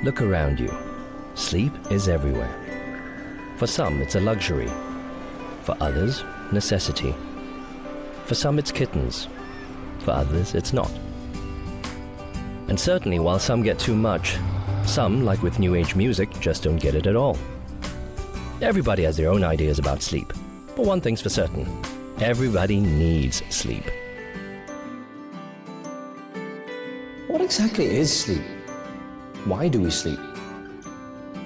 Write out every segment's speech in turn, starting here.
Look around you. Sleep is everywhere. For some, it's a luxury. For others, necessity. For some, it's kittens. For others, it's not. And certainly, while some get too much, some, like with new age music, just don't get it at all. Everybody has their own ideas about sleep. But one thing's for certain, everybody needs sleep. What exactly is sleep? Why do we sleep?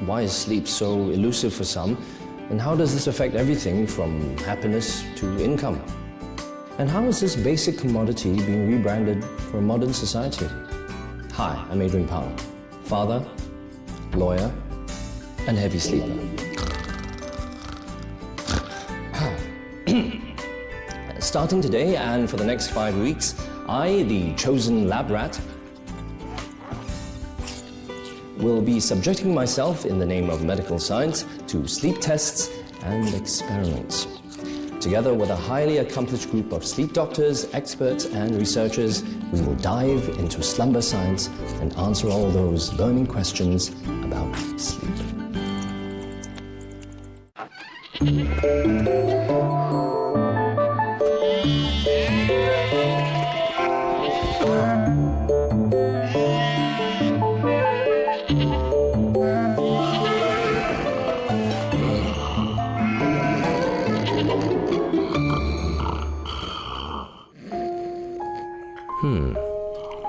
Why is sleep so elusive for some? And how does this affect everything from happiness to income? And how is this basic commodity being rebranded for a modern society? Hi, I'm Adrian Powell, father, lawyer, and heavy sleeper. Starting today and for the next 5 weeks, I, the chosen lab rat, will be subjecting myself in the name of medical science to sleep tests and experiments. Together with a highly accomplished group of sleep doctors, experts, and researchers, we will dive into slumber science and answer all those burning questions about sleep.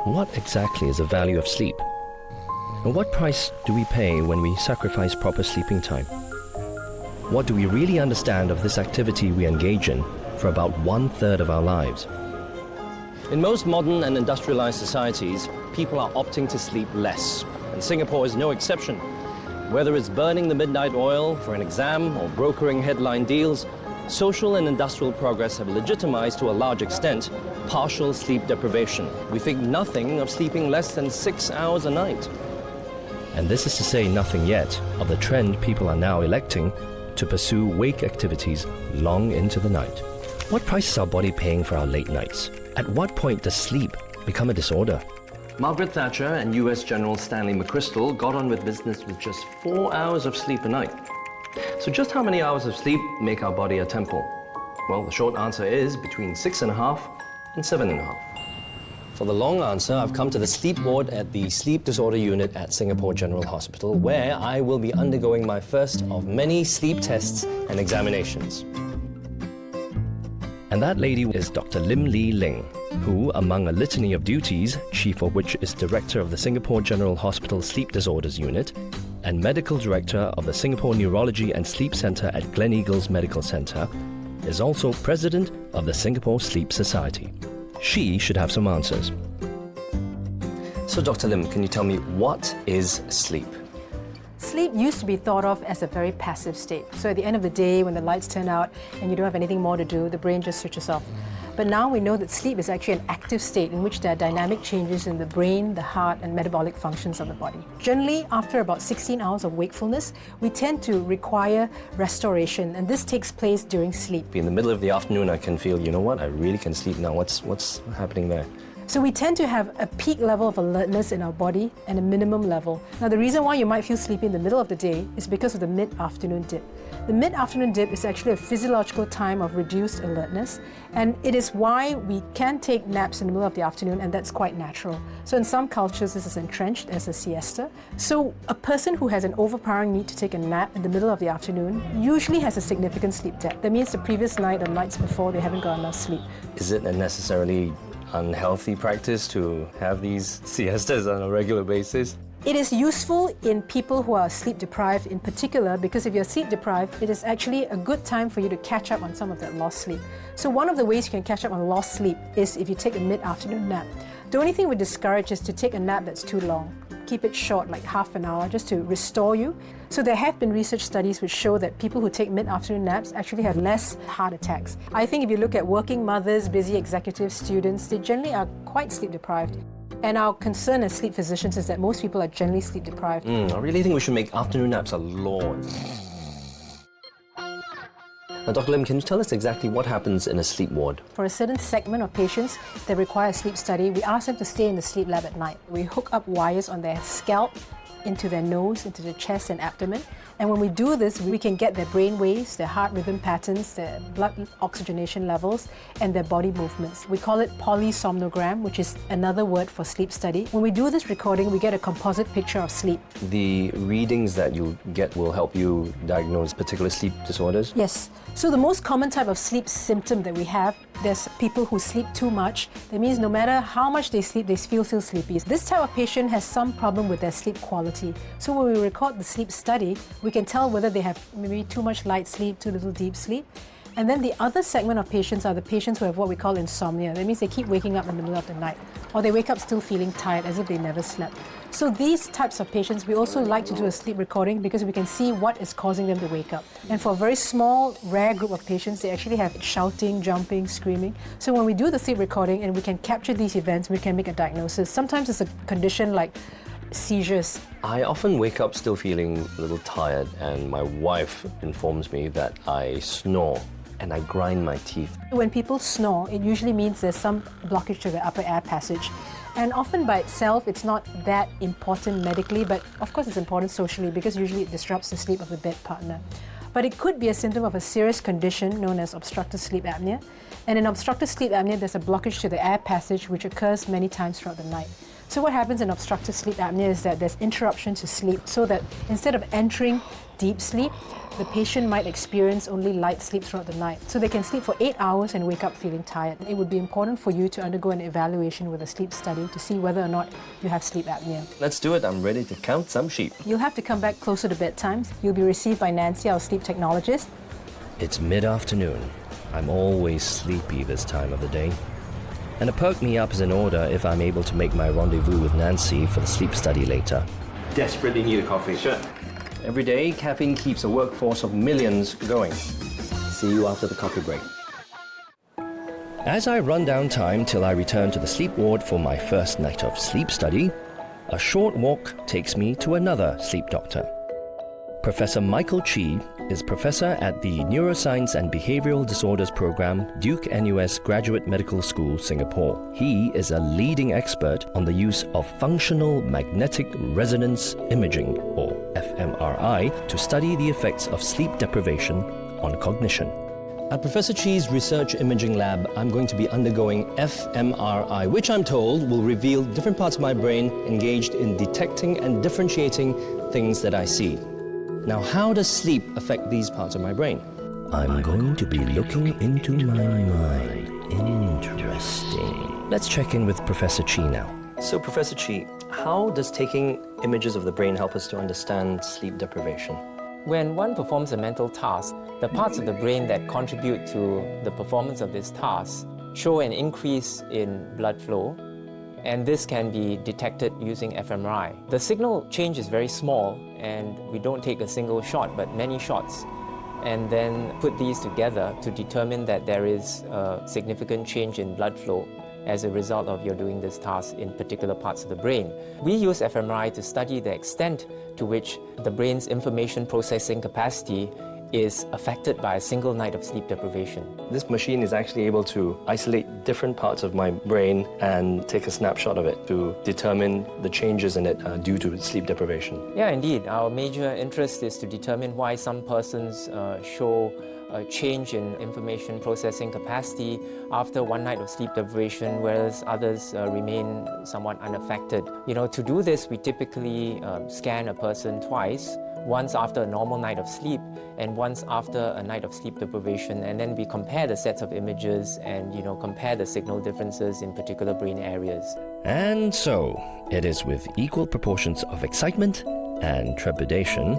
What exactly is the value of sleep? And what price do we pay when we sacrifice proper sleeping time? What do we really understand of this activity we engage in for about 1/3 of our lives? In most modern and industrialized societies, people are opting to sleep less, and Singapore is no exception. Whether it's burning the midnight oil for an exam or brokering headline deals, social and industrial progress have legitimized to a large extent partial sleep deprivation. We think nothing of sleeping less than 6 hours a night. And this is to say nothing yet of the trend people are now electing to pursue wake activities long into the night. What price is our body paying for our late nights? At what point does sleep become a disorder? Margaret Thatcher and US General Stanley McChrystal got on with business with just 4 hours of sleep a night. So just how many hours of sleep make our body a temple? Well, the short answer is between 6.5 and 7.5. For the long answer, I've come to the sleep ward at the Sleep Disorder Unit at Singapore General Hospital, where I will be undergoing my first of many sleep tests and examinations. And that lady is Dr. Lim Lee Ling, who, among a litany of duties, chief of which is Director of the Singapore General Hospital Sleep Disorders Unit and Medical Director of the Singapore Neurology and Sleep Centre at Gleneagles Medical Centre, is also President of the Singapore Sleep Society. She should have some answers. So, Dr. Lim, can you tell me what is sleep? Sleep used to be thought of as a very passive state. So at the end of the day, when the lights turn out and you don't have anything more to do, the brain just switches off. But now we know that sleep is actually an active state in which there are dynamic changes in the brain, the heart, and metabolic functions of the body. Generally, after about 16 hours of wakefulness, we tend to require restoration, and this takes place during sleep. In the middle of the afternoon, I can feel, you know what, I really can sleep now. What's happening there? So we tend to have a peak level of alertness in our body and a minimum level. Now, the reason why you might feel sleepy in the middle of the day is because of the mid-afternoon dip. The mid-afternoon dip is actually a physiological time of reduced alertness, and it is why we can take naps in the middle of the afternoon, and that's quite natural. So in some cultures, this is entrenched as a siesta. So a person who has an overpowering need to take a nap in the middle of the afternoon usually has a significant sleep debt. That means the previous night or nights before, they haven't got enough sleep. Is it a necessarily unhealthy practice to have these siestas on a regular basis? It is useful in people who are sleep deprived in particular, because if you're sleep deprived, it is actually a good time for you to catch up on some of that lost sleep. So one of the ways you can catch up on lost sleep is if you take a mid-afternoon nap. The only thing we discourage is to take a nap that's too long. Keep it short, like half an hour, just to restore you. So there have been research studies which show that people who take mid-afternoon naps actually have less heart attacks. I think if you look at working mothers, busy executives, students, they generally are quite sleep deprived. And our concern as sleep physicians is that most people are generally sleep deprived. I really think we should make afternoon naps a law. Now, Dr. Lim, can you tell us exactly what happens in a sleep ward? For a certain segment of patients that require a sleep study, we ask them to stay in the sleep lab at night. We hook up wires on their scalp, into their nose, into the chest and abdomen. And when we do this, we can get their brain waves, their heart rhythm patterns, their blood oxygenation levels, and their body movements. We call it polysomnogram, which is another word for sleep study. When we do this recording, we get a composite picture of sleep. The readings that you get will help you diagnose particular sleep disorders? Yes. So the most common type of sleep symptom that we have, there's people who sleep too much. That means no matter how much they sleep, they feel still sleepy. This type of patient has some problem with their sleep quality. So when we record the sleep study, we can tell whether they have maybe too much light sleep, too little deep sleep. And then the other segment of patients are the patients who have what we call insomnia. That means they keep waking up in the middle of the night, or they wake up still feeling tired as if they never slept. So these types of patients, we also like to do a sleep recording because we can see what is causing them to wake up. And for a very small, rare group of patients, they actually have shouting, jumping, screaming. So when we do the sleep recording and we can capture these events, we can make a diagnosis. Sometimes it's a condition like seizures. I often wake up still feeling a little tired, and my wife informs me that I snore and I grind my teeth. When people snore, it usually means there's some blockage to the upper air passage. And often by itself, it's not that important medically, but of course it's important socially because usually it disrupts the sleep of the bed partner. But it could be a symptom of a serious condition known as obstructive sleep apnea. And in obstructive sleep apnea, there's a blockage to the air passage which occurs many times throughout the night. So what happens in obstructive sleep apnea is that there's interruption to sleep, so that instead of entering deep sleep, the patient might experience only light sleep throughout the night. So they can sleep for 8 hours and wake up feeling tired. It would be important for you to undergo an evaluation with a sleep study to see whether or not you have sleep apnea. Let's do it. I'm ready to count some sheep. You'll have to come back closer to bedtime. You'll be received by Nancy, our sleep technologist. It's mid-afternoon. I'm always sleepy this time of the day. And a perk me up is in order if I'm able to make my rendezvous with Nancy for the sleep study later. Desperately need a coffee. Sure. Every day, caffeine keeps a workforce of millions going. See you after the coffee break. As I run down time till I return to the sleep ward for my first night of sleep study, a short walk takes me to another sleep doctor. Professor Michael Chi is professor at the Neuroscience and Behavioral Disorders Program, Duke NUS Graduate Medical School, Singapore. He is a leading expert on the use of functional magnetic resonance imaging, or fMRI, to study the effects of sleep deprivation on cognition. At Professor Chi's research imaging lab, I'm going to be undergoing fMRI, which I'm told will reveal different parts of my brain engaged in detecting and differentiating things that I see. Now, how does sleep affect these parts of my brain? I'm going to be looking into my mind. Interesting. Let's check in with Professor Chi now. So, Professor Chi, how does taking images of the brain help us to understand sleep deprivation? When one performs a mental task, the parts of the brain that contribute to the performance of this task show an increase in blood flow, and this can be detected using fMRI. The signal change is very small, and we don't take a single shot, but many shots, and then put these together to determine that there is a significant change in blood flow as a result of your doing this task in particular parts of the brain. We use fMRI to study the extent to which the brain's information processing capacity is affected by a single night of sleep deprivation. This machine is actually able to isolate different parts of my brain and take a snapshot of it to determine the changes in it due to sleep deprivation. Yeah, indeed. Our major interest is to determine why some persons show a change in information processing capacity after one night of sleep deprivation, whereas others remain somewhat unaffected. To do this, we typically scan a person twice, once after a normal night of sleep and once after a night of sleep deprivation, and then we compare the sets of images and compare the signal differences in particular brain areas. And so, it is with equal proportions of excitement and trepidation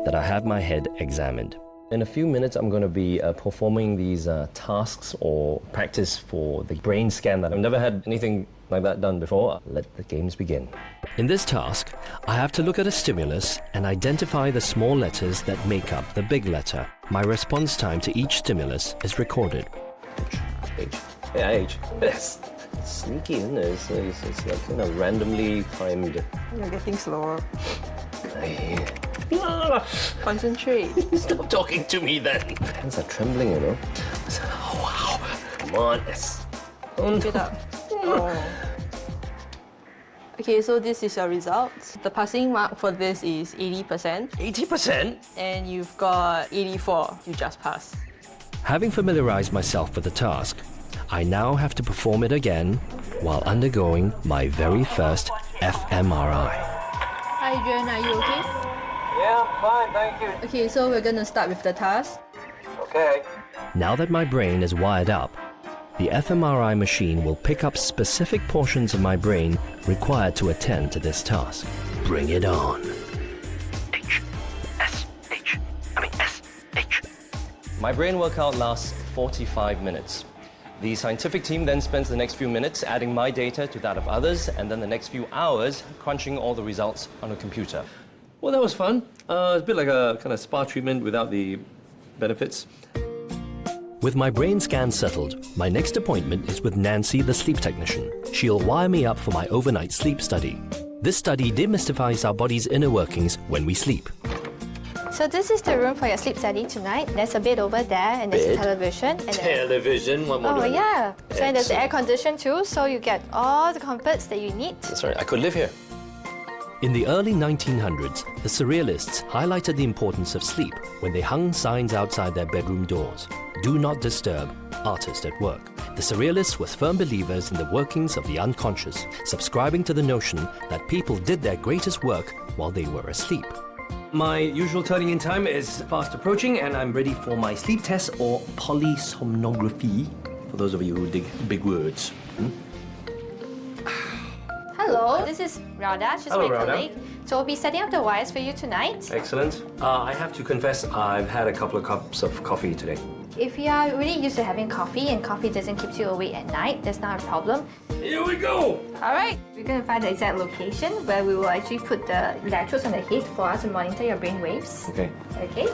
that I have my head examined. In a few minutes, I'm going to be performing these tasks or practice for the brain scan that I've never had anything like that done before. Let the games begin. In this task, I have to look at a stimulus and identify the small letters that make up the big letter. My response time to each stimulus is recorded. H. Yeah, H. Yes. Sneaky, isn't it? It's like kind of randomly timed. You're getting slower. Hey. Concentrate. Stop talking to me then. Hands are trembling, Oh, wow. Come on. Yes. Keep it up. Oh. Okay, so this is your results. The passing mark for this is 80%. 80%? And you've got 84. You just passed. Having familiarized myself with the task, I now have to perform it again while undergoing my very first fMRI. Hi, Jen, are you okay? Yeah, I'm fine, thank you. Okay, so we're gonna start with the task. Okay. Now that my brain is wired up, the fMRI machine will pick up specific portions of my brain required to attend to this task. Bring it on. S-H. My brain workout lasts 45 minutes. The scientific team then spends the next few minutes adding my data to that of others, and then the next few hours crunching all the results on a computer. Well, that was fun. It's a bit like a kind of spa treatment without the benefits. With my brain scan settled, my next appointment is with Nancy, the sleep technician. She'll wire me up for my overnight sleep study. This study demystifies our body's inner workings when we sleep. So this is the room for your sleep study tonight. There's a bed over there, and there's a television. And Television? What more do I need? yeah. So and there's air Excellent. condition too, so you get all the comforts that you need. That's right, I could live here. In the early 1900s, the Surrealists highlighted the importance of sleep when they hung signs outside their bedroom doors. Do not disturb, artist at work. The Surrealists were firm believers in the workings of the unconscious, subscribing to the notion that people did their greatest work while they were asleep. My usual turning in time is fast approaching, and I'm ready for my sleep test or polysomnography, for those of you who dig big words. Hello, this is Radha. She's Hello, my Radha. colleague. So we'll be setting up the wires for you tonight. Excellent. I have to confess, I've had a couple of cups of coffee today. If you are really used to having coffee and coffee doesn't keep you awake at night, that's not a problem. Here we go! All right, we're going to find the exact location where we will actually put the electrodes on the head for us to monitor your brain waves. Okay. Okay?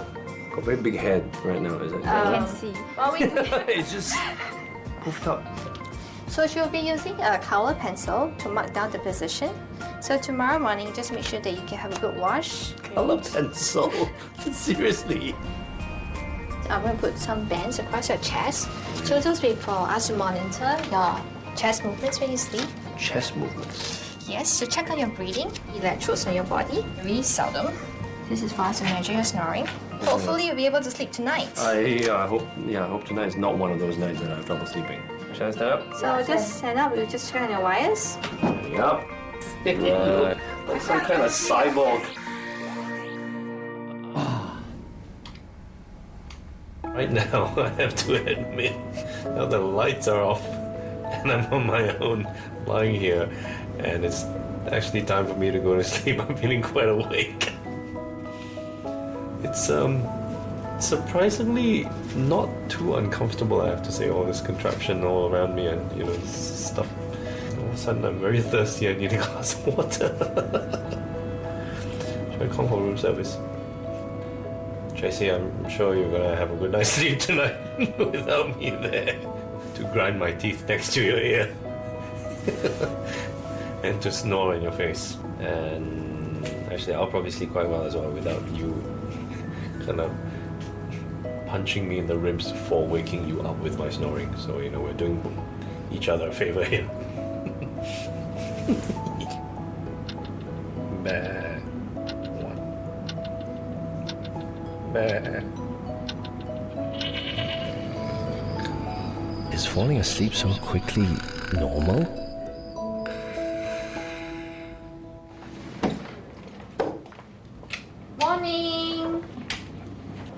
Got a very big head right now, is it? I can see. Well, It's just poofed up. So she'll be using a color pencil to mark down the position. So tomorrow morning, just make sure that you can have a good wash. Color pencil. Seriously. I'm going to put some bands across your chest. So this will be for us to monitor your chest movements when you sleep. Chest movements. Yes, so check on your breathing, electrodes on your body. Very seldom. This is for us to measure your snoring. Hopefully you'll be able to sleep tonight. I hope tonight is not one of those nights that I have trouble sleeping. Shall I stand up? So just stand up, we'll just check on your wires. Standing up. Like some kind of cyborg. Right now, I have to admit, now the lights are off and I'm on my own lying here, and it's actually time for me to go to sleep. I'm feeling quite awake. It's surprisingly not too uncomfortable, I have to say. All this contraption all around me, and this stuff. All of a sudden I'm very thirsty. I need a glass of water. Should I call for room service? Tracy, I'm sure you're gonna have a good night's sleep tonight without me there to grind my teeth next to your ear and to snore in your face. And actually, I'll probably sleep quite well as well without you kind of punching me in the ribs for waking you up with my snoring. So, we're doing each other a favor here. Bah. One. Bah. Is falling asleep so quickly normal? Morning!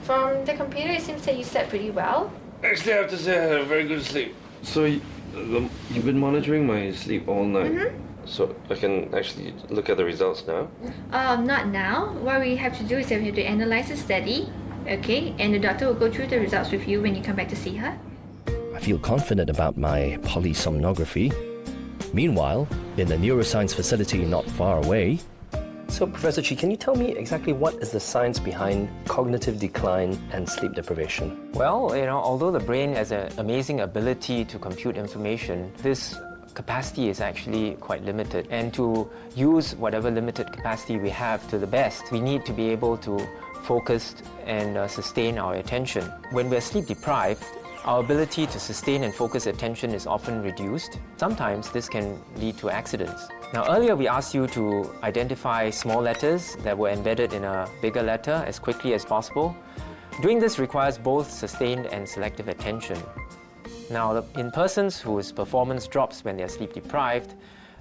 From the computer, it seems that you slept pretty well. Actually, I have to say I had a very good sleep. So, you've been monitoring my sleep all night? Mm-hmm. So, I can actually look at the results now? Not now. What we have to do is that we have to analyze the study, okay? And the doctor will go through the results with you when you come back to see her. I feel confident about my polysomnography. Meanwhile, in the neuroscience facility not far away, So, Professor Chi, can you tell me exactly what is the science behind cognitive decline and sleep deprivation? Well, although the brain has an amazing ability to compute information, this capacity is actually quite limited. And to use whatever limited capacity we have to the best, we need to be able to focus and sustain our attention. When we're sleep deprived, our ability to sustain and focus attention is often reduced. Sometimes this can lead to accidents. Now, earlier we asked you to identify small letters that were embedded in a bigger letter as quickly as possible. Doing this requires both sustained and selective attention. Now, in persons whose performance drops when they are sleep deprived,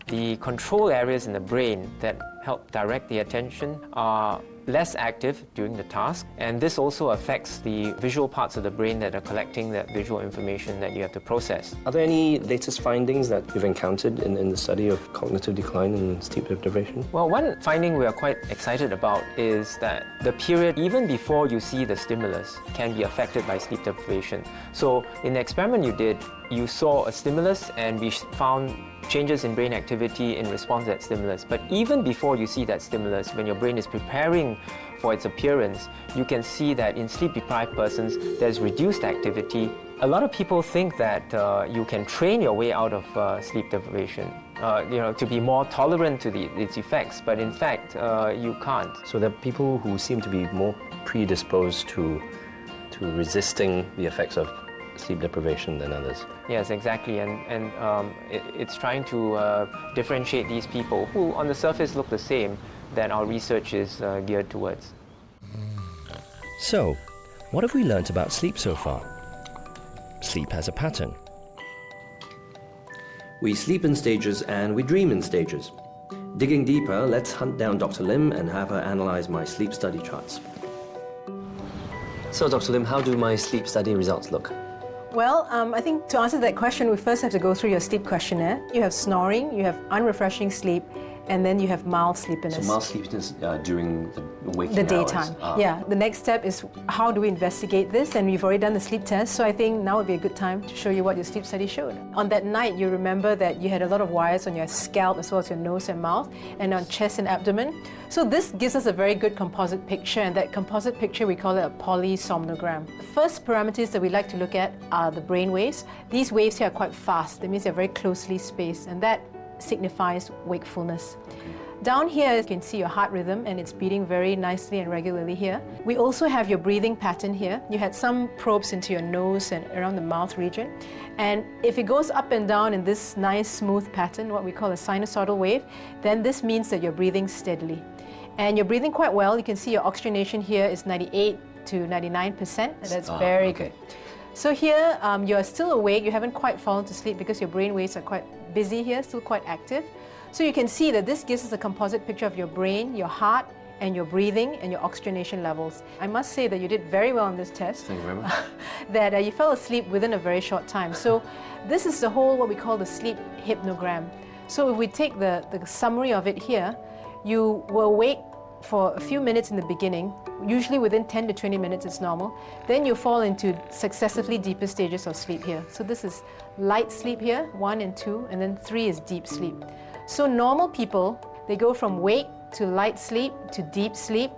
the control areas in the brain that help direct the attention are less active during the task, and this also affects the visual parts of the brain that are collecting that visual information that you have to process. Are there any latest findings that you've encountered in the study of cognitive decline in sleep deprivation? Well, one finding we are quite excited about is that the period even before you see the stimulus can be affected by sleep deprivation. So in the experiment you did, you saw a stimulus and we found changes in brain activity in response to that stimulus. But even before you see that stimulus, when your brain is preparing for its appearance, you can see that in sleep-deprived persons, there's reduced activity. A lot of people think that you can train your way out of sleep deprivation, to be more tolerant to its effects, but in fact, you can't. So there are people who seem to be more predisposed to resisting the effects of sleep deprivation than others. Yes, exactly, and it's trying to differentiate these people who on the surface look the same that our research is geared towards. So, what have we learnt about sleep so far? Sleep has a pattern. We sleep in stages and we dream in stages. Digging deeper, let's hunt down Dr. Lim and have her analyze my sleep study charts. So, Dr. Lim, how do my sleep study results look? Well, I think to answer that question, we first have to go through your sleep questionnaire. You have snoring, you have unrefreshing sleep, and then you have mild sleepiness. So mild sleepiness during the waking the daytime. hours. Yeah. The next step is how do we investigate this? And we've already done the sleep test, so I think now would be a good time to show you what your sleep study showed. On that night, you remember that you had a lot of wires on your scalp as well as your nose and mouth, and on chest and abdomen. So this gives us a very good composite picture, and that composite picture we call it a polysomnogram. The first parameters that we like to look at are the brain waves. These waves here are quite fast. That means they're very closely spaced, and that signifies wakefulness. Down here you can see your heart rhythm, and it's beating very nicely and regularly here. We also have your breathing pattern here. You had some probes into your nose and around the mouth region, and if it goes up and down in this nice smooth pattern, what we call a sinusoidal wave, then this means that you're breathing steadily. And you're breathing quite well. You can see your oxygenation here is 98 to 99%, and that's very good. So here, you're still awake, you haven't quite fallen to sleep because your brain waves are quite busy here, still quite active. So you can see that this gives us a composite picture of your brain, your heart, and your breathing and your oxygenation levels. I must say that you did very well on this test. Thank you very much. That you fell asleep within a very short time. So this is the whole, what we call the sleep hypnogram. So if we take the summary of it here, you were awake for a few minutes in the beginning, usually within 10 to 20 minutes it's normal. Then you fall into successively deeper stages of sleep here. So this is light sleep here, 1 and 2, and then 3 is deep sleep. So normal people, they go from wake to light sleep to deep sleep,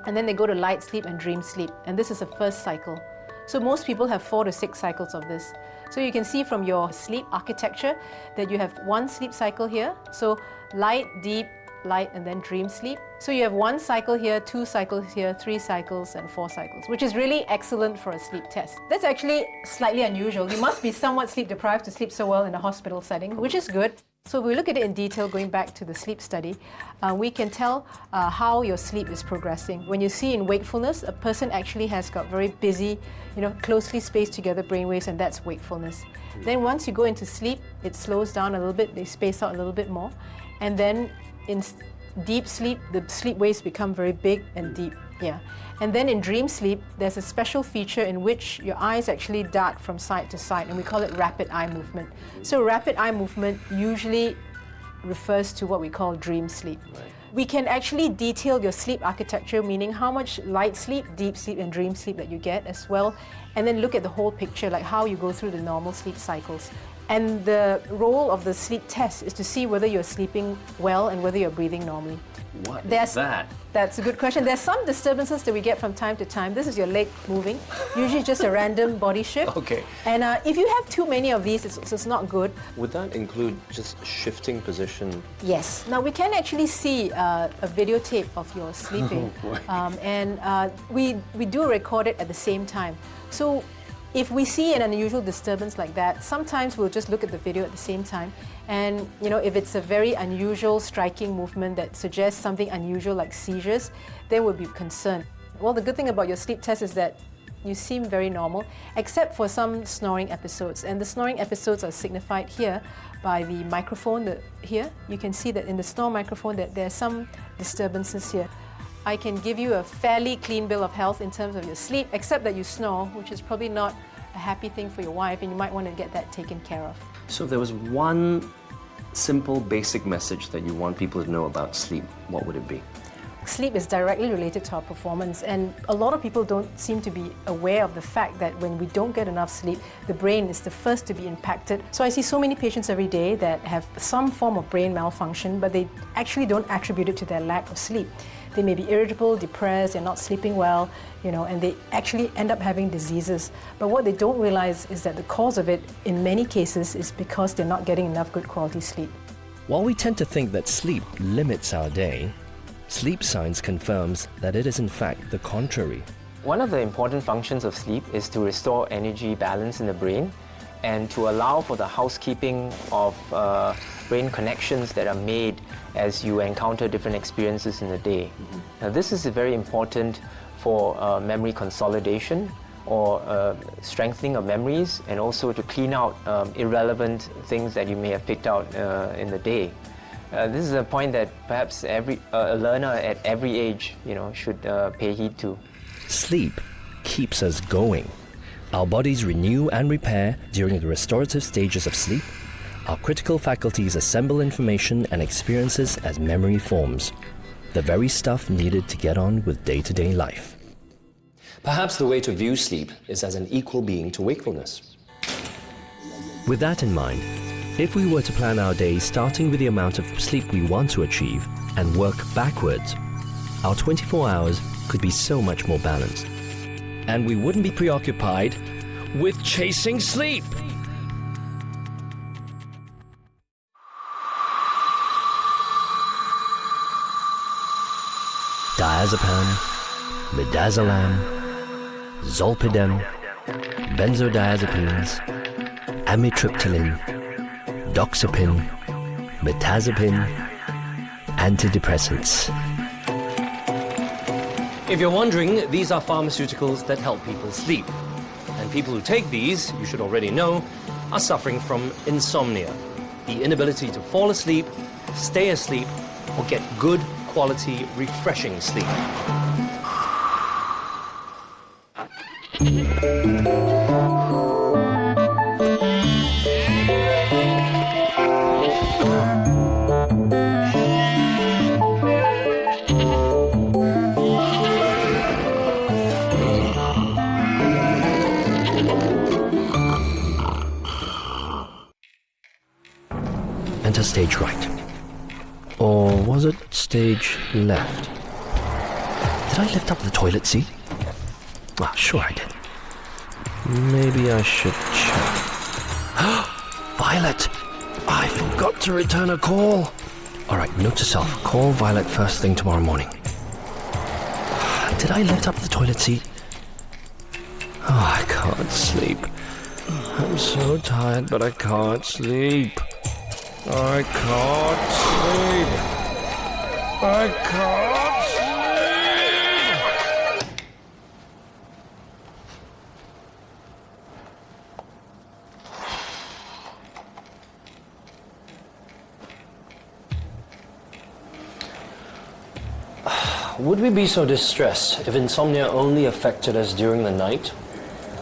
and then they go to light sleep and dream sleep. And this is the first cycle. So most people have 4 to 6 cycles of this. So you can see from your sleep architecture that you have 1 sleep cycle here. So light, deep, light, and then dream sleep. So you have 1 cycle here, 2 cycles here, 3 cycles, and 4 cycles, which is really excellent for a sleep test. That's actually slightly unusual. You must be somewhat sleep deprived to sleep so well in a hospital setting, which is good. So if we look at it in detail, going back to the sleep study, we can tell how your sleep is progressing. When you see in wakefulness, a person actually has got very busy, closely spaced together brainwaves, and that's wakefulness. Then once you go into sleep, it slows down a little bit, they space out a little bit more, and then in deep sleep, the sleep waves become very big and deep. Yeah. And then in dream sleep, there's a special feature in which your eyes actually dart from side to side, and we call it rapid eye movement. So rapid eye movement usually refers to what we call dream sleep. Right. We can actually detail your sleep architecture, meaning how much light sleep, deep sleep, and dream sleep that you get as well, and then look at the whole picture, like how you go through the normal sleep cycles. And the role of the sleep test is to see whether you're sleeping well and whether you're breathing normally. What is that? That's a good question. There's some disturbances that we get from time to time. This is your leg moving, usually just a random body shift. Okay. And if you have too many of these, it's not good. Would that include just shifting position? Yes. Now we can actually see a videotape of your sleeping, and we do record it at the same time. So If we see an unusual disturbance like that, sometimes we'll just look at the video at the same time. And if it's a very unusual, striking movement that suggests something unusual like seizures, then we'll be concerned. Well, the good thing about your sleep test is that you seem very normal, except for some snoring episodes. And the snoring episodes are signified here by the microphone here. You can see that in the snore microphone that there are some disturbances here. I can give you a fairly clean bill of health in terms of your sleep, except that you snore, which is probably not a happy thing for your wife, and you might want to get that taken care of. So if there was one simple, basic message that you want people to know about sleep, what would it be? Sleep is directly related to our performance, and a lot of people don't seem to be aware of the fact that when we don't get enough sleep, the brain is the first to be impacted. So I see so many patients every day that have some form of brain malfunction, but they actually don't attribute it to their lack of sleep. They may be irritable, depressed, they're not sleeping well, and they actually end up having diseases. But what they don't realize is that the cause of it, in many cases, is because they're not getting enough good quality sleep. While we tend to think that sleep limits our day, sleep science confirms that it is in fact the contrary. One of the important functions of sleep is to restore energy balance in the brain and to allow for the housekeeping of brain connections that are made as you encounter different experiences in the day. Now, this is very important for memory consolidation or strengthening of memories, and also to clean out irrelevant things that you may have picked out in the day. This is a point that perhaps a learner at every age should pay heed to. Sleep keeps us going. Our bodies renew and repair during the restorative stages of sleep. Our critical faculties assemble information and experiences as memory forms, the very stuff needed to get on with day-to-day life. Perhaps the way to view sleep is as an equal being to wakefulness. With that in mind, if we were to plan our day starting with the amount of sleep we want to achieve and work backwards, our 24 hours could be so much more balanced. And we wouldn't be preoccupied with chasing sleep. Diazepam, midazolam, zolpidem, benzodiazepines, amitriptyline, doxepin, mirtazapine, antidepressants. If you're wondering, these are pharmaceuticals that help people sleep. And people who take these, you should already know, are suffering from insomnia, the inability to fall asleep, stay asleep, or get good quality, refreshing sleep. Enter stage right. Or was it stage left? Did I lift up the toilet seat? Sure I did. Maybe I should check. Violet! I forgot to return a call. Alright, note to self. Call Violet first thing tomorrow morning. Did I lift up the toilet seat? I can't sleep. I'm so tired, but I can't sleep. I can't sleep. I can't sleep. Would we be so distressed if insomnia only affected us during the night?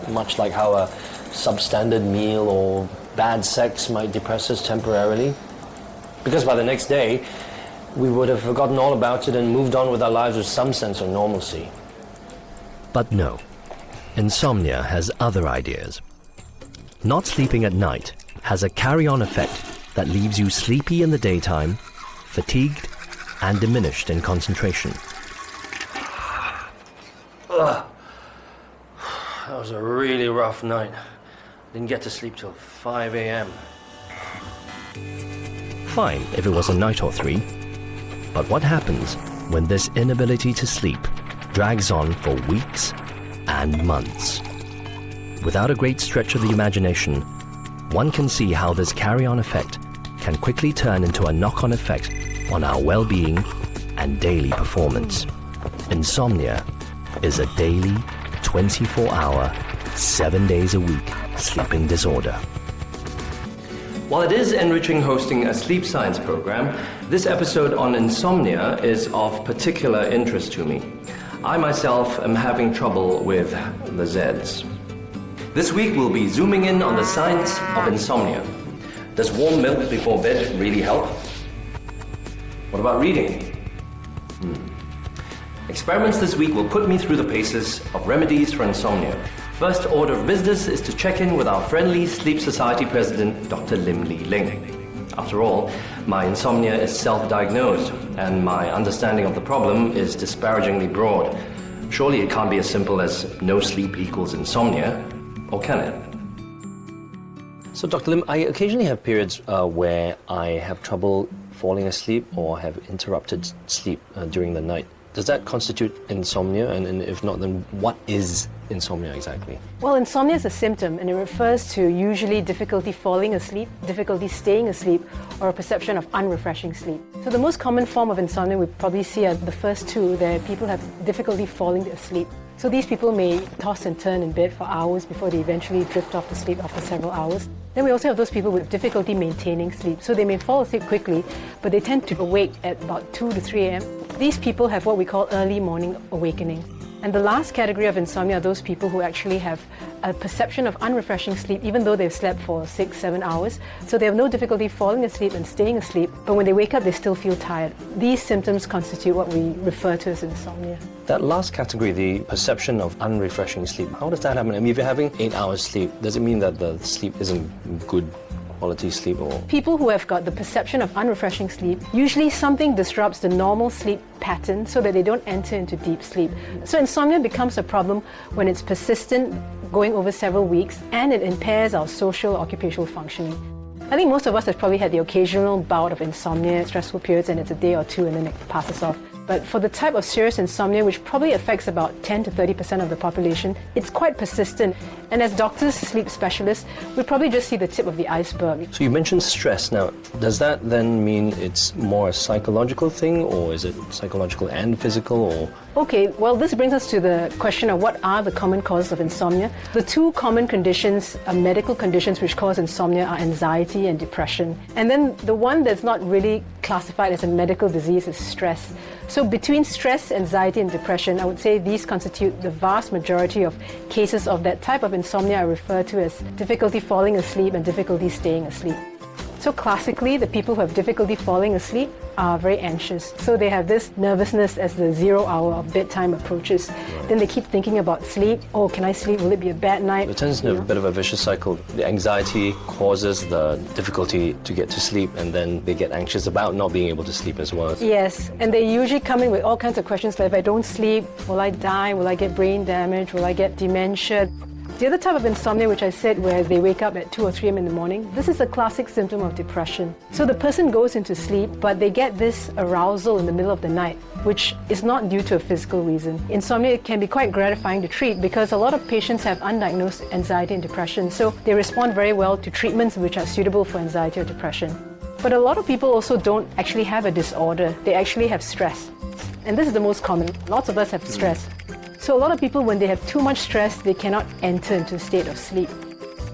Much like how a substandard meal or bad sex might depress us temporarily? Because by the next day, we would have forgotten all about it and moved on with our lives with some sense of normalcy. But no, insomnia has other ideas. Not sleeping at night has a carry-on effect that leaves you sleepy in the daytime, fatigued, and diminished in concentration. That was a really rough night. Didn't get to sleep till 5 a.m. Fine if it was a night or three, but what happens when this inability to sleep drags on for weeks and months? Without a great stretch of the imagination, one can see how this carry-on effect can quickly turn into a knock-on effect on our well-being and daily performance. Insomnia is a daily, 24-hour, 7 days a week sleeping disorder. While it is enriching hosting a sleep science program, this episode on insomnia is of particular interest to me. I myself am having trouble with the Zs. This week we'll be zooming in on the science of insomnia. Does warm milk before bed really help? What about reading? Experiments this week will put me through the paces of remedies for insomnia. First order of business is to check in with our friendly Sleep Society president, Dr. Lim Lee Ling. After all, my insomnia is self-diagnosed, and my understanding of the problem is disparagingly broad. Surely it can't be as simple as no sleep equals insomnia, or can it? So, Dr. Lim, I occasionally have periods where I have trouble falling asleep or have interrupted sleep during the night. Does that constitute insomnia? And if not, then what is insomnia exactly? Well, insomnia is a symptom, and it refers to usually difficulty falling asleep, difficulty staying asleep, or a perception of unrefreshing sleep. So the most common form of insomnia we probably see are the first two, that people have difficulty falling asleep. So these people may toss and turn in bed for hours before they eventually drift off to sleep after several hours. Then we also have those people with difficulty maintaining sleep. So they may fall asleep quickly, but they tend to awake at about 2 to 3 a.m. These people have what we call early morning awakening. And the last category of insomnia are those people who actually have a perception of unrefreshing sleep even though they've slept for 6-7 hours. So they have no difficulty falling asleep and staying asleep, but when they wake up they still feel tired. These symptoms constitute what we refer to as insomnia. That last category, the perception of unrefreshing sleep, how does that happen? I mean, if you're having 8 hours sleep, does it mean that the sleep isn't good quality sleep? Or people who have got the perception of unrefreshing sleep, usually something disrupts the normal sleep pattern so that they don't enter into deep sleep. So insomnia becomes a problem when it's persistent, going over several weeks, and it impairs our social occupational functioning. I think most of us have probably had the occasional bout of insomnia, stressful periods, and it's a day or two and then it passes off. But for the type of serious insomnia, which probably affects about 10 to 30% of the population, it's quite persistent. And as doctors, sleep specialists, we probably just see the tip of the iceberg. So you mentioned stress. Now, does that then mean it's more a psychological thing, or is it psychological and physical, or? Okay, well, this brings us to the question of what are the common causes of insomnia. The two common conditions, medical conditions which cause insomnia, are anxiety and depression. And then the one that's not really classified as a medical disease is stress. So between stress, anxiety and depression, I would say these constitute the vast majority of cases of that type of insomnia I refer to as difficulty falling asleep and difficulty staying asleep. So classically, the people who have difficulty falling asleep are very anxious. So they have this nervousness as the 0 hour of bedtime approaches. Right. Then they keep thinking about sleep. Oh, can I sleep? Will it be a bad night? It turns into a bit of a vicious cycle. The anxiety causes the difficulty to get to sleep, and then they get anxious about not being able to sleep as well. Yes, and they usually come in with all kinds of questions like, if I don't sleep, will I die? Will I get brain damage? Will I get dementia? The other type of insomnia, which I said, where they wake up at 2 or 3 a.m. in the morning, this is a classic symptom of depression. So the person goes into sleep, but they get this arousal in the middle of the night, which is not due to a physical reason. Insomnia can be quite gratifying to treat because a lot of patients have undiagnosed anxiety and depression, so they respond very well to treatments which are suitable for anxiety or depression. But a lot of people also don't actually have a disorder, they actually have stress. And this is the most common. Lots of us have stress. So a lot of people, when they have too much stress, they cannot enter into a state of sleep.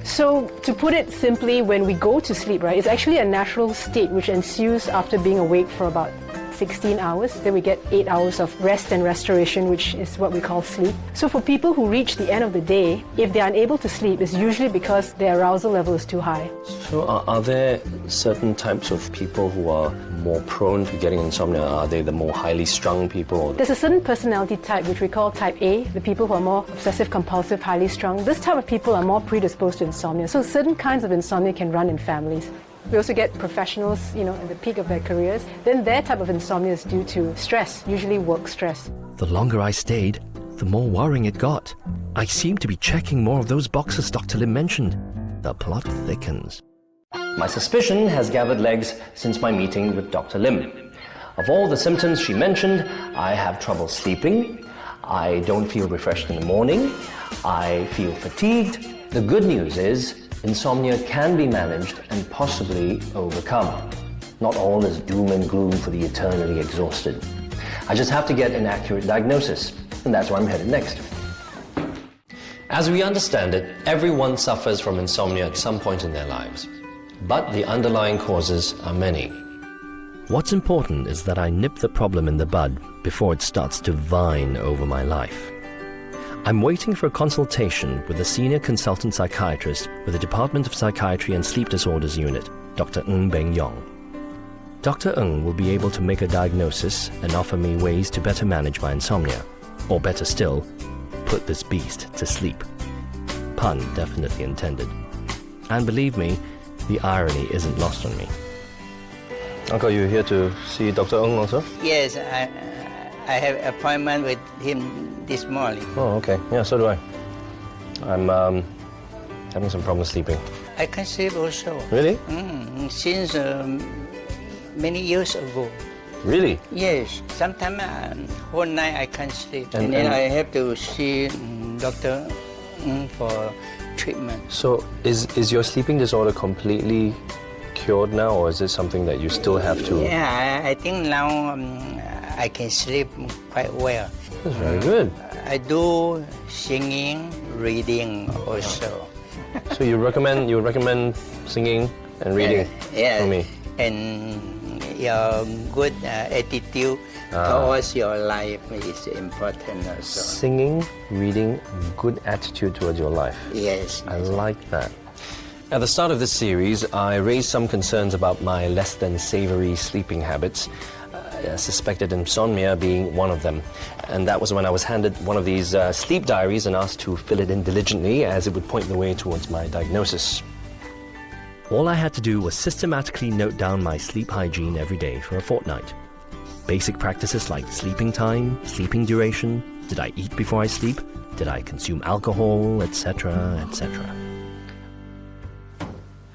So to put it simply, when we go to sleep, right, it's actually a natural state which ensues after being awake for about 16 hours. Then we get 8 hours of rest and restoration, which is what we call sleep. So for people who reach the end of the day, if they're unable to sleep, it's usually because their arousal level is too high. So are there certain types of people who are more prone to getting insomnia? Are they the more highly strung people? There's a certain personality type which we call type A, the people who are more obsessive, compulsive, highly strung. This type of people are more predisposed to insomnia. So certain kinds of insomnia can run in families. We also get professionals, at the peak of their careers. Then their type of insomnia is due to stress, usually work stress. The longer I stayed, the more worrying it got. I seemed to be checking more of those boxes Dr. Lim mentioned. The plot thickens. My suspicion has gathered legs since my meeting with Dr. Lim. Of all the symptoms she mentioned, I have trouble sleeping, I don't feel refreshed in the morning, I feel fatigued, The good news is insomnia can be managed and possibly overcome. Not all is doom and gloom for the eternally exhausted. I just have to get an accurate diagnosis, and that's where I'm headed next. As we understand it, everyone suffers from insomnia at some point in their lives. But the underlying causes are many. What's important is that I nip the problem in the bud before it starts to vine over my life. I'm waiting for a consultation with a senior consultant psychiatrist with the Department of Psychiatry and Sleep Disorders Unit, Dr. Ng Beng Yong. Dr. Ng will be able to make a diagnosis and offer me ways to better manage my insomnia, or better still, put this beast to sleep. Pun definitely intended. And believe me, the irony isn't lost on me. Uncle, you're here to see Dr. Ng also? Yes, I have appointment with him this morning. Oh, okay. Yeah, so do I. I'm having some problems sleeping. I can sleep also. Really? Since many years ago. Really? Yes, sometimes whole night I can't sleep. And And then I have to see Dr. for treatment. So, is your sleeping disorder completely cured now, or is it something that you still have to... Yeah, I think now I can sleep quite well. That's very good. I do singing, reading also. So you recommend singing and reading Yeah, for me? and your good attitude towards your life is important also. Singing, reading, good attitude towards your life. Yes. I like that. At the start of this series, I raised some concerns about my less than savory sleeping habits, suspected insomnia being one of them. And that was when I was handed one of these sleep diaries and asked to fill it in diligently, as it would point the way towards my diagnosis. All I had to do was systematically note down my sleep hygiene every day for a fortnight. Basic practices like sleeping time, sleeping duration, did I eat before I sleep, did I consume alcohol, etc., etc.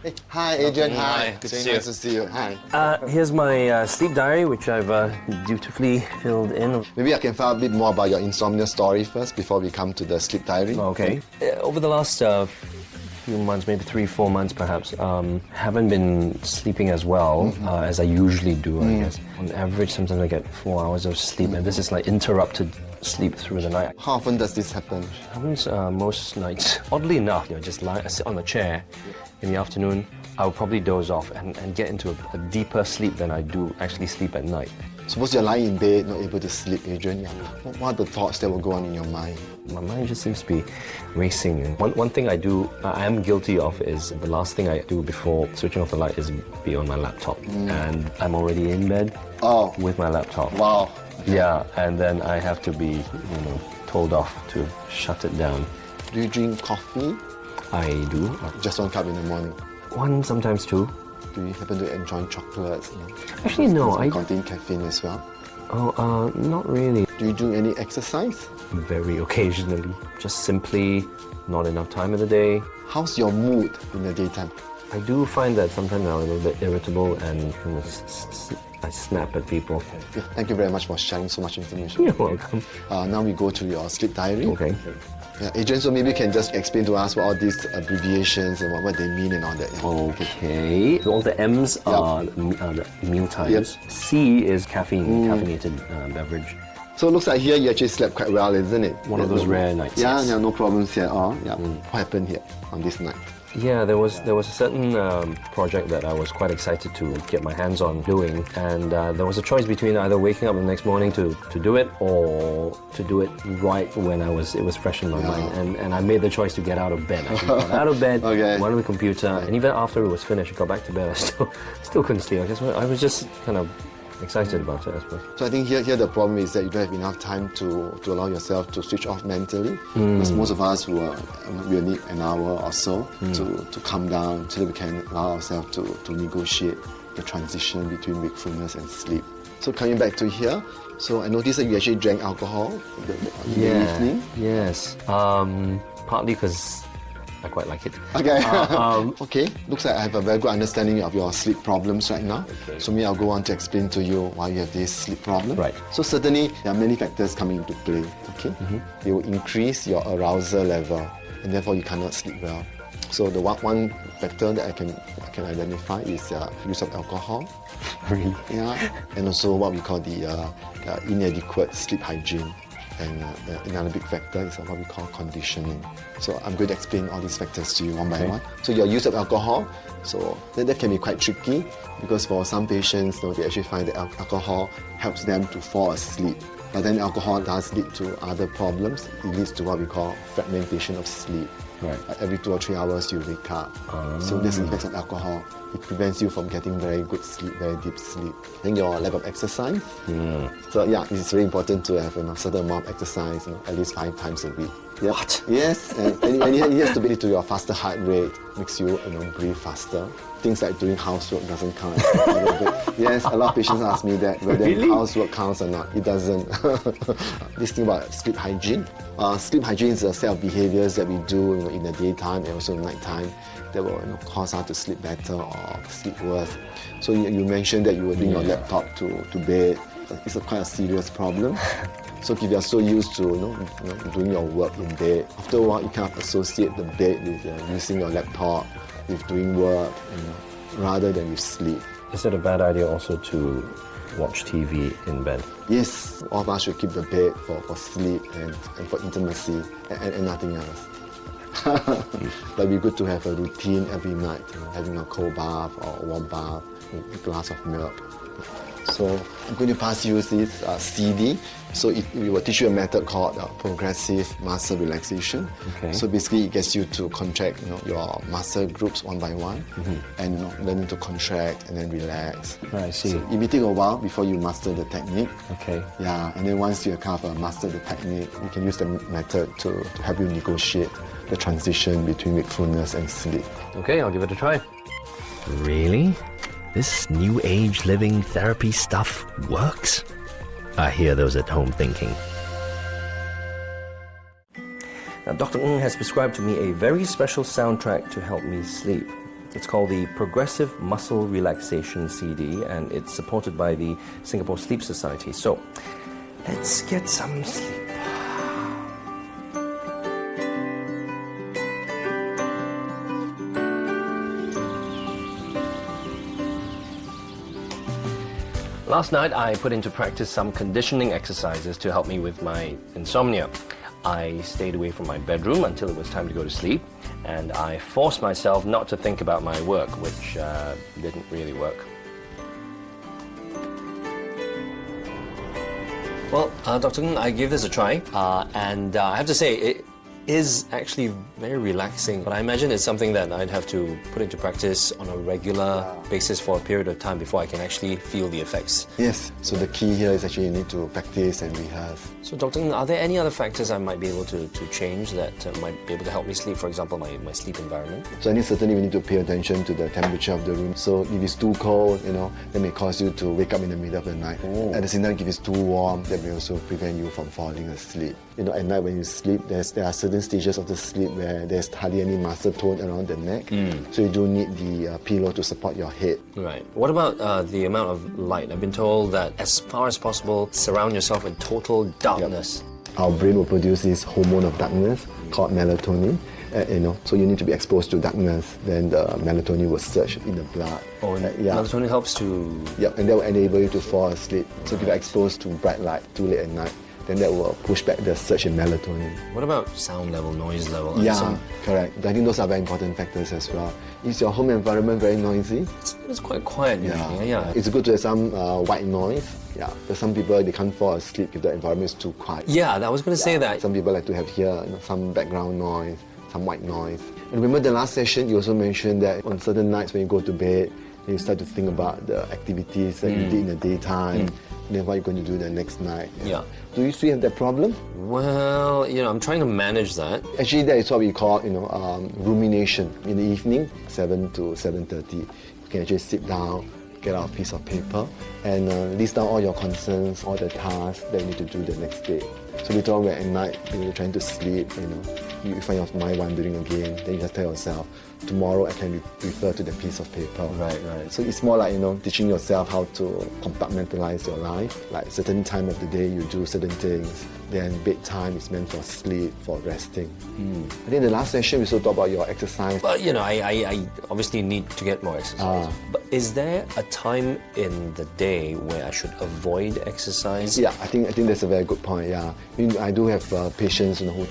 Hey, hi, Adrian. Hi. Good to Very see you. nice to see you. Hi. Here's my sleep diary, which I've dutifully filled in. Maybe I can find a bit more about your insomnia story first before we come to the sleep diary. Okay. Over the last few months, maybe 3-4 months perhaps, haven't been sleeping as well as I usually do, I guess. On average, sometimes I get 4 hours of sleep, and this is like interrupted sleep through the night. How often does this happen? It happens most nights. Oddly enough, just sit on a chair in the afternoon, I'll probably doze off and get into a deeper sleep than I do actually sleep at night. Suppose you're lying in bed, not able to sleep, Adrian. What are the thoughts that will go on in your mind? My mind just seems to be racing. One thing I am guilty of is the last thing I do before switching off the light is be on my laptop. And I'm already in bed with my laptop. Wow. Yeah, and then I have to be, told off to shut it down. Do you drink coffee? I do. Just 1 cup in the morning. One, sometimes two. Do you happen to enjoy chocolates? Actually, no. I contain caffeine as well. Oh, not really. Do you do any exercise? Very occasionally. Just simply not enough time in the day. How's your mood in the daytime? I do find that sometimes I'm a little bit irritable and I snap at people. Yeah, thank you very much for sharing so much information. You're welcome. Now we go to your sleep diary. Okay. Yeah, Adrian, so maybe you can just explain to us what all these abbreviations and what they mean and all that. Yeah. Okay. All the M's are the meal times. C is caffeine, caffeinated beverage. So it looks like here you actually slept quite well, isn't it? One of those rare nights. Yeah, yes. yeah, no problems here at all. Yeah. What happened here on this night? Yeah, there was a certain project that I was quite excited to get my hands on doing, and there was a choice between either waking up the next morning to do it or to do it right when it was fresh in my mind. And I made the choice to get out of bed. I got out of bed, went on the computer, and even after it was finished, I got back to bed. I still couldn't sleep. I was just kind of excited about it, I suppose. So I think here the problem is that you don't have enough time to allow yourself to switch off mentally. Because most of us will need an hour or so to calm down so that we can allow ourselves to negotiate the transition between wakefulness and sleep. So coming back to here, so I noticed that you actually drank alcohol in the evening. Yes. Partly because I quite like it. Okay. Okay. Looks like I have a very good understanding of your sleep problems right now. Okay. So maybe I'll go on to explain to you why you have this sleep problem. Right. So certainly there are many factors coming into play. Okay. They will increase your arousal level. and therefore you cannot sleep well. So the one factor that I can identify is use of alcohol. Really? Yeah, and also what we call the inadequate sleep hygiene. And another big factor is what we call conditioning. So I'm going to explain all these factors to you one by one. So your use of alcohol, so that can be quite tricky because for some patients, they actually find that alcohol helps them to fall asleep. But then alcohol does lead to other problems. It leads to what we call fragmentation of sleep. Right. Every 2 or 3 hours you wake up. So that's the effects of alcohol. It prevents you from getting very good sleep, very deep sleep. Then your lack of exercise. So yeah, it's very important to have a certain amount of exercise, at least 5 times a week. Yep. What? Yes, and it has to be to your faster heart rate, makes you breathe faster. Things like doing housework doesn't count. Yes, a lot of patients ask me that, whether housework counts or not. It doesn't. This thing about sleep hygiene. Sleep hygiene is a set of behaviors that we do in the daytime and also night time that will cause us to sleep better or sleep worse. So you mentioned that you will bring your laptop to bed. It's quite a serious problem. So if you are so used to doing your work in bed, after a while you kind of associate the bed with using your laptop, with doing work, rather than with sleep. Is it a bad idea also to watch TV in bed? Yes, all of us should keep the bed for sleep and for intimacy and nothing else. But it'd be good to have a routine every night, having a cold bath or a warm bath, a glass of milk. So I'm going to pass you this CD. So we will teach you a method called progressive muscle relaxation. Okay. So basically it gets you to contract your muscle groups one by one and learning to contract and then relax. I see. So it may take a while before you master the technique. Okay. Yeah, and then once you kind of master the technique, you can use the method to help you negotiate the transition between wakefulness and sleep. Okay, I'll give it a try. Really? This new age living therapy stuff works? I hear those at home thinking. Now, Dr. Ng has prescribed to me a very special soundtrack to help me sleep. It's called the Progressive Muscle Relaxation CD, and it's supported by the Singapore Sleep Society. So, let's get some sleep. Last night, I put into practice some conditioning exercises to help me with my insomnia. I stayed away from my bedroom until it was time to go to sleep, and I forced myself not to think about my work, which didn't really work. Well, Dr. Ng, I gave this a try, and I have to say, it is actually very relaxing, but I imagine it's something that I'd have to put into practice on a regular basis for a period of time before I can actually feel the effects. Yes, so the key here is actually you need to practice and rehearse. So, Dr. Ng, are there any other factors I might be able to change that might be able to help me sleep? For example, my sleep environment? So I think certainly we need to pay attention to the temperature of the room. So if it's too cold, that may cause you to wake up in the middle of the night. At the same time, if it's too warm, that may also prevent you from falling asleep. At night when you sleep, there are certain stages of the sleep where there's hardly any muscle tone around the neck. So you do need the pillow to support your head. Right. What about the amount of light? I've been told that as far as possible, surround yourself in total darkness. Yep. Our brain will produce this hormone of darkness called melatonin. So you need to be exposed to darkness, then the melatonin will surge in the blood. Melatonin helps to... Yep, and that will enable you to fall asleep. So if you're exposed to bright light too late at night, then that will push back the surge in melatonin. What about sound level, noise level? Correct. I think those are very important factors as well. Is your home environment very noisy? It's quite quiet usually. Yeah. It's good to have some white noise. Yeah, but some people, they can't fall asleep if the environment is too quiet. Yeah, I was going to say that. Some people like to have here some background noise, some white noise. And remember the last session, you also mentioned that on certain nights when you go to bed, you start to think about the activities that you did in the daytime, and then what you're going to do the next night. Yeah. Do you still have that problem? Well, I'm trying to manage that. Actually, that is what we call, rumination. In the evening, 7 to 7:30, you can actually sit down, get out a piece of paper, and list down all your concerns, all the tasks that you need to do the next day. So later on, when at night you're trying to sleep, you find your mind wandering again, then you just tell yourself, tomorrow I can refer to the piece of paper. Right. So it's more like, teaching yourself how to compartmentalize your life. Like certain time of the day you do certain things, then bedtime is meant for sleep, for resting. I think the last session we also talked about your exercise. Well, I obviously need to get more exercise. But is there a time in the day where I should avoid exercise? Yeah, I think that's a very good point. Yeah, I do have patients who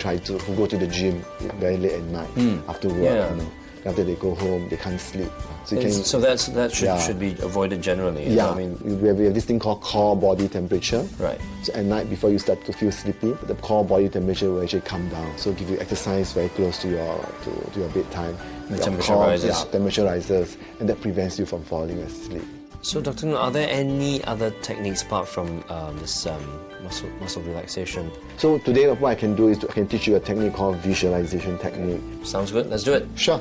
go to the gym very late at night after work. Yeah. After they go home, they can't sleep. So that should be avoided generally. Yeah, we have this thing called core body temperature. Right. So at night, before you start to feel sleepy, the core body temperature will actually come down. So give you exercise very close to your bedtime. The your temperature rises. Yeah, temperature rises, and that prevents you from falling asleep. So, Dr. Ng, are there any other techniques apart from this muscle relaxation? So today, what I can do is I can teach you a technique called visualization technique. Sounds good. Let's do it. Sure.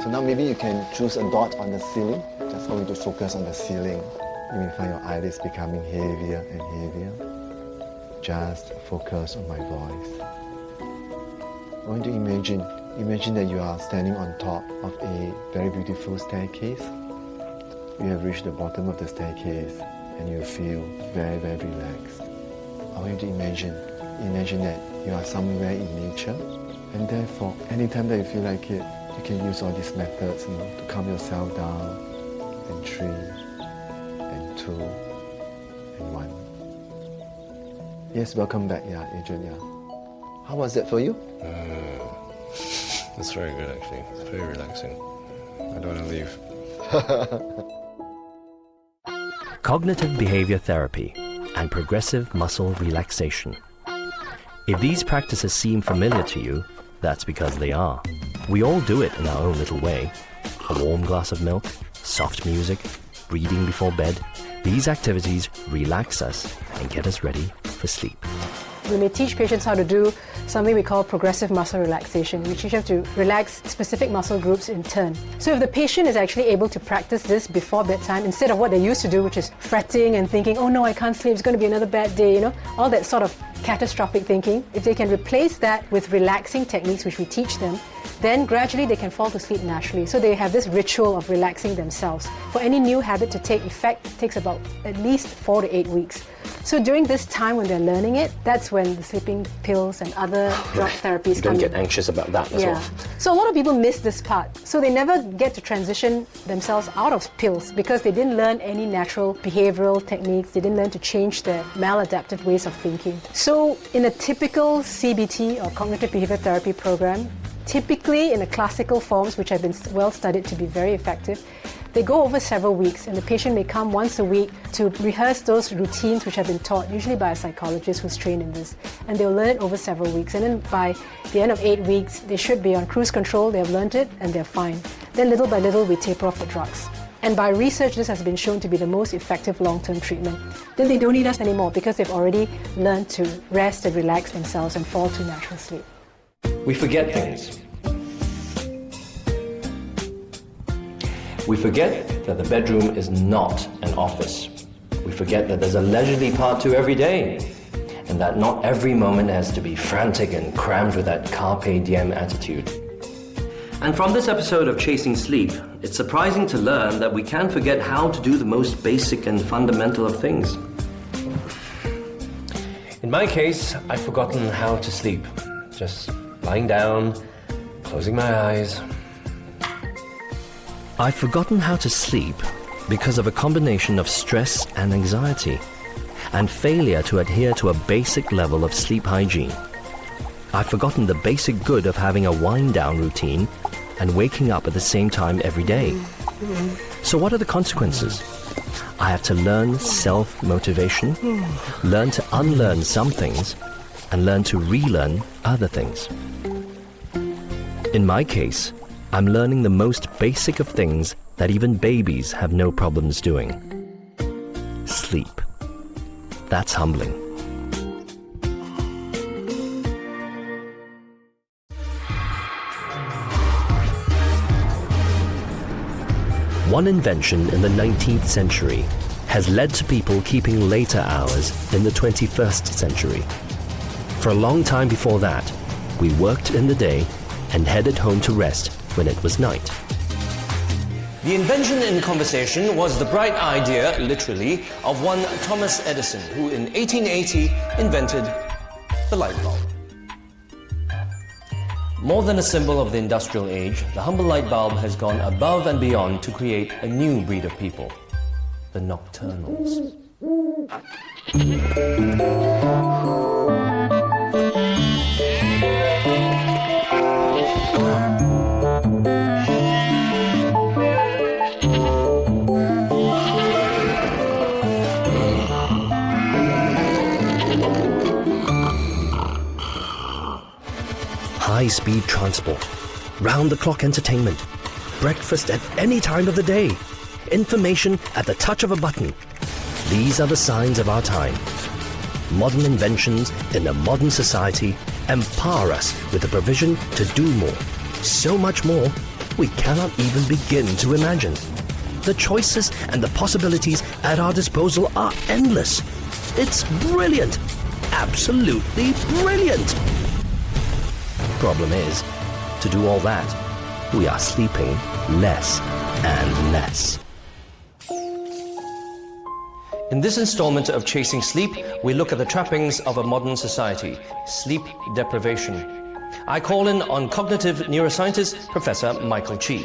So now maybe you can choose a dot on the ceiling. Just going to focus on the ceiling. You may find your eyelids becoming heavier and heavier. Just focus on my voice. I want you to imagine that you are standing on top of a very beautiful staircase. You have reached the bottom of the staircase and you feel very, very relaxed. I want you to imagine that you are somewhere in nature, and therefore, anytime that you feel like it, you can use all these methods to calm yourself down. And 3, and 2, and 1. Yes, welcome back, Adrian. How was that for you? It's very good, actually. It's very relaxing. I don't want to leave. Cognitive behavior therapy and progressive muscle relaxation. If these practices seem familiar to you, that's because they are. We all do it in our own little way. A warm glass of milk, soft music, reading before bed. These activities relax us and get us ready for sleep. We may teach patients how to do something we call progressive muscle relaxation. We teach them to relax specific muscle groups in turn. So if the patient is actually able to practice this before bedtime, instead of what they used to do, which is fretting and thinking, oh no, I can't sleep, it's going to be another bad day, all that sort of catastrophic thinking, if they can replace that with relaxing techniques which we teach them, then gradually they can fall to sleep naturally. So they have this ritual of relaxing themselves. For any new habit to take effect, it takes about at least 4 to 8 weeks. So during this time when they're learning it, that's when the sleeping pills and other drug therapies You come don't in. get anxious about that as well. So a lot of people miss this part. So they never get to transition themselves out of pills because they didn't learn any natural behavioral techniques. They didn't learn to change their maladaptive ways of thinking. So in a typical CBT or cognitive behavior therapy program, typically in the classical forms, which have been well studied to be very effective, they go over several weeks, and the patient may come once a week to rehearse those routines which have been taught, usually by a psychologist who's trained in this. And they'll learn it over several weeks. And then by the end of 8 weeks, they should be on cruise control, they have learned it, and they're fine. Then little by little, we taper off the drugs. And by research, this has been shown to be the most effective long-term treatment. Then they don't need us anymore because they've already learned to rest and relax themselves and fall to natural sleep. We forget things. We forget that the bedroom is not an office. We forget that there's a leisurely part to every day, and that not every moment has to be frantic and crammed with that carpe diem attitude. And from this episode of Chasing Sleep, it's surprising to learn that we can forget how to do the most basic and fundamental of things. In my case, I've forgotten how to sleep. Just lying down, closing my eyes. I've forgotten how to sleep because of a combination of stress and anxiety, and failure to adhere to a basic level of sleep hygiene. I've forgotten the basic good of having a wind-down routine and waking up at the same time every day. So what are the consequences? I have to learn self-motivation, learn to unlearn some things, and learn to relearn other things. In my case, I'm learning the most basic of things that even babies have no problems doing. Sleep. That's humbling. One invention in the 19th century has led to people keeping later hours in the 21st century. For a long time before that, We worked in the day and headed home to rest when it was night. The invention in conversation was the bright idea, literally, of one Thomas Edison, who in 1880 invented the light bulb. More than a symbol of the industrial age, the humble light bulb has gone above and beyond to create a new breed of people, the nocturnals. High-speed transport, round-the-clock entertainment, breakfast at any time of the day, information at the touch of a button. These are the signs of our time. Modern inventions in a modern society empower us with the provision to do more. So much more, we cannot even begin to imagine. The choices and the possibilities at our disposal are endless. It's brilliant. Absolutely brilliant. Problem is, to do all that, we are sleeping less and less. In this installment of Chasing Sleep, we look at the trappings of a modern society, sleep deprivation. I call in on cognitive neuroscientist Professor Michael Chi.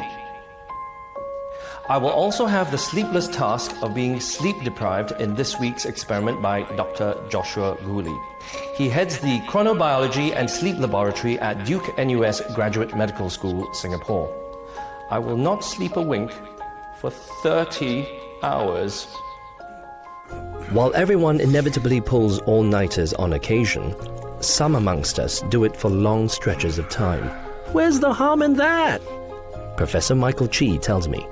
I will also have the sleepless task of being sleep deprived in this week's experiment by Dr. Joshua Gooley. He heads the Chronobiology and Sleep Laboratory at Duke NUS Graduate Medical School, Singapore. I will not sleep a wink for 30 hours. While everyone inevitably pulls all-nighters on occasion, some amongst us do it for long stretches of time. Where's the harm in that? Professor Michael Chi tells me.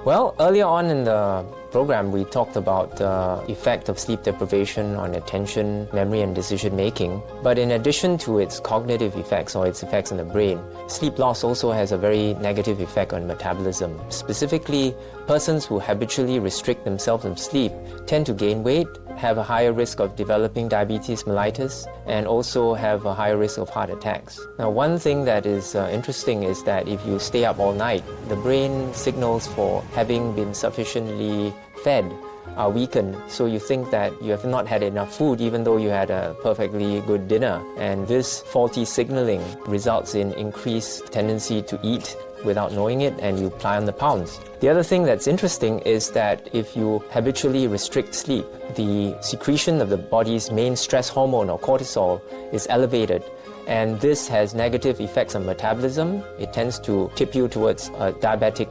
Well, earlier on in the program, we talked about the effect of sleep deprivation on attention, memory, and decision making. But in addition to its cognitive effects or its effects on the brain, sleep loss also has a very negative effect on metabolism. Specifically, persons who habitually restrict themselves from sleep tend to gain weight, have a higher risk of developing diabetes mellitus, and also have a higher risk of heart attacks. Now, one thing that is interesting is that if you stay up all night, the brain signals for having been sufficiently fed are weakened, so you think that you have not had enough food even though you had a perfectly good dinner. And this faulty signaling results in increased tendency to eat without knowing it, and you pile on the pounds. The other thing that's interesting is that if you habitually restrict sleep, the secretion of the body's main stress hormone or cortisol is elevated, and this has negative effects on metabolism. It tends to tip you towards a diabetic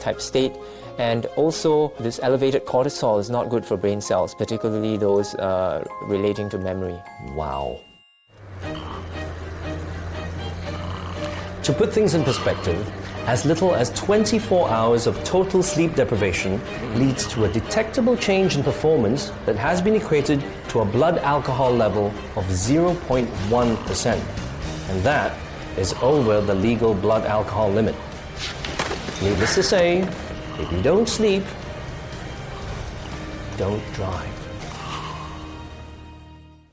type state, and also this elevated cortisol is not good for brain cells, particularly those relating to memory. Wow. To put things in perspective, as little as 24 hours of total sleep deprivation leads to a detectable change in performance that has been equated to a blood alcohol level of 0.1%. And that is over the legal blood alcohol limit. Needless to say, if you don't sleep, don't drive.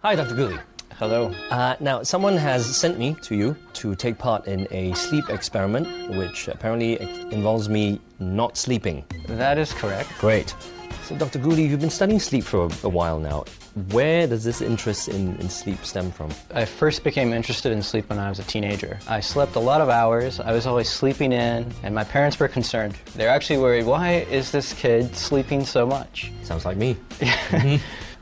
Hi, Dr. Gooley. Hello. Now, someone has sent me to you to take part in a sleep experiment, which apparently involves me not sleeping. That is correct. Great. So, Dr. Gooley, you've been studying sleep for a while now. Where does this interest in sleep stem from? I first became interested in sleep when I was a teenager. I slept a lot of hours. I was always sleeping in, and my parents were concerned. They're actually worried, why is this kid sleeping so much? Sounds like me.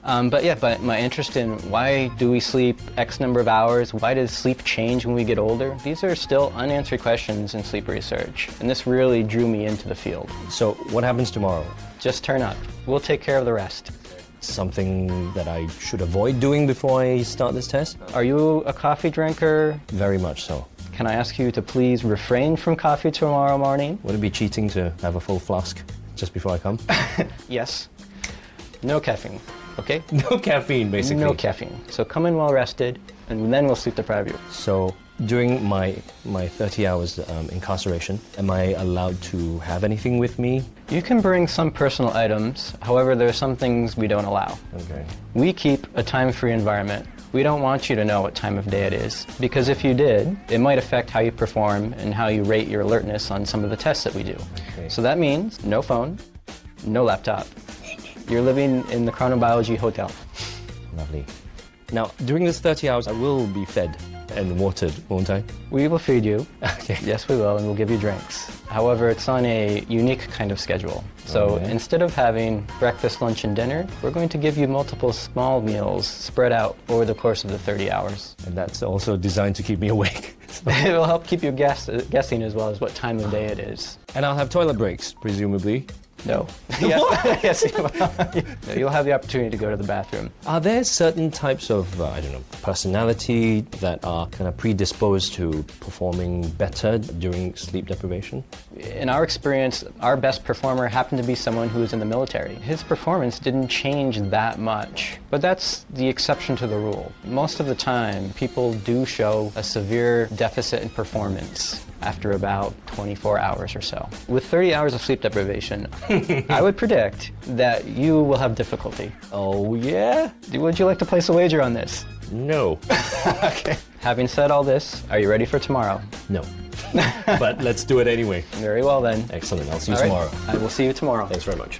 But my interest in why do we sleep X number of hours, why does sleep change when we get older? These are still unanswered questions in sleep research, and this really drew me into the field. So what happens tomorrow? Just turn up. We'll take care of the rest. Something that I should avoid doing before I start this test? Are you a coffee drinker? Very much so. Can I ask you to please refrain from coffee tomorrow morning? Would it be cheating to have a full flask just before I come? Yes. No caffeine. Okay? No caffeine, basically. No caffeine. So come in well rested, and then we'll sleep deprive you. So during my 30 hours incarceration, am I allowed to have anything with me? You can bring some personal items. However, there are some things we don't allow. Okay. We keep a time-free environment We don't want you to know what time of day it is, because if you did, it might affect how you perform and how you rate your alertness on some of the tests that we do. Okay. So that means no phone, no laptop. You're living in the chronobiology hotel. Lovely. Now, during this 30 hours, I will be fed and watered, won't I? We will feed you. Okay. Yes, we will, and we'll give you drinks. However, it's on a unique kind of schedule. So Okay. instead of having breakfast, lunch, and dinner, we're going to give you multiple small meals spread out over the course of the 30 hours. And that's also designed to keep me awake. It will help keep you guessing as well as what time of day it is. And I'll have toilet breaks, presumably. No. Yes, yes, you will. No, you'll have the opportunity to go to the bathroom. Are there certain types of, I don't know, personality that are kind of predisposed to performing better during sleep deprivation? In our experience, our best performer happened to be someone who was in the military. His performance didn't change that much, but that's the exception to the rule. Most of the time, people do show a severe deficit in performance after about 24 hours or so. With 30 hours of sleep deprivation, I would predict that you will have difficulty. Oh, yeah? Would you like to place a wager on this? No. Okay. Having said all this, are you ready for tomorrow? No. But let's do it anyway. Very well then. Excellent. I'll see you All right. tomorrow. I will see you tomorrow. Thanks very much.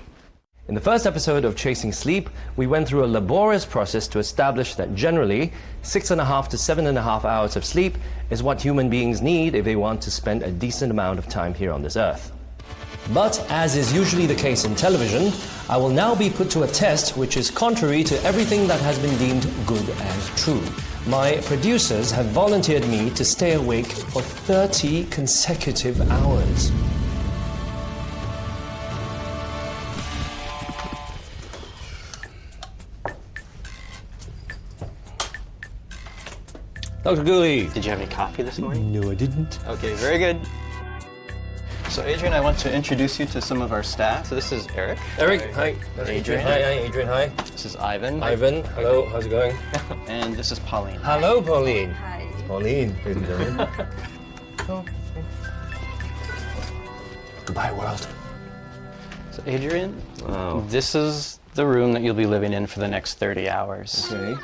In the first episode of Chasing Sleep, we went through a laborious process to establish that generally 6.5 to 7.5 hours of sleep is what human beings need if they want to spend a decent amount of time here on this earth. But as is usually the case in television, I will now be put to a test which is contrary to everything that has been deemed good and true. My producers have volunteered me to stay awake for 30 consecutive hours. Dr. Gooley. Did you have any coffee this morning? No, I didn't. Okay, very good. So Adrian, I want to introduce you to some of our staff. So this is Eric. Eric, hi. That's Adrian. Hi, Adrian, hi. This is Ivan. Ivan, hello, how's it going? And this is Pauline. Hello, Pauline. Hi. Pauline, ladies and gentlemen. Goodbye, world. So Adrian, this is the room that you'll be living in for the next 30 hours. Okay.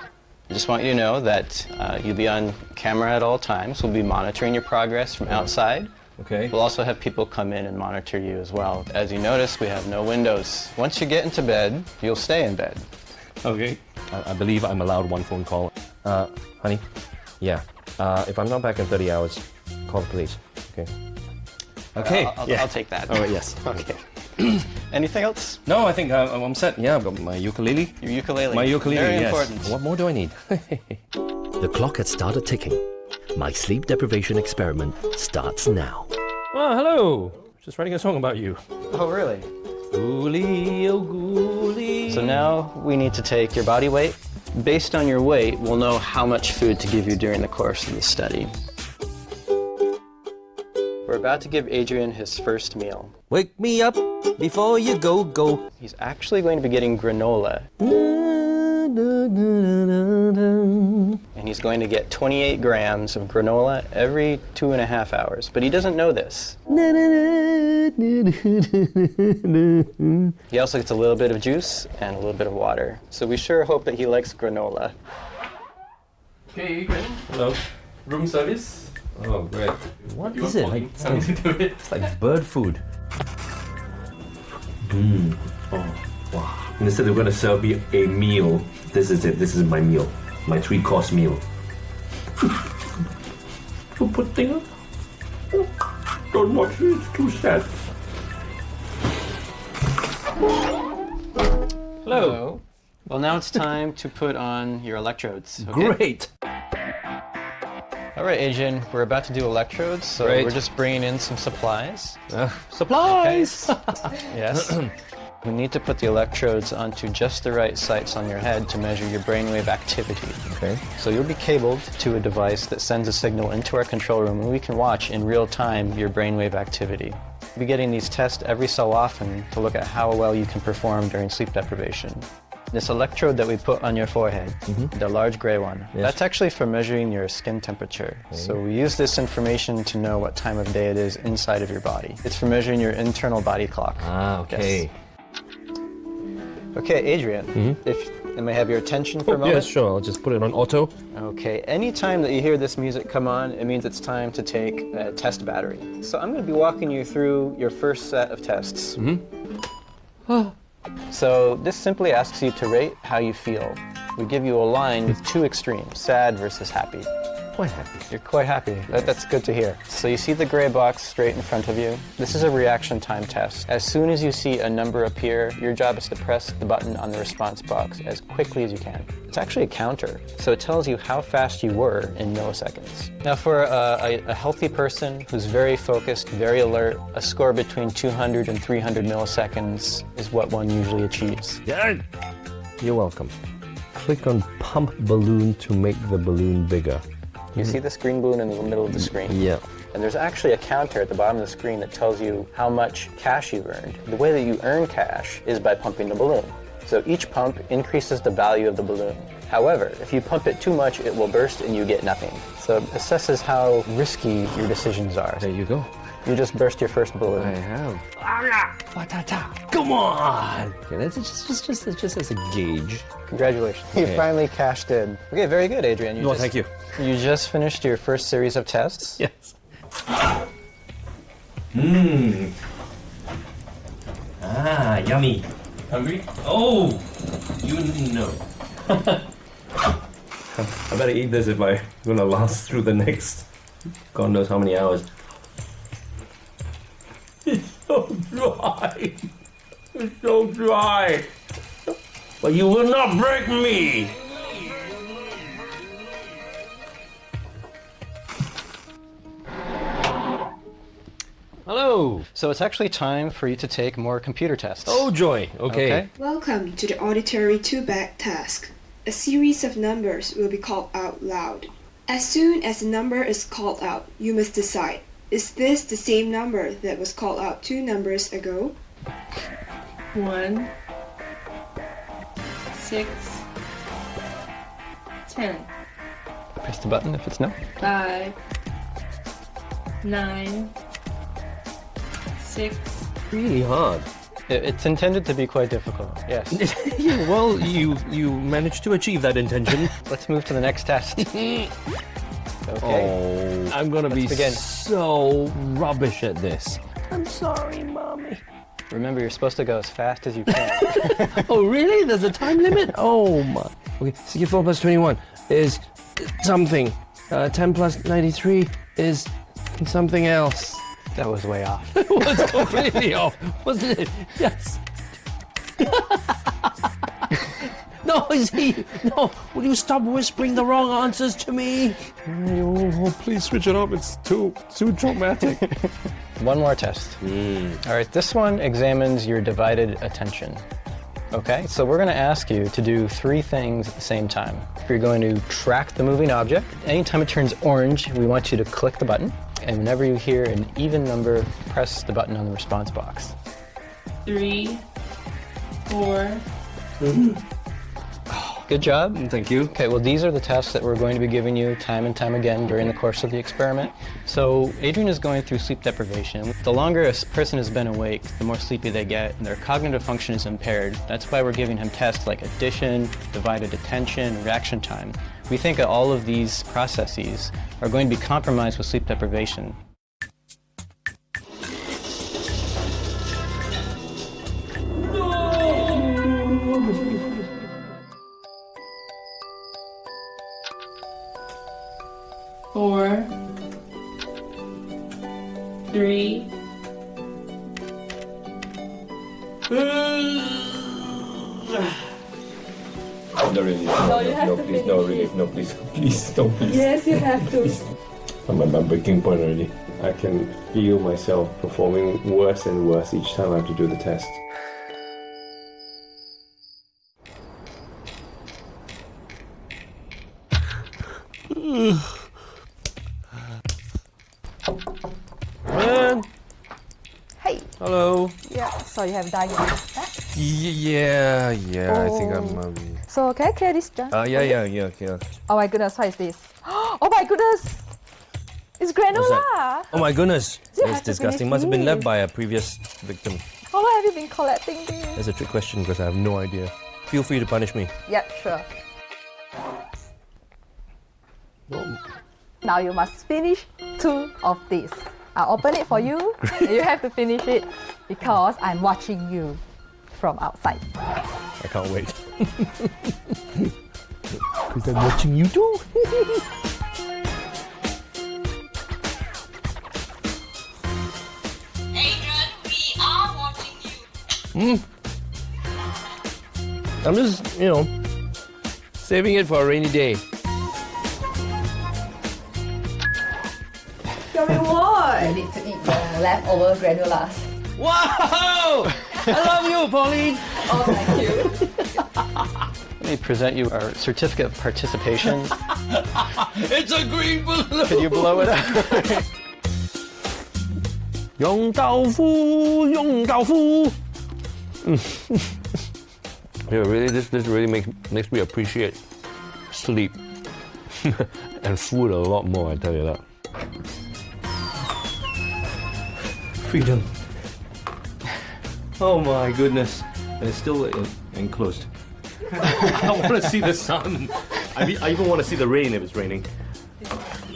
I just want you to know that you'll be on camera at all times. We'll be monitoring your progress from outside. Okay. We'll also have people come in and monitor you as well. As you notice, we have no windows. Once you get into bed, you'll stay in bed. Okay. I believe I'm allowed one phone call. Honey? Yeah. If I'm not back in 30 hours, call the police. Okay. Okay. I'll take that. Oh, yes. Okay. Anything else? No, I think I'm set. Yeah, I've got my ukulele. Your ukulele. My ukulele, Very yes. important. What more do I need? The clock had started ticking. My sleep deprivation experiment starts now. Oh, hello. Just writing a song about you. Oh, really? Gooly, oh gooly. So now we need to take your body weight. Based on your weight, we'll know how much food to give you during the course of the study. We're about to give Adrian his first meal. Wake me up before you go. He's actually going to be getting granola. And he's going to get 28 grams of granola every 2.5 hours. But he doesn't know this. He also gets a little bit of juice and a little bit of water. So we sure hope that he likes granola. Okay, Adrian. Hello. Room service. Oh, great. What is it? Like, Something to do it. it's like bird food. Oh, wow. Instead of going to serve me a meal, this is it. This is my meal. My 3-course meal. So poor thing. Don't watch it. It's too sad. Hello. Well, now it's time to put on your electrodes. Okay? Great. All right, Adrian, we're about to do electrodes, so Great. we're just bringing in some supplies. Supplies. Yes. You need to put the electrodes onto just the right sites on your head to measure your brainwave activity. Okay. So you'll be cabled to a device that sends a signal into our control room, and we can watch in real time your brainwave activity. We'll be getting these tests every so often to look at how well you can perform during sleep deprivation. This electrode that we put on your forehead, the large gray one, that's actually for measuring your skin temperature. So we use this information to know what time of day it is inside of your body. It's for measuring your internal body clock. Ah, okay. Yes. Okay, Adrian, if And may I have your attention for a moment? Yes, sure. I'll just put it on auto. Okay, anytime that you hear this music come on, it means it's time to take a test battery. So I'm going to be walking you through your first set of tests. So this simply asks you to rate how you feel. We give you a line with two extremes, sad versus happy. Quite happy. You're quite happy. That's good to hear. So you see the gray box straight in front of you? This is a reaction time test. As soon as you see a number appear, your job is to press the button on the response box as quickly as you can. It's actually a counter, so it tells you how fast you were in milliseconds. Now for a healthy person who's very focused, very alert, a score between 200 and 300 milliseconds is what one usually achieves. Yeah. You're welcome. Click on pump balloon to make the balloon bigger. You see this green balloon in the middle of the screen? Yeah. And there's actually a counter at the bottom of the screen that tells you how much cash you've earned. The way that you earn cash is by pumping the balloon. So each pump increases the value of the balloon. However, if you pump it too much, it will burst and you get nothing. So it assesses how risky your decisions are. There you go. You just burst your first balloon. I have. Come on! Okay, that's just as a gauge. Congratulations. Okay. You finally cashed in. Okay, very good, Adrian. Thank you. You just finished your first series of tests. Yes. Yummy. Hungry? Oh, you know. I better eat this if I'm gonna last through the next God knows how many hours. It's so dry. It's so dry. But you will not break me. Hello. So it's actually time for you to take more computer tests. Oh, joy. Okay. Welcome to the auditory two-bag task. A series of numbers will be called out loud. As soon as a number is called out, you must decide, is this the same number that was called out 2 numbers ago? 1, 6, 10, Press the button if it's no. 5, 9, 6. Really hard. It's intended to be quite difficult, yes. Yeah, well, you managed to achieve that intention. Let's move to the next test. Okay. Oh, I'm gonna be begin. so rubbish at this. I'm sorry, Mommy. Remember, you're supposed to go as fast as you can. Oh, really? There's a time limit? Oh, my. Okay, 64 plus 21 is something. 10 plus 93 is something else. That was way off. It was completely off, wasn't it? Yes. No, no, will you stop whispering the wrong answers to me? Oh, please switch it up. It's too dramatic. One more test. All right, this one examines your divided attention. Okay, so we're going to ask you to do 3 things at the same time. You're going to track the moving object. Anytime it turns orange, we want you to click the button. And whenever you hear an even number, press the button on the response box. 3, 4. Good job. Thank you. Okay, well, these are the tests that we're going to be giving you time and time again during the course of the experiment. So Adrian is going through sleep deprivation. The longer a person has been awake, the more sleepy they get, and their cognitive function is impaired. That's why we're giving him tests like addition, divided attention, reaction time. We think that all of these processes are going to be compromised with sleep deprivation. Four, 3. No, really. No, please, no, really. No, please. Please, no, please. Yes, you have to. I'm at my breaking point already. I can feel myself performing worse and worse each time I have to do the test. Man. Hey. Hello. Yeah, so you have done your test? Yeah, I think I'm... So can I clear this jar? Yeah. Oh my goodness, what is this? Oh my goodness! It's granola! Oh my goodness. You have It's to disgusting. finish Must have been left this. by a previous victim. How long have you been collecting this? That's a trick question because I have no idea. feel free to punish me. Yep, sure. Now you must finish 2 of these. I'll open it for you. And you have to finish it because I'm watching you from outside. I can't wait. Because I'm watching you too. Adrian, we are watching you. I'm just, saving it for a rainy day. Your reward! You need to eat the leftover granulas. Wow! I love you, Pauline. Oh, thank you. Let me present you our certificate of participation. It's a green balloon. Can you blow it up? 用豆腐，用豆腐。Yeah, really, this really makes me appreciate sleep and food a lot more. I tell you that. Freedom. Oh my goodness, and it's still enclosed. I want to see the sun. I even want to see the rain if it's raining.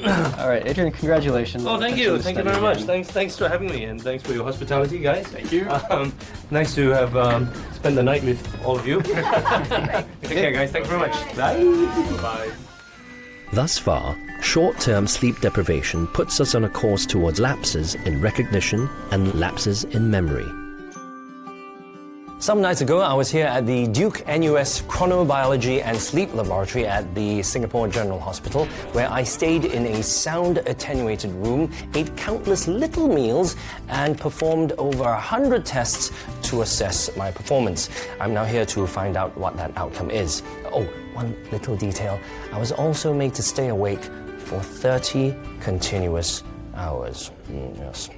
All right, Adrian, congratulations. Oh, thank you very much. Thanks for having me, and thanks for your hospitality, guys. Thank you. Nice to have spent the night with all of you. Take care, guys. Thanks very much. Bye. Bye. Thus far, short-term sleep deprivation puts us on a course towards lapses in recognition and lapses in memory. Some nights ago, I was here at the Duke NUS Chronobiology and Sleep Laboratory at the Singapore General Hospital, where I stayed in a sound-attenuated room, ate countless little meals, and performed over 100 tests to assess my performance. I'm now here to find out what that outcome is. Oh, one little detail. I was also made to stay awake for 30 continuous hours. Yes.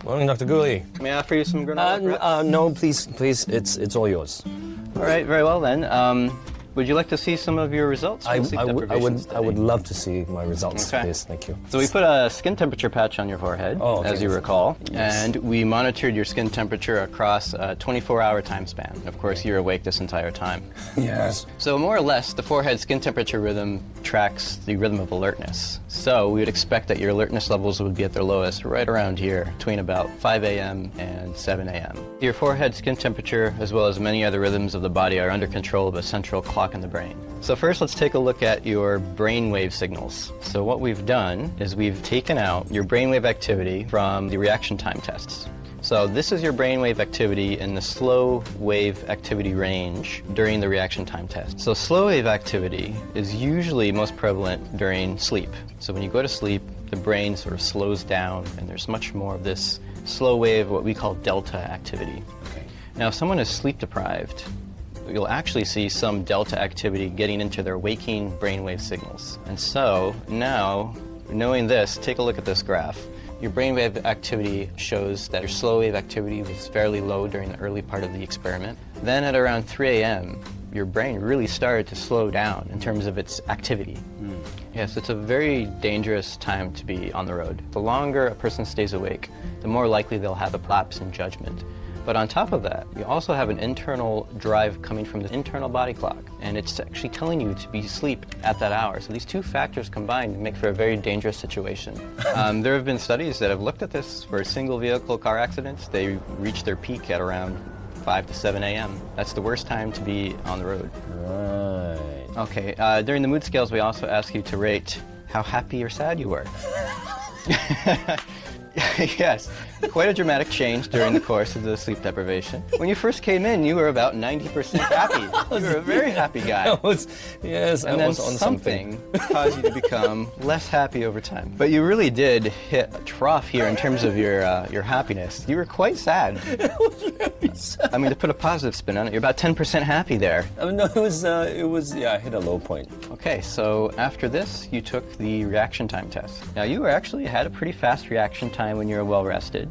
Morning, Dr. Gooley. May I offer you some granola? No, please. It's all yours. All right, very well then. Would you like to see some of your results? I would love to see my results, Okay. please. Thank you. So we put a skin temperature patch on your forehead, as you recall, and we monitored your skin temperature across a 24-hour time span. Of course, you're awake this entire time. Yes. So more or less, the forehead skin temperature rhythm tracks the rhythm of alertness. So we would expect that your alertness levels would be at their lowest right around here, between about 5 a.m. and 7 a.m. Your forehead skin temperature, as well as many other rhythms of the body, are under control of a central clock in the brain. So first, let's take a look at your brainwave signals. So what we've done is we've taken out your brainwave activity from the reaction time tests. So this is your brainwave activity in the slow wave activity range during the reaction time test. So slow wave activity is usually most prevalent during sleep. So when you go to sleep, the brain sort of slows down and there's much more of this slow wave, what we call delta activity. Okay. Now if someone is sleep deprived, you'll actually see some delta activity getting into their waking brainwave signals. And so now, knowing this, take a look at this graph. Your brainwave activity shows that your slow wave activity was fairly low during the early part of the experiment. Then at around 3 a.m., your brain really started to slow down in terms of its activity. Yes, it's a very dangerous time to be on the road. The longer a person stays awake, the more likely they'll have a lapse in judgment. But on top of that, you also have an internal drive coming from the internal body clock, and it's actually telling you to be asleep at that hour. So these two factors combined make for a very dangerous situation. There have been studies that have looked at this for single vehicle car accidents. They reach their peak at around 5 to 7 a.m. That's the worst time to be on the road. Right. Okay, during the mood scales, we also ask you to rate how happy or sad you were. Yes, quite a dramatic change during the course of the sleep deprivation. When you first came in, you were about 90% happy. You were a very happy guy. Yes, and I then was on something. caused you to become less happy over time. But you really did hit a trough here in terms of your happiness. You were quite sad. It was very sad. I mean, to put a positive spin on it, you're about 10% happy there. No, it was, I hit a low point. Okay, so after this, you took the reaction time test. Now, you actually had a pretty fast reaction time when you were well rested,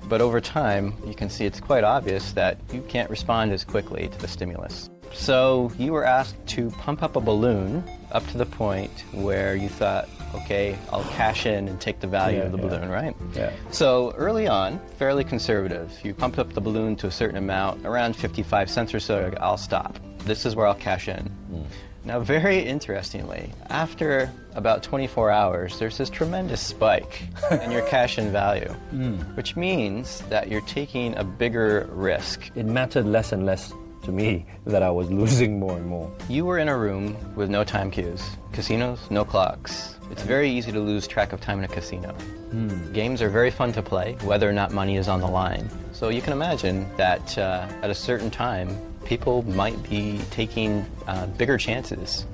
but over time, you can see it's quite obvious that you can't respond as quickly to the stimulus. So you were asked to pump up a balloon up to the point where you thought, okay, I'll cash in and take the value of the balloon, right? Yeah. So early on, fairly conservative. You pumped up the balloon to a certain amount, around 55 cents or so, I'll stop. This is where I'll cash in. Now, very interestingly, after about 24 hours, there's this tremendous spike in your cash-in value, which means that you're taking a bigger risk. It mattered less and less to me that I was losing more and more. You were in a room with no time cues. Casinos, no clocks. It's very easy to lose track of time in a casino. Games are very fun to play, whether or not money is on the line. So you can imagine that at a certain time, people might be taking bigger chances.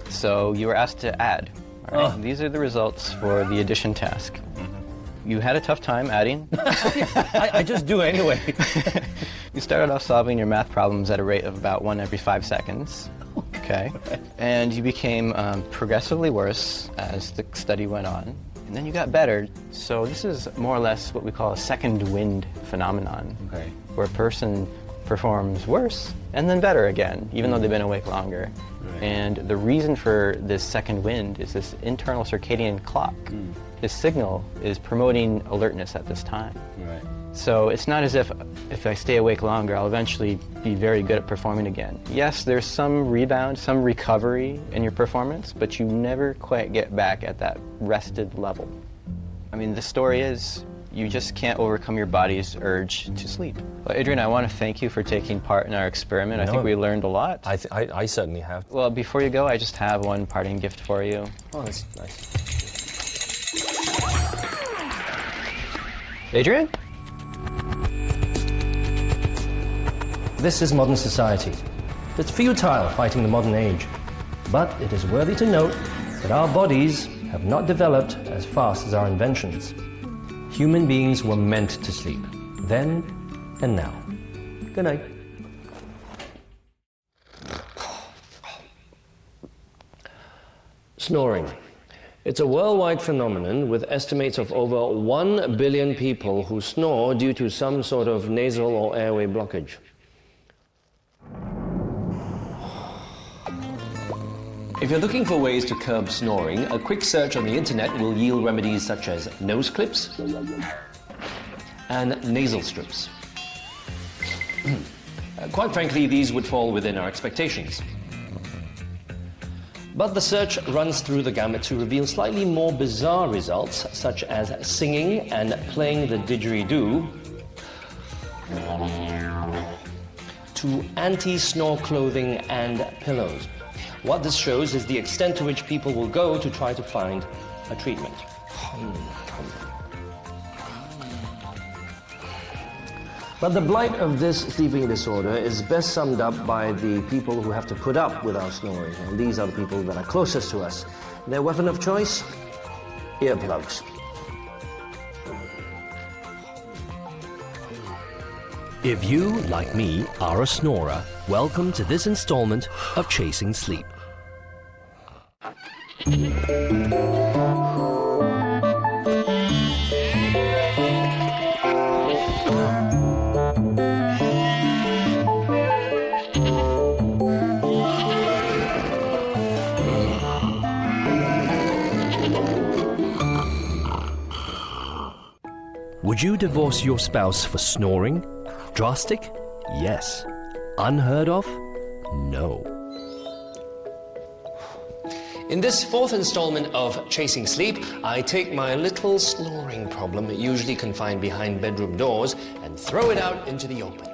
So you were asked to add. All right? These are the results for the addition task. You had a tough time adding. I just do anyway. You started off solving your math problems at a rate of about 1 every 5 seconds. Okay. And you became progressively worse as the study went on. And then you got better. So this is more or less what we call a second wind phenomenon, where a person performs worse and then better again, even though they've been awake longer. And the reason for this second wind is this internal circadian clock. This signal is promoting alertness at this time. So it's not as if I stay awake longer, I'll eventually be very good at performing again. Yes, there's some rebound, some recovery in your performance, but you never quite get back at that rested level. I mean, the story is, you just can't overcome your body's urge to sleep. Well, Adrian, I want to thank you for taking part in our experiment. I think we learned a lot. I certainly have. Well, before you go, I just have one parting gift for you. Oh, that's nice. Adrian? This is modern society. It's futile fighting the modern age. But it is worthy to note that our bodies have not developed as fast as our inventions. Human beings were meant to sleep, then and now. Good night. Snoring. It's a worldwide phenomenon with estimates of over 1 billion people who snore due to some sort of nasal or airway blockage. If you're looking for ways to curb snoring, a quick search on the internet will yield remedies such as nose clips and nasal strips. Quite frankly, these would fall within our expectations. But the search runs through the gamut to reveal slightly more bizarre results, such as singing and playing the didgeridoo, to anti-snore clothing and pillows. What this shows is the extent to which people will go to try to find a treatment. But the blight of this sleeping disorder is best summed up by the people who have to put up with our snoring, and these are the people that are closest to us. Their weapon of choice? Earplugs. If you, like me, are a snorer, welcome to this installment of Chasing Sleep. Would you divorce your spouse for snoring? Drastic? Yes. Unheard of? No. In this fourth installment of Chasing Sleep, I take my little snoring problem, usually confined behind bedroom doors, and throw it out into the open.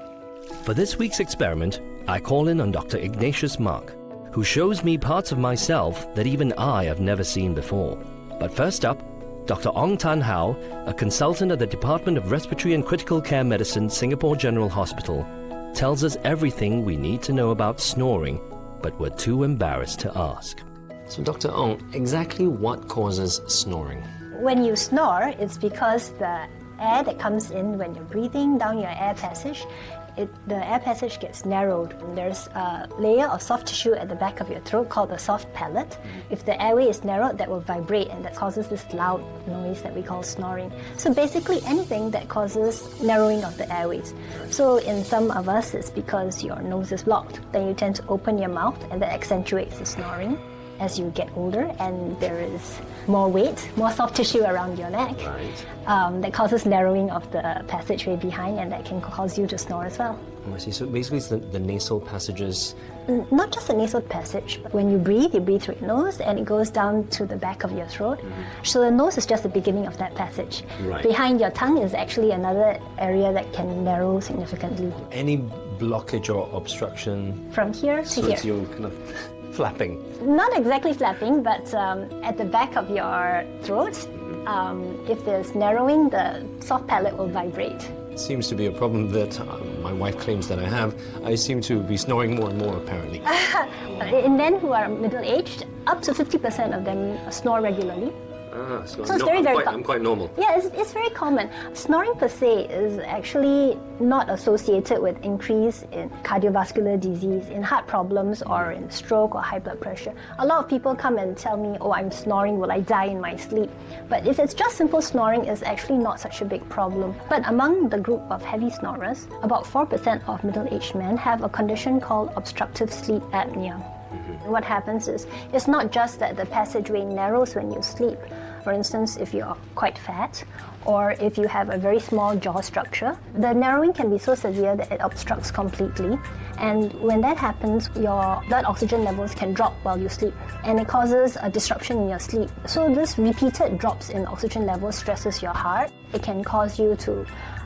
For this week's experiment, I call in on Dr. Ignatius Mark, who shows me parts of myself that even I have never seen before. But first up, Dr. Ong Tan Hao, a consultant at the Department of Respiratory and Critical Care Medicine, Singapore General Hospital, tells us everything we need to know about snoring, but we're too embarrassed to ask. So, Dr. Ong, exactly what causes snoring? When you snore, it's because the air that comes in when you're breathing down your air passage the air passage gets narrowed. There's a layer of soft tissue at the back of your throat called the soft palate. If the airway is narrowed, that will vibrate, and that causes this loud noise that we call snoring. So basically anything that causes narrowing of the airways. So in some of us, it's because your nose is blocked. Then you tend to open your mouth, and that accentuates the snoring. As you get older and there is more weight, more soft tissue around your neck, that causes narrowing of the passageway behind, and that can cause you to snore as well. Oh, I see. So basically it's the nasal passages. Not just the nasal passage, but when you breathe through your nose and it goes down to the back of your throat. So the nose is just the beginning of that passage. Right. Behind your tongue is actually another area that can narrow significantly. Any blockage or obstruction? From here to so here. It's your kind of flapping. Not exactly flapping, but at the back of your throat, if there's narrowing, the soft palate will vibrate. Seems to be a problem that my wife claims that I have. I seem to be snoring more and more, apparently. In men who are middle-aged, up to 50% of them snore regularly. So it's very I'm quite normal. Yeah, it's very common. Snoring per se is actually not associated with increase in cardiovascular disease, in heart problems, or in stroke or high blood pressure. A lot of people come and tell me, oh, I'm snoring, will I die in my sleep? But if it's just simple snoring, it's actually not such a big problem. But among the group of heavy snorers, about 4% of middle-aged men have a condition called obstructive sleep apnea. What happens is, it's not just that the passageway narrows when you sleep. For instance, if you're quite fat, or if you have a very small jaw structure, the narrowing can be so severe that it obstructs completely. And when that happens, your blood oxygen levels can drop while you sleep, and it causes a disruption in your sleep. So this repeated drops in oxygen levels stresses your heart. It can cause you to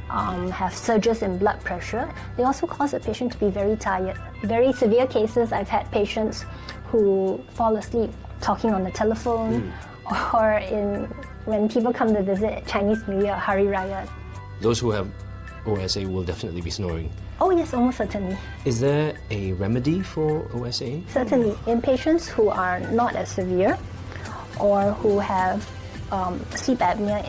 have surges in blood pressure. They also cause a patient to be very tired. Very severe cases, I've had patients who fall asleep talking on the telephone, or when people come to visit Chinese New Year, Hari Raya. Those who have OSA will definitely be snoring. Oh yes, almost certainly. Is there a remedy for OSA? Certainly. In patients who are not as severe, or who have sleep apnea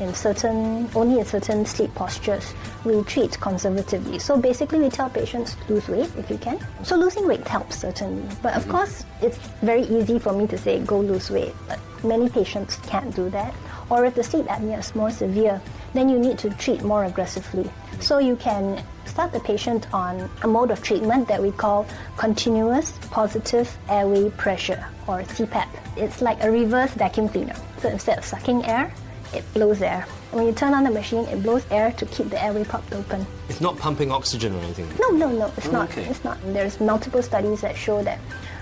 only in certain sleep postures, we treat conservatively. So basically we tell patients to lose weight if you can. So losing weight helps certainly. But of course it's very easy for me to say go lose weight, but many patients can't do that. Or if the sleep apnea is more severe, then you need to treat more aggressively. So you can start the patient on a mode of treatment that we call continuous positive airway pressure, or CPAP. It's like a reverse vacuum cleaner. So instead of sucking air, it blows air. And when you turn on the machine, it blows air to keep the airway propped open. It's not pumping oxygen or anything? No, it's not. Okay. It's not. There's multiple studies that show that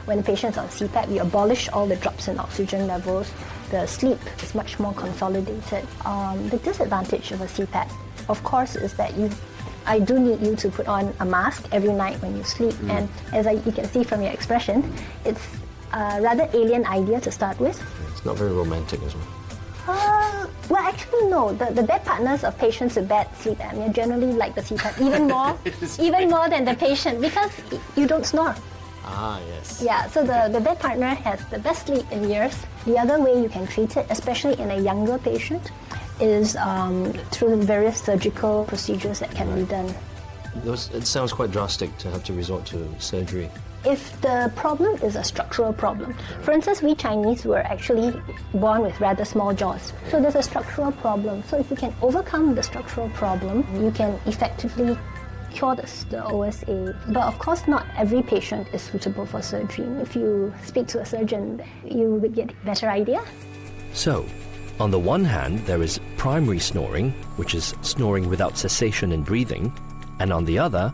when the patient's on CPAP, you abolish all the drops in oxygen levels. The sleep is much more consolidated. The disadvantage of a CPAP, of course, is that I do need you to put on a mask every night when you sleep. And as you can see from your expression, it's a rather alien idea to start with. It's not very romantic as well. Well, actually, no. The bed partners of patients with bad sleep apnea generally like the CPAP even more than the patient, because you don't snore. Ah, yes. Yeah, so the bed partner has the best sleep in years. The other way you can treat it, especially in a younger patient, is through various surgical procedures that can be done. It sounds quite drastic to have to resort to surgery. If the problem is a structural problem, for instance, we Chinese were actually born with rather small jaws. So there's a structural problem. So if you can overcome the structural problem, you can effectively cure the OSA. But of course, not every patient is suitable for surgery. If you speak to a surgeon, you will get a better idea. So, on the one hand, there is primary snoring, which is snoring without cessation in breathing, and on the other,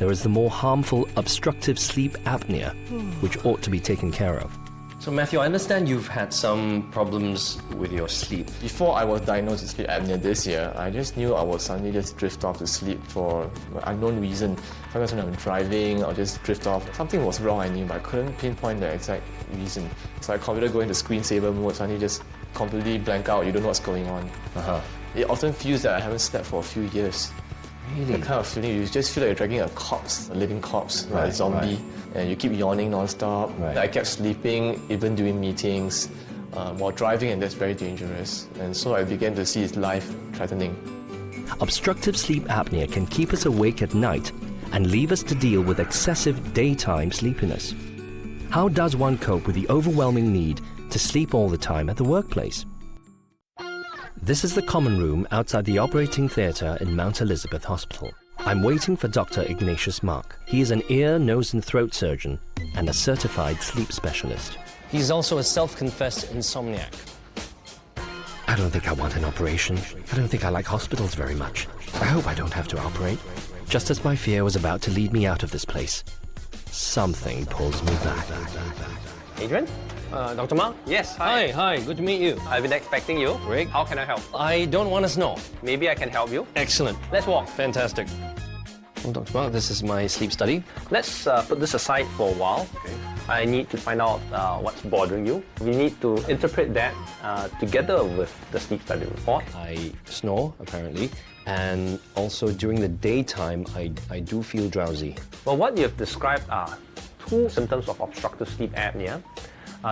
there is the more harmful obstructive sleep apnea, which ought to be taken care of. So Matthew, I understand you've had some problems with your sleep. Before I was diagnosed with sleep apnea this year, I just knew I would suddenly just drift off to sleep for an unknown reason. Sometimes when I'm driving, I'll just drift off. Something was wrong, I knew, but I couldn't pinpoint the exact reason. So my computer go into screensaver mode, suddenly just completely blank out, you don't know what's going on. It often feels that I haven't slept for a few years. Really? The kind of feeling, you just feel like you're dragging a corpse, a living corpse, like a zombie, and you keep yawning non-stop. I kept sleeping even during meetings while driving, and that's very dangerous. And so I began to see it's life-threatening. Obstructive sleep apnea can keep us awake at night and leave us to deal with excessive daytime sleepiness. How does one cope with the overwhelming need to sleep all the time at the workplace? This is the common room outside the operating theatre in Mount Elizabeth Hospital. I'm waiting for Dr. Ignatius Mark. He is an ear, nose and throat surgeon and a certified sleep specialist. He's also a self-confessed insomniac. I don't think I want an operation. I don't think I like hospitals very much. I hope I don't have to operate. Just as my fear was about to lead me out of this place, something pulls me back. Adrian? Dr. Mark? Yes, Hi, good to meet you. I've been expecting you. Rick? How can I help? I don't want to snore. Maybe I can help you. Excellent. Let's walk. Fantastic. Well, Dr. Mark, this is my sleep study. Let's put this aside for a while. Okay. I need to find out what's bothering you. We need to interpret that together with the sleep study report. I snore, apparently, and also during the daytime, I do feel drowsy. Well, what you have described are two symptoms of obstructive sleep apnea.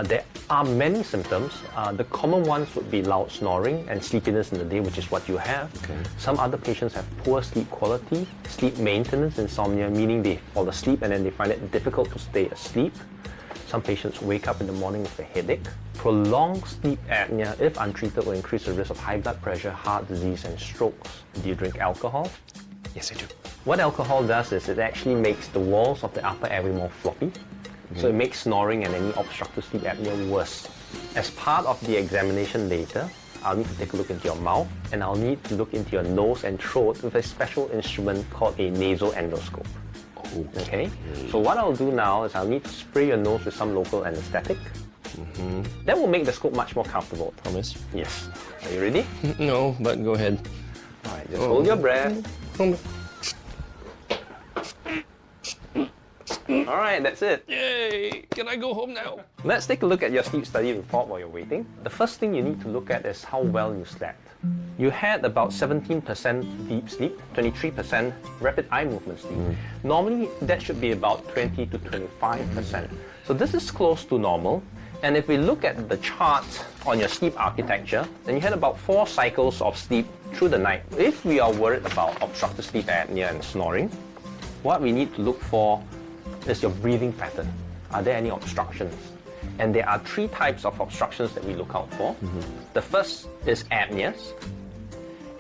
There are many symptoms. The common ones would be loud snoring and sleepiness in the day, which is what you have. Okay. Some other patients have poor sleep quality, sleep maintenance insomnia, meaning they fall asleep and then they find it difficult to stay asleep. Some patients wake up in the morning with a headache. Prolonged sleep apnea, if untreated, will increase the risk of high blood pressure, heart disease, and strokes. Do you drink alcohol? Yes, I do. What alcohol does is it actually makes the walls of the upper airway more floppy. So it makes snoring and any obstructive sleep apnea worse. As part of the examination later, I'll need to take a look into your mouth and I'll need to look into your nose and throat with a special instrument called a nasal endoscope. Okay? So what I'll do now is I'll need to spray your nose with some local anesthetic. That will make the scope much more comfortable. Promise? Yes. Are you ready? No, but go ahead. Alright, just hold your breath. Alright, that's it. Yay! Can I go home now? Let's take a look at your sleep study report while you're waiting. The first thing you need to look at is how well you slept. You had about 17% deep sleep, 23% rapid eye movement sleep. Normally, that should be about 20 to 25%. So this is close to normal. And if we look at the chart on your sleep architecture, then you had about 4 cycles of sleep through the night. If we are worried about obstructive sleep apnea and snoring, what we need to look for is your breathing pattern. Are there any obstructions? And there are 3 types of obstructions that we look out for. The first is apneas.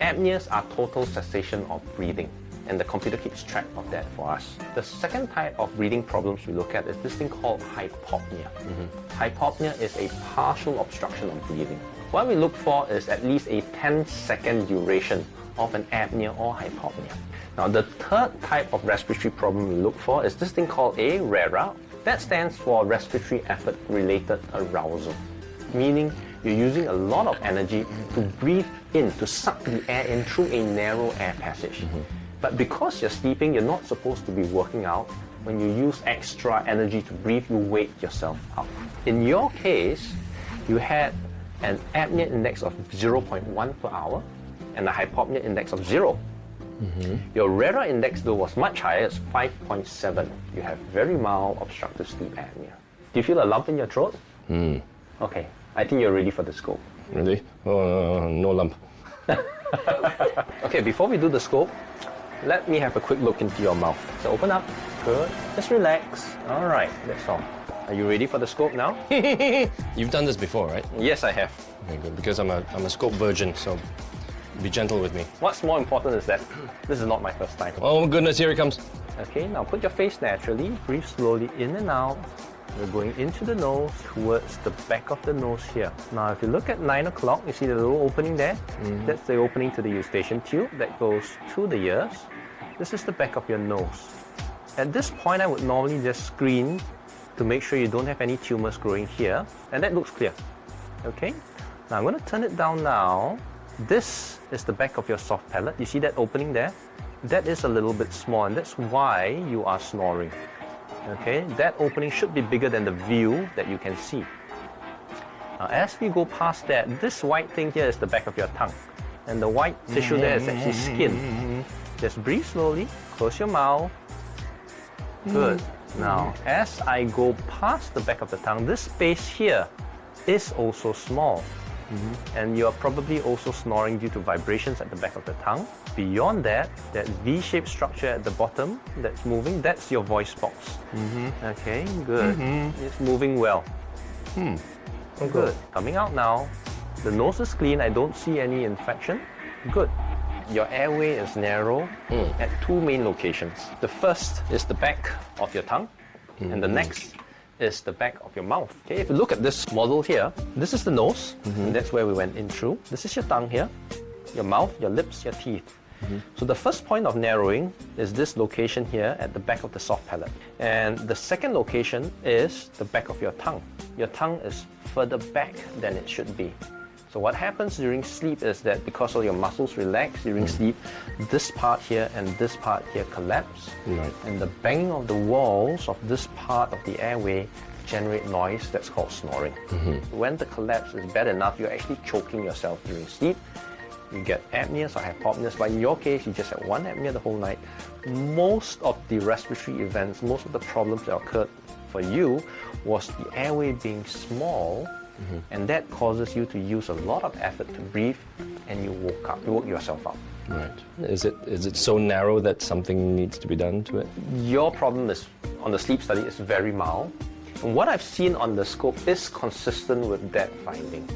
Apneas are total cessation of breathing, and the computer keeps track of that for us. The second type of breathing problems we look at is this thing called hypopnea. Hypopnea is a partial obstruction of breathing. What we look for is at least a 10-second duration of an apnea or hypopnea. Now, the third type of respiratory problem we look for is this thing called a RERA. That stands for respiratory effort related arousal, meaning you're using a lot of energy to breathe in, to suck the air in through a narrow air passage. But because you're sleeping, you're not supposed to be working out. When you use extra energy to breathe, you wake yourself up. In your case, you had an apnea index of 0.1 per hour and a hypopnea index of 0. Your RERA index though was much higher, it's 5.7. You have very mild obstructive sleep apnea. Do you feel a lump in your throat? Okay, I think you're ready for the scope. Really? Oh, no lump. Okay, before we do the scope, let me have a quick look into your mouth. So open up, good, just relax. All right, that's all. Are you ready for the scope now? You've done this before, right? Yes, I have. Okay, good, because I'm a scope virgin, so be gentle with me. What's more important is that this is not my first time. Oh goodness, here it comes. Okay, now put your face naturally, breathe slowly in and out. We're going into the nose, towards the back of the nose here. Now if you look at 9 o'clock, you see the little opening there? That's the opening to the eustachian tube that goes to the ears. This is the back of your nose. At this point, I would normally just screen to make sure you don't have any tumors growing here, and that looks clear. Okay? Now I'm going to turn it down now. This is the back of your soft palate. You see that opening there? That is a little bit small, and that's why you are snoring. Okay, that opening should be bigger than the view that you can see. Now, as we go past that, this white thing here is the back of your tongue, and the white tissue there is actually skin. Just breathe slowly, close your mouth. Good. Now, as I go past the back of the tongue, this space here is also small. and you're probably also snoring due to vibrations at the back of the tongue. Beyond that, that V-shaped structure at the bottom that's moving, that's your voice box. Okay, good. It's moving well. Good. Coming out now. The nose is clean. I don't see any infection. Good. Your airway is narrow at two main locations. The first is the back of your tongue, and the next is the back of your mouth. Okay, if you look at this model here, this is the nose, and that's where we went in through. This is your tongue here, your mouth, your lips, your teeth. So the first point of narrowing is this location here at the back of the soft palate. And the second location is the back of your tongue. Your tongue is further back than it should be. So what happens during sleep is that because all your muscles relax during sleep, this part here and this part here collapse. And the banging of the walls of this part of the airway generate noise that's called snoring. When the collapse is bad enough, you're actually choking yourself during sleep. You get apneas or hypopneas, but in your case, you just had one apnea the whole night. Most of the respiratory events, most of the problems that occurred for you was the airway being small, and that causes you to use a lot of effort to breathe, and you woke yourself up. Right. Is it so narrow that something needs to be done to it? Your problem is, on the sleep study, is very mild. And what I've seen on the scope is consistent with that finding.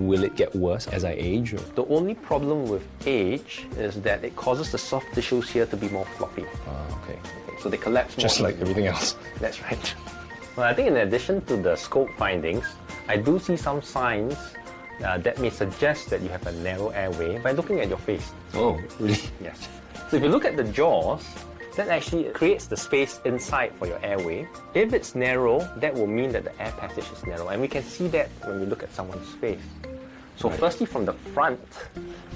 Will it get worse as I age? Or? The only problem with age is that it causes the soft tissues here to be more floppy. Okay. So they collapse more. Just like everything else. That's right. Well, I think in addition to the scope findings, I do see some signs that may suggest that you have a narrow airway by looking at your face. Oh, really? Yes. So if you look at the jaws, that actually creates the space inside for your airway. If it's narrow, that will mean that the air passage is narrow, and we can see that when we look at someone's face. So firstly, from the front,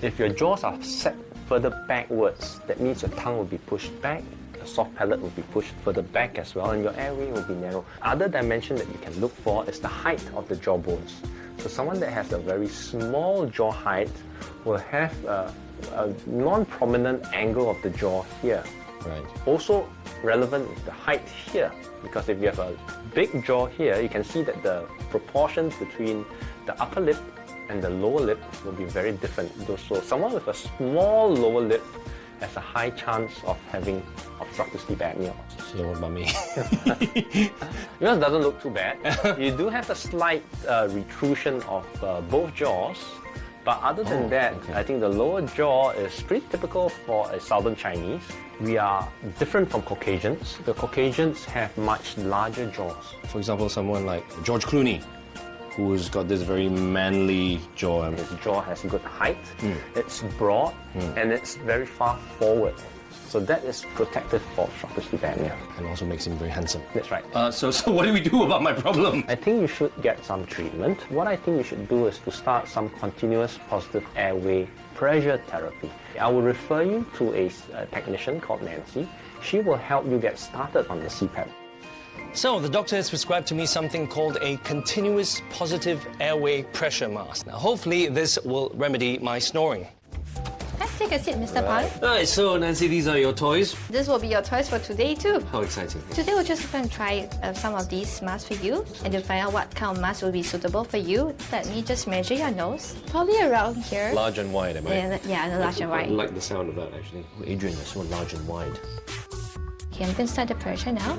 if your jaws are set further backwards, that means your tongue will be pushed back, the soft palate will be pushed further back as well, and your airway will be narrow. Other dimension that you can look for is the height of the jaw bones. So someone that has a very small jaw height will have a non-prominent angle of the jaw here. Right. Also relevant is the height here, because if you have a big jaw here, you can see that the proportions between the upper lip and the lower lip will be very different. So someone with a small lower lip has a high chance of having obstructive sleep apnea. So what about me? Yours doesn't look too bad. You do have a slight retrusion of both jaws. But other than that, I think the lower jaw is pretty typical for a Southern Chinese. We are different from Caucasians. The Caucasians have much larger jaws. For example, someone like George Clooney, who's got this very manly jaw. His jaw has good height, it's broad, and it's very far forward. So that is protective for obstructive sleep apnea. And also makes him very handsome. That's right. So what do we do about my problem? I think you should get some treatment. What I think you should do is to start some continuous positive airway pressure therapy. I will refer you to a technician called Nancy. She will help you get started on the CPAP. So the doctor has prescribed to me something called a continuous positive airway pressure mask. Now hopefully this will remedy my snoring. Let's take a seat, Mr. Pan. Alright, so Nancy, these are your toys. This will be your toys for today too. How exciting. Today we're just going to try some of these masks for you, and to find out what kind of mask will be suitable for you, let me just measure your nose. Probably around here. Large and wide, am I? Yeah, large and wide. I like the sound of that, actually. Adrian, you're so large and wide. Okay, I'm going to start the pressure now.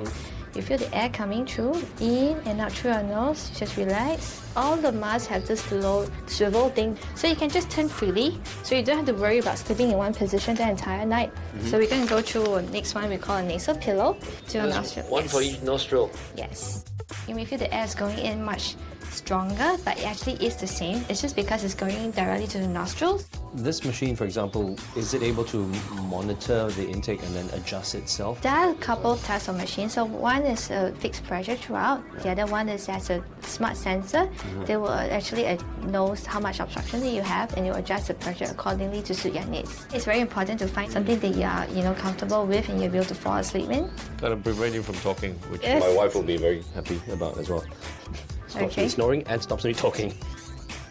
You feel the air coming through, in and out through your nose. Just relax. All the masks have this low swivel thing, so you can just turn freely. So you don't have to worry about sleeping in one position the entire night. So we're going to go through next one we call a nasal pillow to your nostril. One for each nostril. Yes. You may feel the air is going in much stronger, but it actually is the same. It's just because it's going in directly to the nostrils. This machine, for example, is it able to monitor the intake and then adjust itself? There are a couple of types of machines. So one is a fixed pressure throughout. The other one is as a smart sensor. They will actually know how much obstruction that you have, and you adjust the pressure accordingly to suit your needs. It's very important to find something that you are comfortable with and you'll be able to fall asleep in. That'll prevent you from talking, which Yes. my wife will be very happy about as well. Stops me snoring and stops me talking.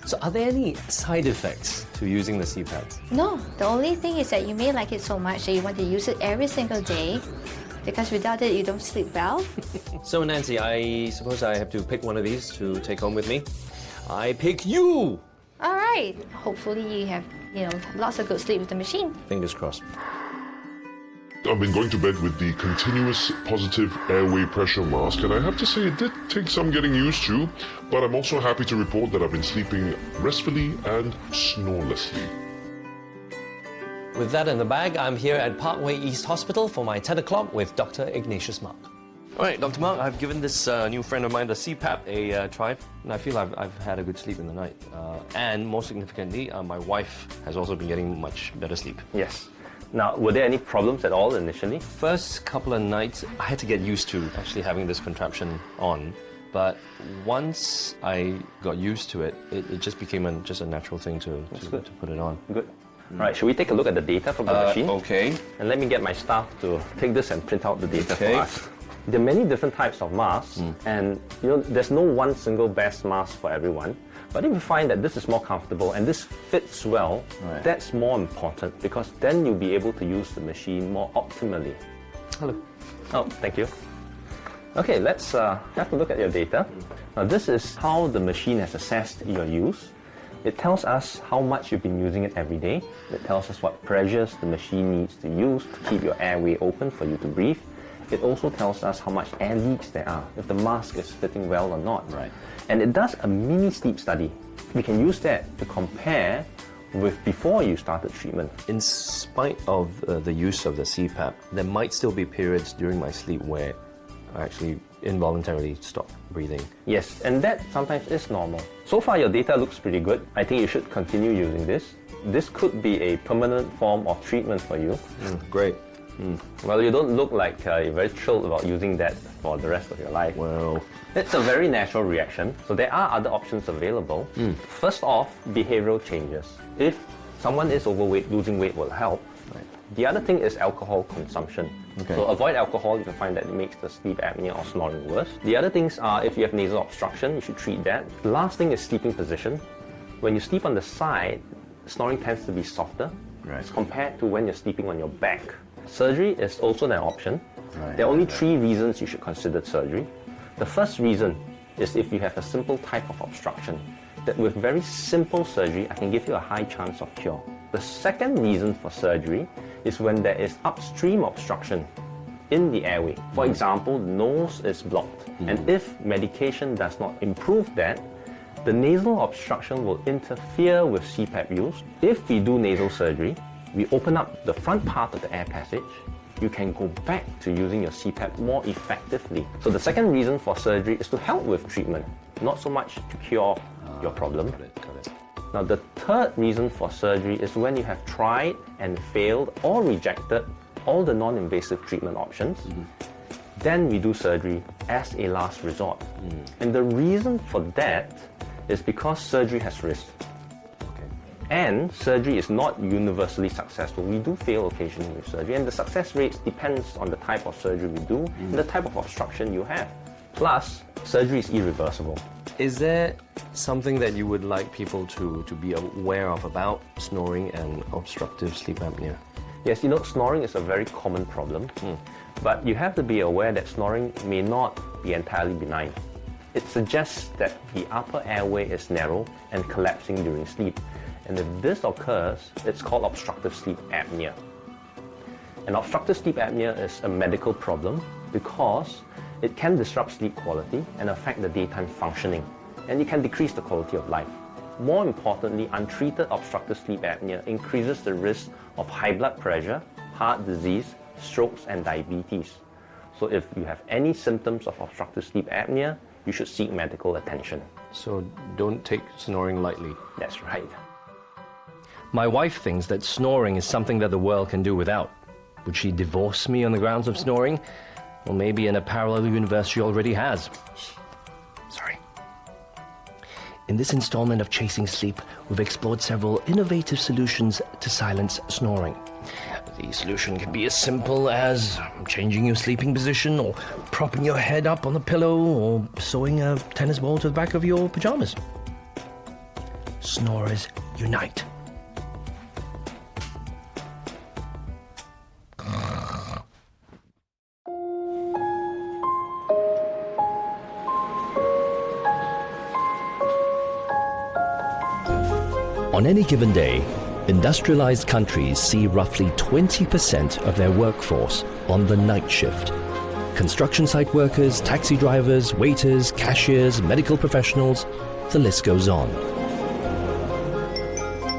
So are there any side effects to using the CPAP? No, the only thing is that you may like it so much that you want to use it every single day, because without it you don't sleep well. So Nancy, I suppose I have to pick one of these to take home with me. I pick you! All right. Hopefully you have, lots of good sleep with the machine. Fingers crossed. I've been going to bed with the continuous positive airway pressure mask, and I have to say it did take some getting used to, but I'm also happy to report that I've been sleeping restfully and snorelessly. With that in the bag, I'm here at Parkway East Hospital for my 10 o'clock with Dr. Ignatius Mark. All right, Dr. Mark, I've given this new friend of mine, the CPAP, a try, and I feel I've had a good sleep in the night. And more significantly, my wife has also been getting much better sleep. Yes. Now, were there any problems at all initially? First couple of nights, I had to get used to actually having this contraption on. But once I got used to it, it just became just a natural thing to put it on. Good. All right, should we take a look at the data from the machine? Okay. And let me get my staff to take this and print out the data for us. There are many different types of masks, and there's no one single best mask for everyone. But if you find that this is more comfortable and this fits well, that's more important, because then you'll be able to use the machine more optimally. Hello. Oh, thank you. Okay, let's have a look at your data. Now, this is how the machine has assessed your use. It tells us how much you've been using it every day. It tells us what pressures the machine needs to use to keep your airway open for you to breathe. It also tells us how much air leaks there are, if the mask is fitting well or not. Right. And it does a mini sleep study. We can use that to compare with before you started treatment. In spite of the use of the CPAP, there might still be periods during my sleep where I actually involuntarily stop breathing. Yes, and that sometimes is normal. So far your data looks pretty good. I think you should continue using this. This could be a permanent form of treatment for you. Great. Well, you don't look like you're very thrilled about using that for the rest of your life. Well, it's a very natural reaction. So there are other options available. First off, behavioral changes. If someone is overweight, losing weight will help. The other thing is alcohol consumption. So avoid alcohol if you find that it makes the sleep apnea or snoring worse. The other things are, if you have nasal obstruction, you should treat that. The last thing is sleeping position. When you sleep on the side, snoring tends to be softer as compared to when you're sleeping on your back. Surgery is also an option. There are only 3 reasons you should consider surgery. The first reason is if you have a simple type of obstruction, that with very simple surgery, I can give you a high chance of cure. The second reason for surgery is when there is upstream obstruction in the airway. For example, the nose is blocked. And if medication does not improve that, the nasal obstruction will interfere with CPAP use. If we do nasal surgery, we open up the front part of the air passage, you can go back to using your CPAP more effectively. So the second reason for surgery is to help with treatment, not so much to cure your problem. Got it. Now the third reason for surgery is when you have tried and failed or rejected all the non-invasive treatment options, then we do surgery as a last resort. And the reason for that is because surgery has risk. And surgery is not universally successful. We do fail occasionally with surgery, and the success rates depends on the type of surgery we do and the type of obstruction you have. Plus, surgery is irreversible. Is there something that you would like people to be aware of about snoring and obstructive sleep apnea? Yes, snoring is a very common problem, but you have to be aware that snoring may not be entirely benign. It suggests that the upper airway is narrow and collapsing during sleep. And if this occurs, it's called obstructive sleep apnea. And obstructive sleep apnea is a medical problem because it can disrupt sleep quality and affect the daytime functioning, and it can decrease the quality of life. More importantly, untreated obstructive sleep apnea increases the risk of high blood pressure, heart disease, strokes, and diabetes. So if you have any symptoms of obstructive sleep apnea, you should seek medical attention. So don't take snoring lightly. That's right. My wife thinks that snoring is something that the world can do without. Would she divorce me on the grounds of snoring? Or maybe in a parallel universe she already has. Sorry. In this installment of Chasing Sleep, we've explored several innovative solutions to silence snoring. The solution can be as simple as changing your sleeping position, or propping your head up on the pillow, or sewing a tennis ball to the back of your pajamas. Snorers unite. On any given day, industrialized countries see roughly 20% of their workforce on the night shift. Construction site workers, taxi drivers, waiters, cashiers, medical professionals, the list goes on.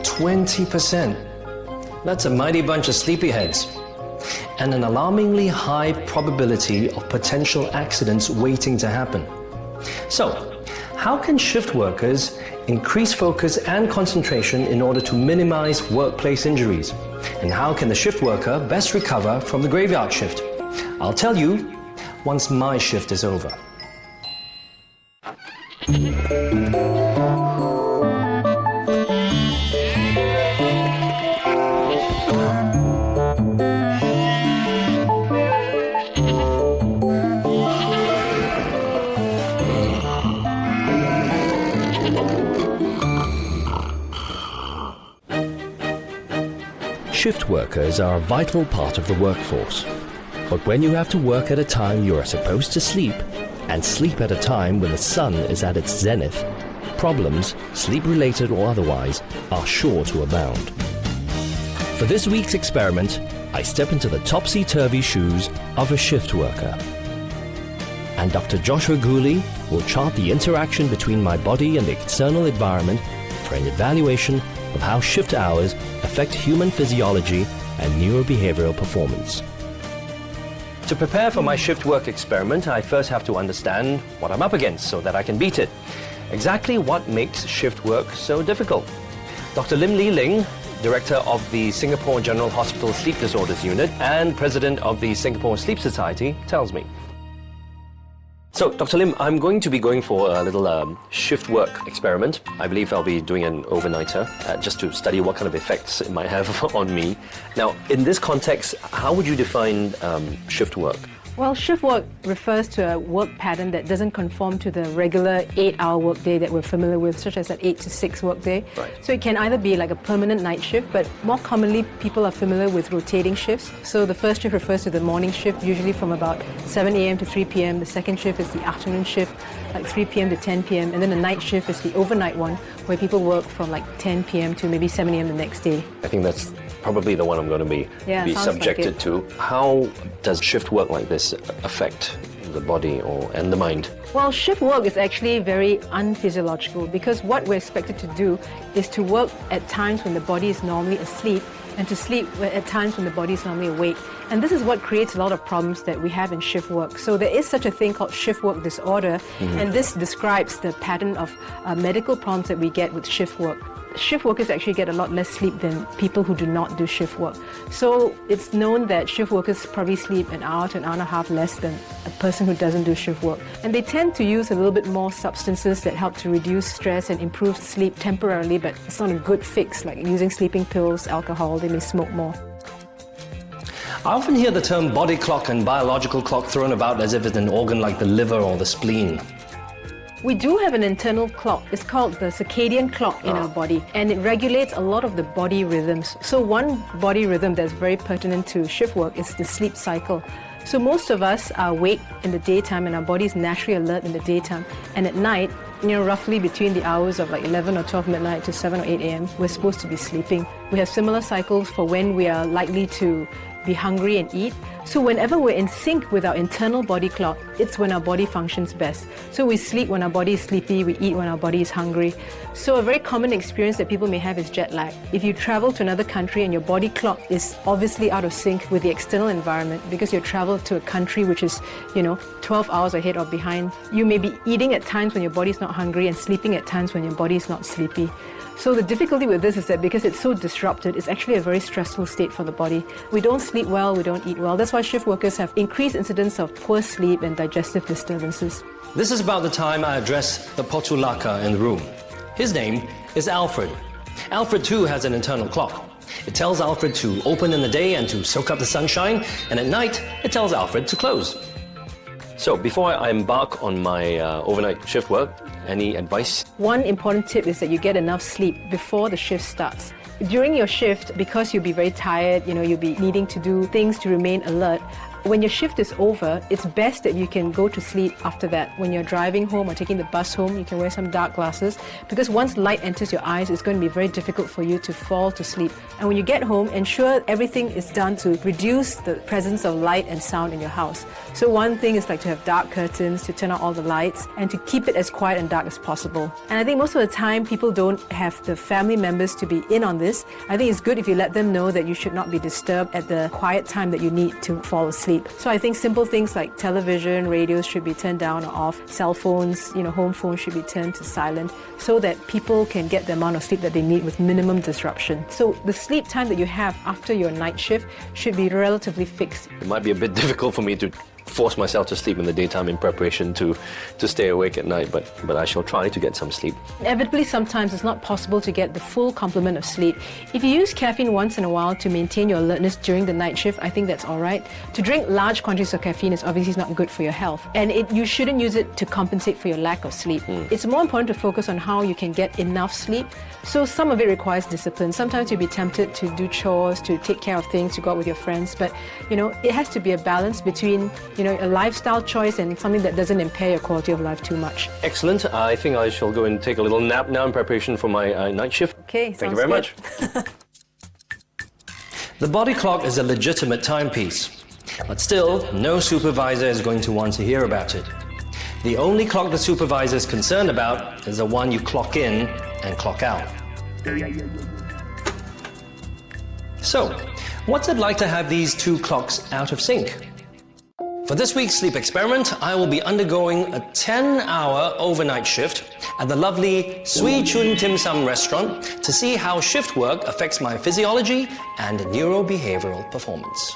20%. That's a mighty bunch of sleepyheads. And an alarmingly high probability of potential accidents waiting to happen. So, how can shift workers increase focus and concentration in order to minimize workplace injuries? And how can the shift worker best recover from the graveyard shift? I'll tell you once my shift is over. Shift workers are a vital part of the workforce. But when you have to work at a time you are supposed to sleep, and sleep at a time when the sun is at its zenith, problems, sleep-related or otherwise, are sure to abound. For this week's experiment, I step into the topsy-turvy shoes of a shift worker. And Dr. Joshua Gooley will chart the interaction between my body and the external environment for an evaluation of how shift hours affect human physiology and neurobehavioral performance. To prepare for my shift work experiment, I first have to understand what I'm up against so that I can beat it. Exactly what makes shift work so difficult? Dr. Lim Lee Ling, Director of the Singapore General Hospital Sleep Disorders Unit and President of the Singapore Sleep Society, tells me. So, Dr. Lim, I'm going to be going for a little shift work experiment. I believe I'll be doing an overnighter just to study what kind of effects it might have on me. Now, in this context, how would you define shift work? Well, shift work refers to a work pattern that doesn't conform to the regular 8-hour workday that we're familiar with, such as an 8 to 6 workday. Right. So it can either be like a permanent night shift, but more commonly people are familiar with rotating shifts. So the first shift refers to the morning shift, usually from about 7 a.m. to 3 p.m. The second shift is the afternoon shift, like 3 p.m. to 10 p.m. And then the night shift is the overnight one, where people work from like 10 p.m. to maybe 7 a.m. the next day. I think that's probably the one I'm going to be subjected like to. How does shift work like this affect the body and the mind? Well, shift work is actually very unphysiological because what we're expected to do is to work at times when the body is normally asleep and to sleep at times when the body is normally awake. And this is what creates a lot of problems that we have in shift work. So there is such a thing called shift work disorder, and this describes the pattern of medical problems that we get with shift work. Shift workers actually get a lot less sleep than people who do not do shift work. So it's known that shift workers probably sleep an hour to an hour and a half less than a person who doesn't do shift work. And they tend to use a little bit more substances that help to reduce stress and improve sleep temporarily, but it's not a good fix, like using sleeping pills, alcohol. They may smoke more. I often hear the term body clock and biological clock thrown about as if it's an organ like the liver or the spleen. We do have an internal clock. It's called the circadian clock in our body, and it regulates a lot of the body rhythms. So one body rhythm that's very pertinent to shift work is the sleep cycle. So most of us are awake in the daytime and our body is naturally alert in the daytime. And at night, roughly between the hours of like 11 or 12 midnight to 7 or 8 a.m., we're supposed to be sleeping. We have similar cycles for when we are likely to be hungry and eat. So whenever we're in sync with our internal body clock, it's when our body functions best. So we sleep when our body is sleepy, we eat when our body is hungry. So a very common experience that people may have is jet lag. If you travel to another country and your body clock is obviously out of sync with the external environment because you travel to a country which is, 12 hours ahead or behind, you may be eating at times when your body is not hungry and sleeping at times when your body is not sleepy. So the difficulty with this is that because it's so disrupted, it's actually a very stressful state for the body. We don't sleep well, we don't eat well. That's why shift workers have increased incidence of poor sleep and digestive disturbances. This is about the time I address the potulaka in the room. His name is Alfred. Alfred too has an internal clock. It tells Alfred to open in the day and to soak up the sunshine, and at night it tells Alfred to close. So before I embark on my overnight shift work, any advice? One important tip is that you get enough sleep before the shift starts. During your shift, because you'll be very tired, you'll be needing to do things to remain alert, When your shift is over, it's best that you can go to sleep after that. When you're driving home or taking the bus home, you can wear some dark glasses, because once light enters your eyes, it's going to be very difficult for you to fall to sleep. And when you get home, ensure everything is done to reduce the presence of light and sound in your house. So one thing is like to have dark curtains, to turn out all the lights, and to keep it as quiet and dark as possible. And I think most of the time, people don't have the family members to be in on this. I think it's good if you let them know that you should not be disturbed at the quiet time that you need to fall asleep. So I think simple things like television, radios should be turned down or off, cell phones, home phones should be turned to silent, so that people can get the amount of sleep that they need with minimum disruption. So the sleep time that you have after your night shift should be relatively fixed. It might be a bit difficult for me to force myself to sleep in the daytime in preparation to stay awake at night, but I shall try to get some sleep. Inevitably, sometimes it's not possible to get the full complement of sleep. If you use caffeine once in a while to maintain your alertness during the night shift, I think that's all right. To drink large quantities of caffeine is obviously not good for your health, and you shouldn't use it to compensate for your lack of sleep. It's more important to focus on how you can get enough sleep. So some of it requires discipline. Sometimes you'll be tempted to do chores, to take care of things, to go out with your friends, but it has to be a balance between a lifestyle choice and something that doesn't impair your quality of life too much. Excellent. I think I shall go and take a little nap now in preparation for my night shift. Okay, Thank you very much. The body clock is a legitimate timepiece, but still, no supervisor is going to want to hear about it. The only clock the supervisor is concerned about is the one you clock in and clock out. So, what's it like to have these two clocks out of sync? For this week's sleep experiment, I will be undergoing a 10-hour overnight shift at the lovely Swee Chun Tim Sum restaurant to see how shift work affects my physiology and neurobehavioral performance.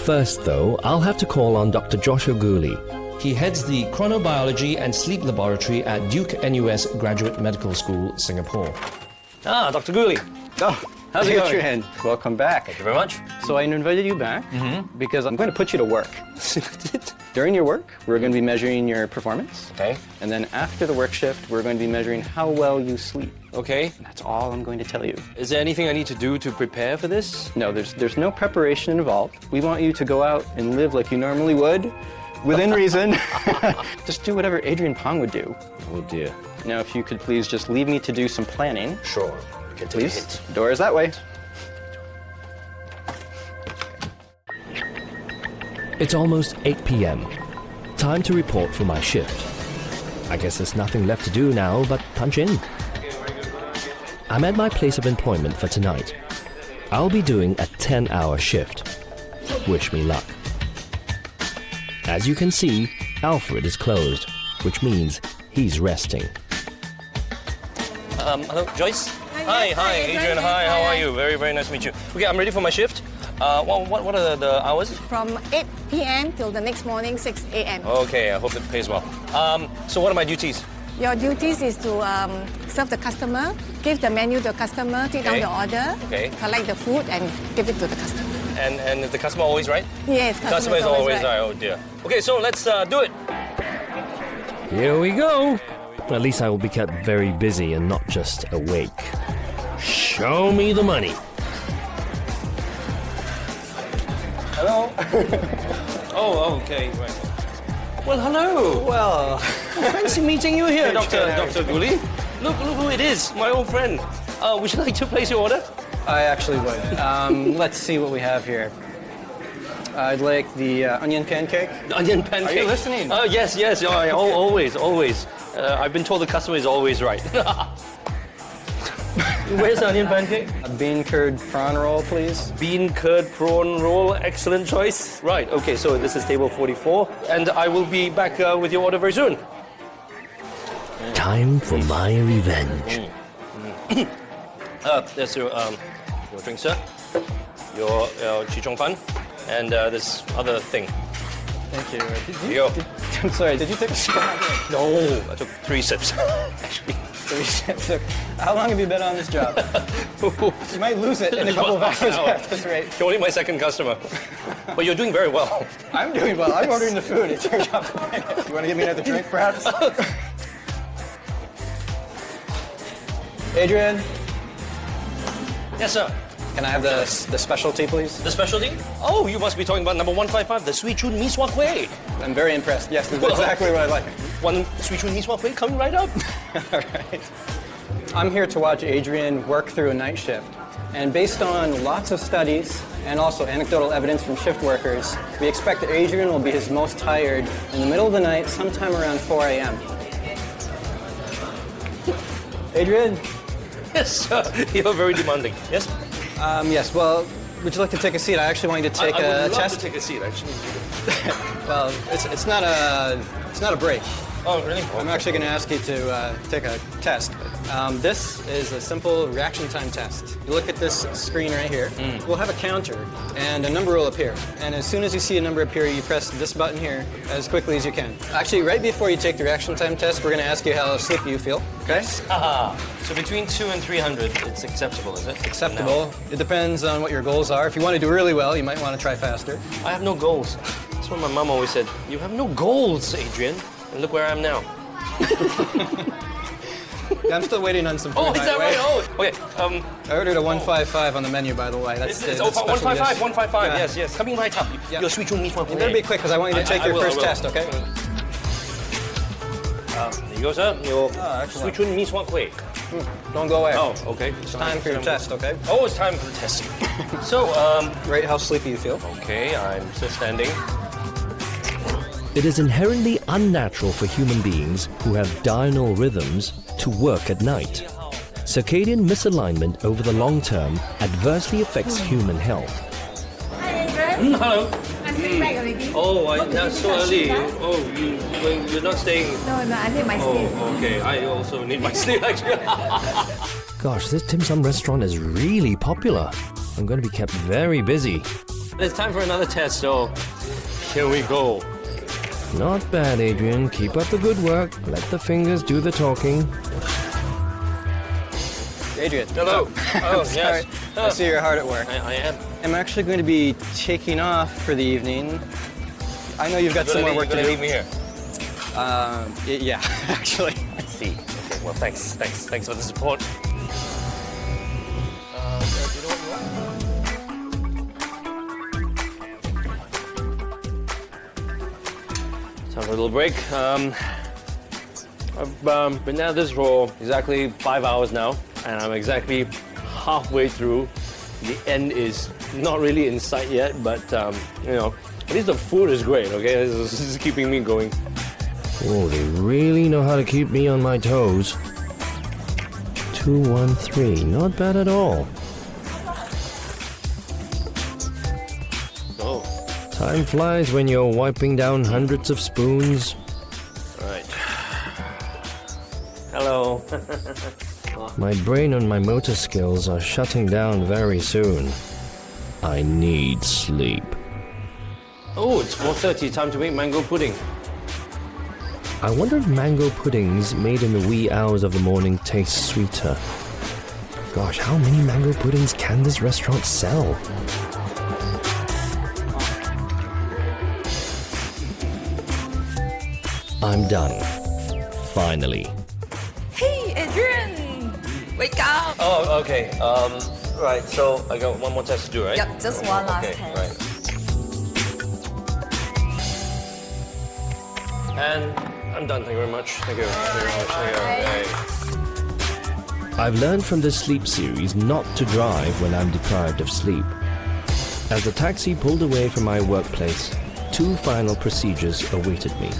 First, though, I'll have to call on Dr. Joshua Gooley. He heads the Chronobiology and Sleep Laboratory at Duke NUS Graduate Medical School, Singapore. Ah, Dr. Gooley. Oh, how's it going? Adrian, welcome back. Thank you very much. So I invited you back because I'm going to put you to work. During your work, we're going to be measuring your performance. Okay. And then after the work shift, we're going to be measuring how well you sleep. Okay. That's all I'm going to tell you. Is there anything I need to do to prepare for this? No, there's no preparation involved. We want you to go out and live like you normally would, within reason. Just do whatever Adrian Pong would do. Oh dear. Now, if you could please just leave me to do some planning. Sure. Okay, please. Door is that way. It's almost 8 p.m. Time to report for my shift. I guess there's nothing left to do now but punch in. I'm at my place of employment for tonight. I'll be doing a 10-hour shift. Wish me luck. As you can see, Alfred is closed, which means he's resting. Hello, Joyce? Hi, Adrian. Hi, how are you? Very, very nice to meet you. Okay, I'm ready for my shift. What are the hours? From 8 p.m. till the next morning, 6 a.m. Okay, I hope it pays well. So what are my duties? Your duties is to serve the customer, give the menu to the customer, take down the order, collect the food and give it to the customer. And is the customer always right? Yes, customer is always right. Oh dear. Okay, so let's do it. Here we go. At least I will be kept very busy and not just awake. Show me the money. Hello? Oh, okay, right. Well, hello. Well, fancy meeting you here, Dr. Gooley. Look who it is, my old friend. Would you like to place your order? I actually would. Let's see what we have here. I'd like the onion pancake. The onion pancake. Are you listening? Yes. Always. I've been told the customer is always right. Where's the onion pancake? A bean curd prawn roll, please. Bean curd prawn roll, excellent choice. Right, okay, so this is table 44, and I will be back with your order very soon. Time for my revenge. There's your drink, sir. Your chi chong fan, and this other thing. Thank you. Here you go. I'm sorry, did you take a sip? No, I took 3 sips, actually. 3 sips. How long have you been on this job? You might lose it in a couple of hours at this rate. You're only my second customer. But you're doing very well. I'm doing well. I'm ordering the food. It's your job to bring it. You want to give me another drink, perhaps? Adrian? Yes, sir. Can I have the specialty, please? The specialty? Oh, you must be talking about number 155, the Sweet Chun Mee Sua Kueh. I'm very impressed. Yes, that's exactly what I like. One Sweet Chun Mee Sua Kueh coming right up. All right. I'm here to watch Adrian work through a night shift. And based on lots of studies and also anecdotal evidence from shift workers, we expect that Adrian will be his most tired in the middle of the night, sometime around 4 a.m. Adrian? Yes, you're very demanding. Yes? Yes, well, would you like to take a seat? I actually want you to take I a would love test. to take a seat, actually. Well, it's not a break. Oh, really? I'm actually going to ask you to take a test. This is a simple reaction time test. You look at this screen right here. We'll have a counter, and a number will appear. And as soon as you see a number appear, you press this button here as quickly as you can. Actually, right before you take the reaction time test, we're going to ask you how sleepy you feel. Okay? So between 2 and 300, it's acceptable, is it? Acceptable. No. It depends on what your goals are. If you want to do really well, you might want to try faster. I have no goals. That's what my mom always said. You have no goals, Adrian. And look where I am now. Yeah, I'm still waiting on some food. Oh, is that right? Oh, okay. I ordered a 155 on the menu, by the way. That's 155, yes. 155. Yeah. Yes. Coming right up. Your Sweet Chun Mee Sua Kueh. You better be quick, because I want you to take your first test, okay? There you go, sir. Your Sweet Chun Mee Sua Kueh. Don't go away. Oh, okay. It's time for your test, okay? Oh, it's time for the test. So, rate how sleepy you feel. Okay, I'm still standing. It is inherently unnatural for human beings who have diurnal rhythms to work at night. Circadian misalignment over the long term adversely affects human health. Hi, Adrian. Hello. I'm coming back already. Oh, that's so early. Oh, you're not staying. No, I need my sleep. Oh, okay. I also need my sleep, actually. Gosh, this dim sum restaurant is really popular. I'm going to be kept very busy. It's time for another test, so here we go. Not bad, Adrian. Keep up the good work. Let the fingers do the talking. Adrian. Hello. Oh, sorry. yes. I see you're hard at work. I am. I'm actually going to be taking off for the evening. I know you've got some more work to do. Leave me here. Yeah, actually. I see. Okay, well, thanks for the support. Time for a little break. I've been at this for exactly 5 hours now, and I'm exactly halfway through. The end is not really in sight yet, but you know, at least the food is great. Okay, this is keeping me going. Oh, they really know how to keep me on my toes. 213, not bad at all. Oh. Time flies when you're wiping down hundreds of spoons. Right. Hello. My brain and my motor skills are shutting down very soon. I need sleep. Oh, it's 4:30. Time to eat mango pudding. I wonder if mango puddings made in the wee hours of the morning taste sweeter. Gosh, how many mango puddings can this restaurant sell? I'm done. Finally. Hey, Adrian! Wake up! Oh, okay. Right. So I got one more test to do, right? Yep, just one last okay, test. Right. And I'm done. Thank you very much. Thank you. Thank you. I've learned from this sleep series not to drive when I'm deprived of sleep. As the taxi pulled away from my workplace, 2 final procedures awaited me: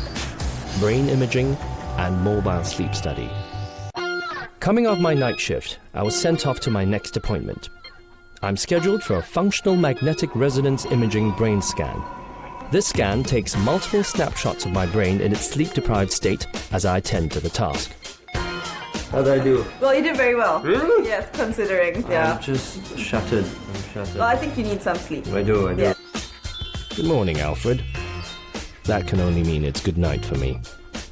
brain imaging and mobile sleep study. Coming off my night shift, I was sent off to my next appointment. I'm scheduled for a functional magnetic resonance imaging brain scan. This scan takes multiple snapshots of my brain in its sleep-deprived state as I attend to the task. How did I do? Well, you did very well. Really? Yes, considering. Yeah. I'm just shattered. I'm shattered. Well, I think you need some sleep. I do. Yeah. Good morning, Alfred. That can only mean it's good night for me,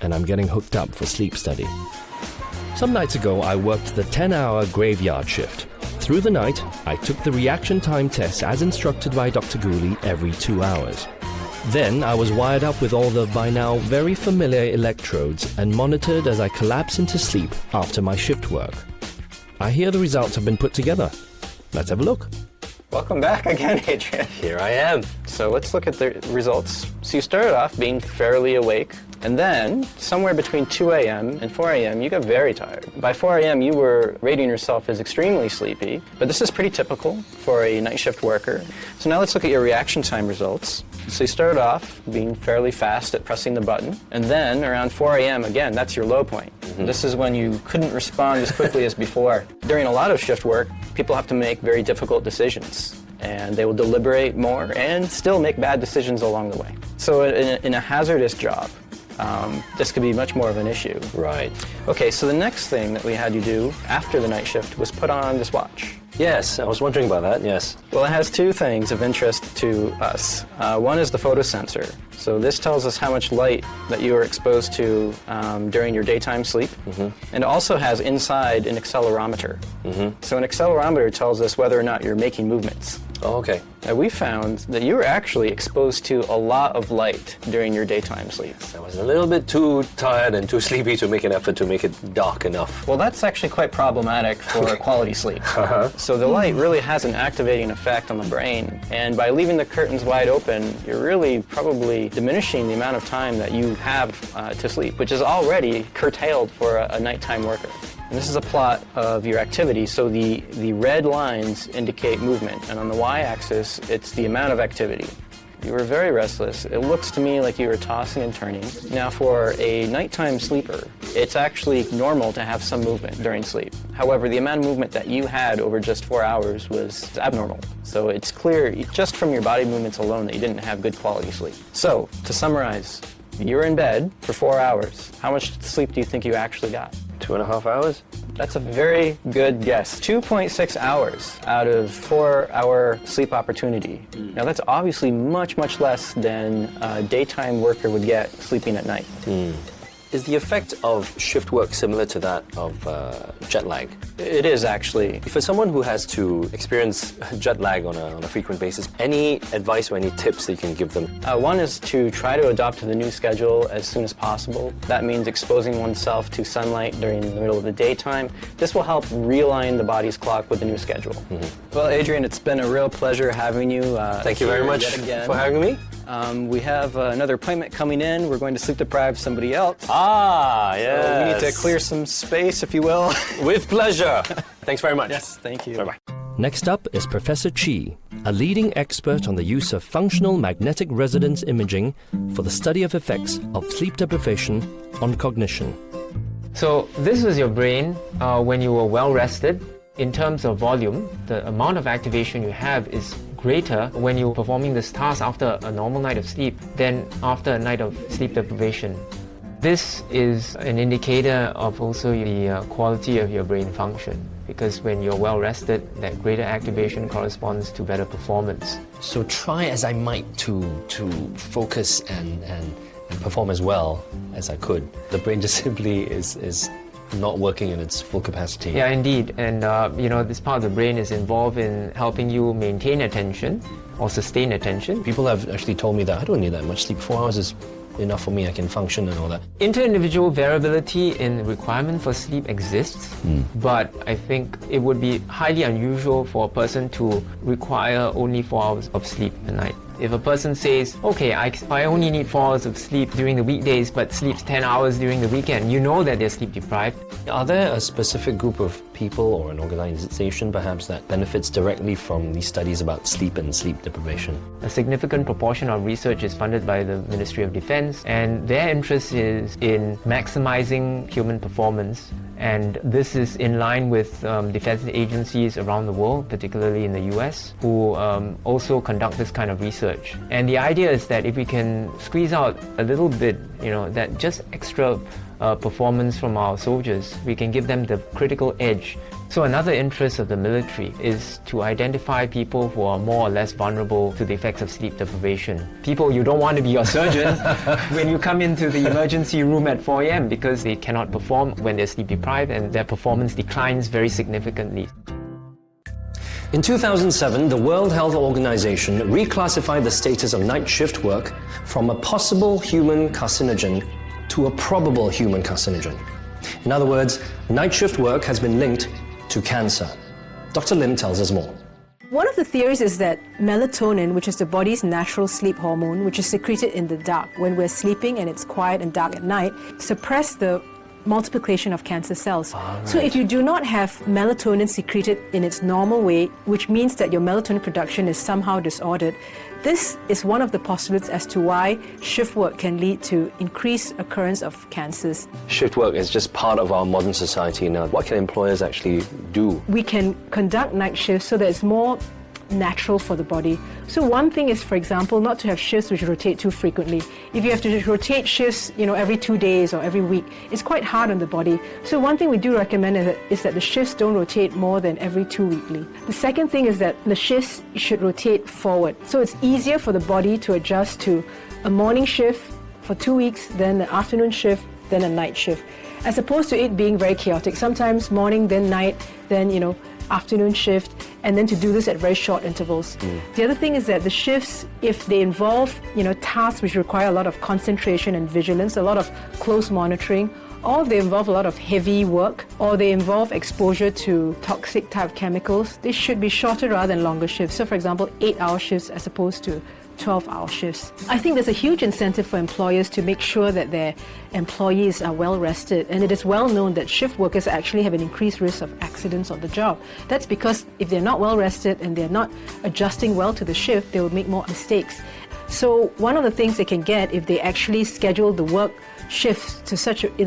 and I'm getting hooked up for sleep study. Some nights ago, I worked the 10-hour graveyard shift. Through the night, I took the reaction time test as instructed by Dr. Gooley every 2 hours. Then I was wired up with all the by now very familiar electrodes and monitored as I collapse into sleep after my shift work. I hear the results have been put together. Let's have a look. Welcome back again, Adrian. Here I am. So let's look at the results. So you started off being fairly awake, and then somewhere between 2 a.m. and 4 a.m. you got very tired. By 4 a.m. you were rating yourself as extremely sleepy, but this is pretty typical for a night shift worker. So now let's look at your reaction time results. So you started off being fairly fast at pressing the button, and then around 4 a.m. again, that's your low point. This is when you couldn't respond as quickly as before. During a lot of shift work, people have to make very difficult decisions, and they will deliberate more and still make bad decisions along the way. So in a hazardous job, this could be much more of an issue. Right. Okay, so the next thing that we had you do after the night shift was put on this watch. Yes, I was wondering about that, yes. Well, it has two things of interest to us. One is the photosensor. So this tells us how much light that you are exposed to during your daytime sleep. And it also has inside an accelerometer. So an accelerometer tells us whether or not you're making movements. Oh, okay. Now, we found that you were actually exposed to a lot of light during your daytime sleep. I was a little bit too tired and too sleepy to make an effort to make it dark enough. Well, that's actually quite problematic for quality sleep. So the light really has an activating effect on the brain, and by leaving the curtains wide open, you're really probably diminishing the amount of time that you have to sleep, which is already curtailed for a nighttime worker. And this is a plot of your activity, so the red lines indicate movement, and on the y-axis, it's the amount of activity. You were very restless. It looks to me like you were tossing and turning. Now, for a nighttime sleeper, it's actually normal to have some movement during sleep. However, the amount of movement that you had over just 4 hours was abnormal. So it's clear, just from your body movements alone, that you didn't have good quality sleep. So, to summarize, you were in bed for 4 hours. How much sleep do you think you actually got? 2.5 hours? That's a very good guess. 2.6 hours out of 4-hour sleep opportunity. Now that's obviously much, much less than a daytime worker would get sleeping at night. Is the effect of shift work similar to that of jet lag? It is actually. For someone who has to experience jet lag on a frequent basis, any advice or any tips that you can give them? One is to try to adopt to the new schedule as soon as possible. That means exposing oneself to sunlight during the middle of the daytime. This will help realign the body's clock with the new schedule. Well, Adrian, it's been a real pleasure having you. Thank you very much for having me. We have another appointment coming in. We're going to sleep deprive somebody else. Ah, yes. So we need to clear some space, if you will. With pleasure. Thanks very much. Yes, thank you. Bye-bye. Next up is Professor Chi, a leading expert on the use of functional magnetic resonance imaging for the study of effects of sleep deprivation on cognition. So this is your brain when you were well rested. In terms of volume, the amount of activation you have is greater when you're performing this task after a normal night of sleep than after a night of sleep deprivation. This is an indicator of also the quality of your brain function, because when you're well rested, that greater activation corresponds to better performance. So try as I might to focus and perform as well as I could, the brain just simply is not working in its full capacity. Yeah, indeed. And this part of the brain is involved in helping you maintain attention or sustain attention. People have actually told me that I don't need that much sleep. 4 hours is enough for me, I can function and all that. Inter-individual variability in requirement for sleep exists, but I think it would be highly unusual for a person to require only 4 hours of sleep a night. If a person says, okay, I only need 4 hours of sleep during the weekdays but sleeps 10 hours during the weekend, you know that they're sleep deprived. Are there a specific group of people or an organization perhaps that benefits directly from these studies about sleep and sleep deprivation? A significant proportion of research is funded by the Ministry of Defense, and their interest is in maximizing human performance. And this is in line with defense agencies around the world, particularly in the US, who also conduct this kind of research. And the idea is that if we can squeeze out a little bit, that just extra performance from our soldiers, we can give them the critical edge. So another interest of the military is to identify people who are more or less vulnerable to the effects of sleep deprivation. People you don't want to be your surgeon when you come into the emergency room at 4 a.m. because they cannot perform when they're sleep deprived and their performance declines very significantly. In 2007, the World Health Organization reclassified the status of night shift work from a possible human carcinogen to a probable human carcinogen. In other words, night shift work has been linked to cancer. Dr. Lim tells us more. One of the theories is that melatonin, which is the body's natural sleep hormone, which is secreted in the dark when we're sleeping and it's quiet and dark at night, suppress the multiplication of cancer cells. Right. So if you do not have melatonin secreted in its normal way, which means that your melatonin production is somehow disordered, this is one of the postulates as to why shift work can lead to increased occurrence of cancers. Shift work is just part of our modern society now. What can employers actually do? We can conduct night shifts so that it's more natural for the body. So one thing is, for example, not to have shifts which rotate too frequently. If you have to rotate shifts, every 2 days or every week, it's quite hard on the body. So one thing we do recommend is that the shifts don't rotate more than every 2 weekly. The second thing is that the shifts should rotate forward. So it's easier for the body to adjust to a morning shift for 2 weeks, then an afternoon shift, then a night shift, as opposed to it being very chaotic. Sometimes morning, then night, then, afternoon shift, and then to do this at very short intervals. The other thing is that the shifts, if they involve, tasks which require a lot of concentration and vigilance, a lot of close monitoring, or they involve a lot of heavy work, or they involve exposure to toxic type chemicals, they should be shorter rather than longer shifts. So for example, 8-hour shifts as opposed to 12-hour shifts. I think there's a huge incentive for employers to make sure that their employees are well rested, and it is well known that shift workers actually have an increased risk of accidents on the job. That's because if they're not well rested and they're not adjusting well to the shift, they will make more mistakes. So one of the things they can get if they actually schedule the work shifts in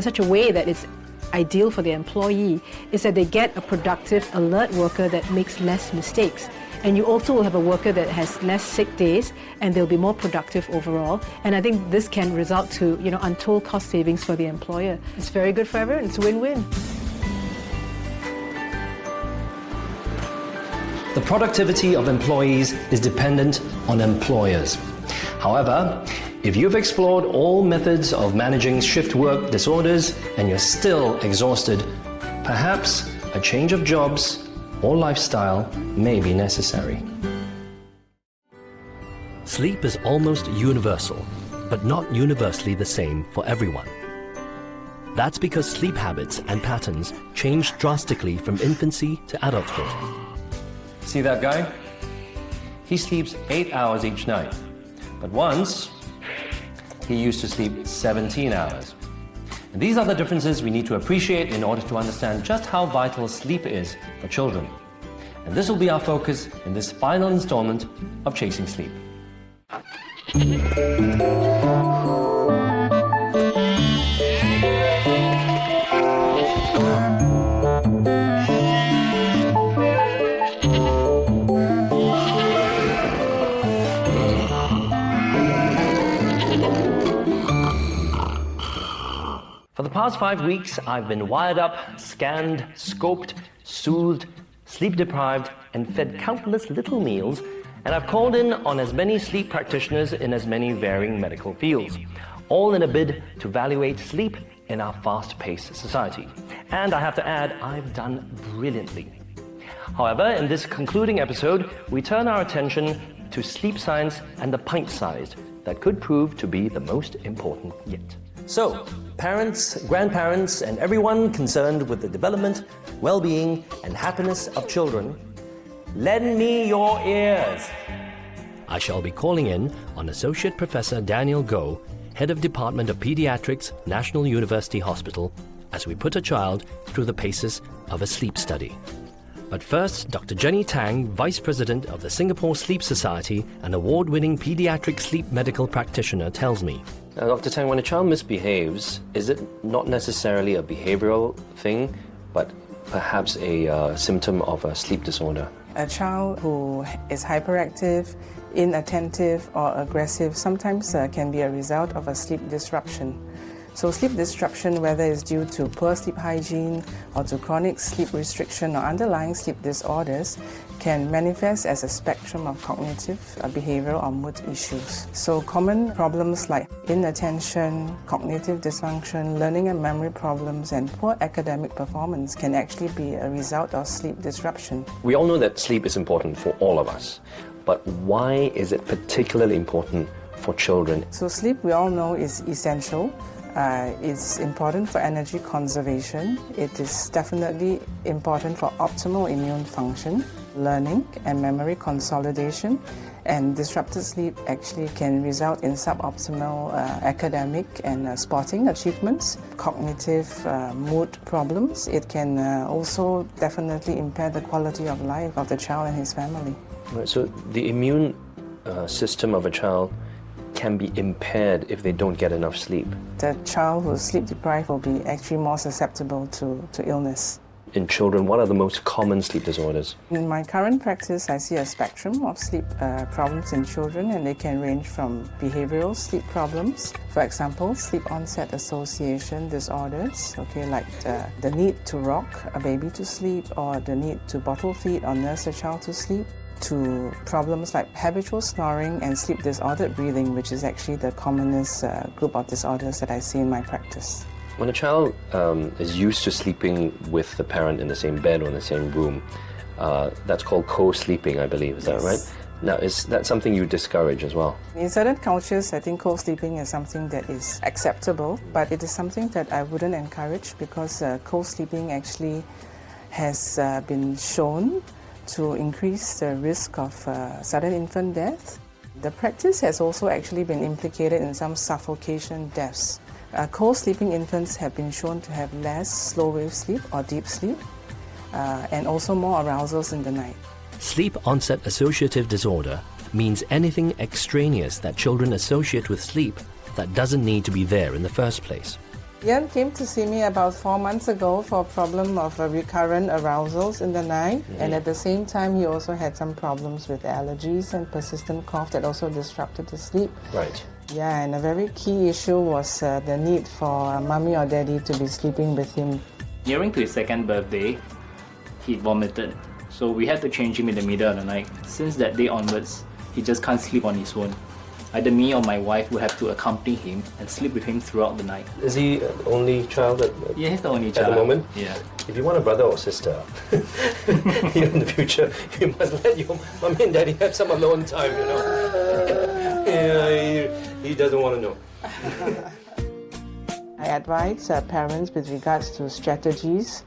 such a way that it's ideal for the employee is that they get a productive, alert worker that makes less mistakes. And you also will have a worker that has less sick days, and they'll be more productive overall. And I think this can result to, untold cost savings for the employer. It's very good for everyone. It's a win-win. The productivity of employees is dependent on employers. However, if you've explored all methods of managing shift work disorders and you're still exhausted, perhaps a change of jobs or lifestyle may be necessary. Sleep is almost universal, but not universally the same for everyone. That's because sleep habits and patterns change drastically from infancy to adulthood. See that guy? He sleeps 8 hours each night, but once he used to sleep 17 hours. And these are the differences we need to appreciate in order to understand just how vital sleep is for children. And this will be our focus in this final installment of Chasing Sleep. For the past 5 weeks, I've been wired up, scanned, scoped, soothed, sleep-deprived, and fed countless little meals, and I've called in on as many sleep practitioners in as many varying medical fields, all in a bid to evaluate sleep in our fast-paced society. And I have to add, I've done brilliantly. However, in this concluding episode, we turn our attention to sleep science and the pint-sized that could prove to be the most important yet. So, parents, grandparents, and everyone concerned with the development, well-being, and happiness of children, lend me your ears. I shall be calling in on Associate Professor Daniel Goh, Head of Department of Pediatrics, National University Hospital, as we put a child through the paces of a sleep study. But first, Dr. Jenny Tang, Vice President of the Singapore Sleep Society and award-winning pediatric sleep medical practitioner, tells me. Now, Dr. Tang, when a child misbehaves, is it not necessarily a behavioral thing, but perhaps a symptom of a sleep disorder? A child who is hyperactive, inattentive, or aggressive sometimes can be a result of a sleep disruption. So sleep disruption, whether it's due to poor sleep hygiene or to chronic sleep restriction or underlying sleep disorders, can manifest as a spectrum of cognitive, behavioral, or mood issues. So common problems like inattention, cognitive dysfunction, learning and memory problems, and poor academic performance can actually be a result of sleep disruption. We all know that sleep is important for all of us, but why is it particularly important for children? So sleep, we all know, is essential. It's important for energy conservation. It is definitely important for optimal immune function. learning and memory consolidation. And disrupted sleep actually can result in suboptimal academic and sporting achievements, cognitive mood problems. It can also definitely impair the quality of life of the child and his family. Right, so the immune system of a child can be impaired if they don't get enough sleep. The child who is sleep deprived will be actually more susceptible to illness. In children, what are the most common sleep disorders? In my current practice, I see a spectrum of sleep problems in children, and they can range from behavioral sleep problems, for example, sleep onset association disorders, like the need to rock a baby to sleep or the need to bottle feed or nurse a child to sleep, to problems like habitual snoring and sleep disordered breathing, which is actually the commonest group of disorders that I see in my practice. When a child is used to sleeping with the parent in the same bed or in the same room, that's called co-sleeping, I believe. Is that right? Now, is that something you discourage as well? In certain cultures, I think co-sleeping is something that is acceptable, but it is something that I wouldn't encourage because co-sleeping actually has been shown to increase the risk of sudden infant death. The practice has also actually been implicated in some suffocation deaths. Co-sleeping infants have been shown to have less slow-wave sleep or deep sleep, and also more arousals in the night. Sleep onset associative disorder means anything extraneous that children associate with sleep that doesn't need to be there in the first place. Ian came to see me about 4 months ago for a problem of recurrent arousals in the night, and at the same time he also had some problems with allergies and persistent cough that also disrupted his sleep. Right. Yeah, and a very key issue was the need for mommy or daddy to be sleeping with him. Nearing to his second birthday, he vomited. So we had to change him in the middle of the night. Since that day onwards, he just can't sleep on his own. Either me or my wife will have to accompany him and sleep with him throughout the night. Is he the only child Yeah, he's the only child. at the moment? Yeah. If you want a brother or sister in the future, you must let your mommy and daddy have some alone time, Yeah, he doesn't want to know. I advise parents with regards to strategies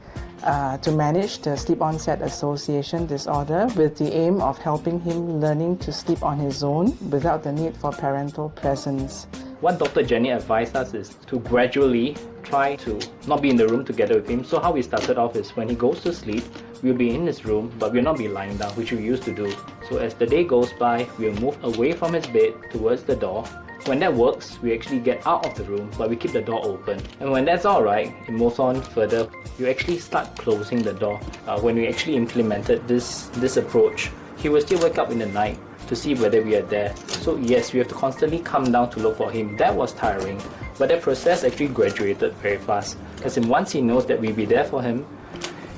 to manage the sleep onset association disorder with the aim of helping him learning to sleep on his own without the need for parental presence. What Dr. Jenny advised us is to gradually try to not be in the room together with him. So how we started off is when he goes to sleep, we'll be in his room, but we'll not be lying down, which we used to do. So as the day goes by, we'll move away from his bed towards the door. When that works, we actually get out of the room, but we keep the door open. And when that's alright, it moves on further. You actually start closing the door. When we actually implemented this approach, he will still wake up in the night to see whether we are there. So yes, we have to constantly come down to look for him. That was tiring, but that process actually graduated very fast. Because once he knows that we'll be there for him,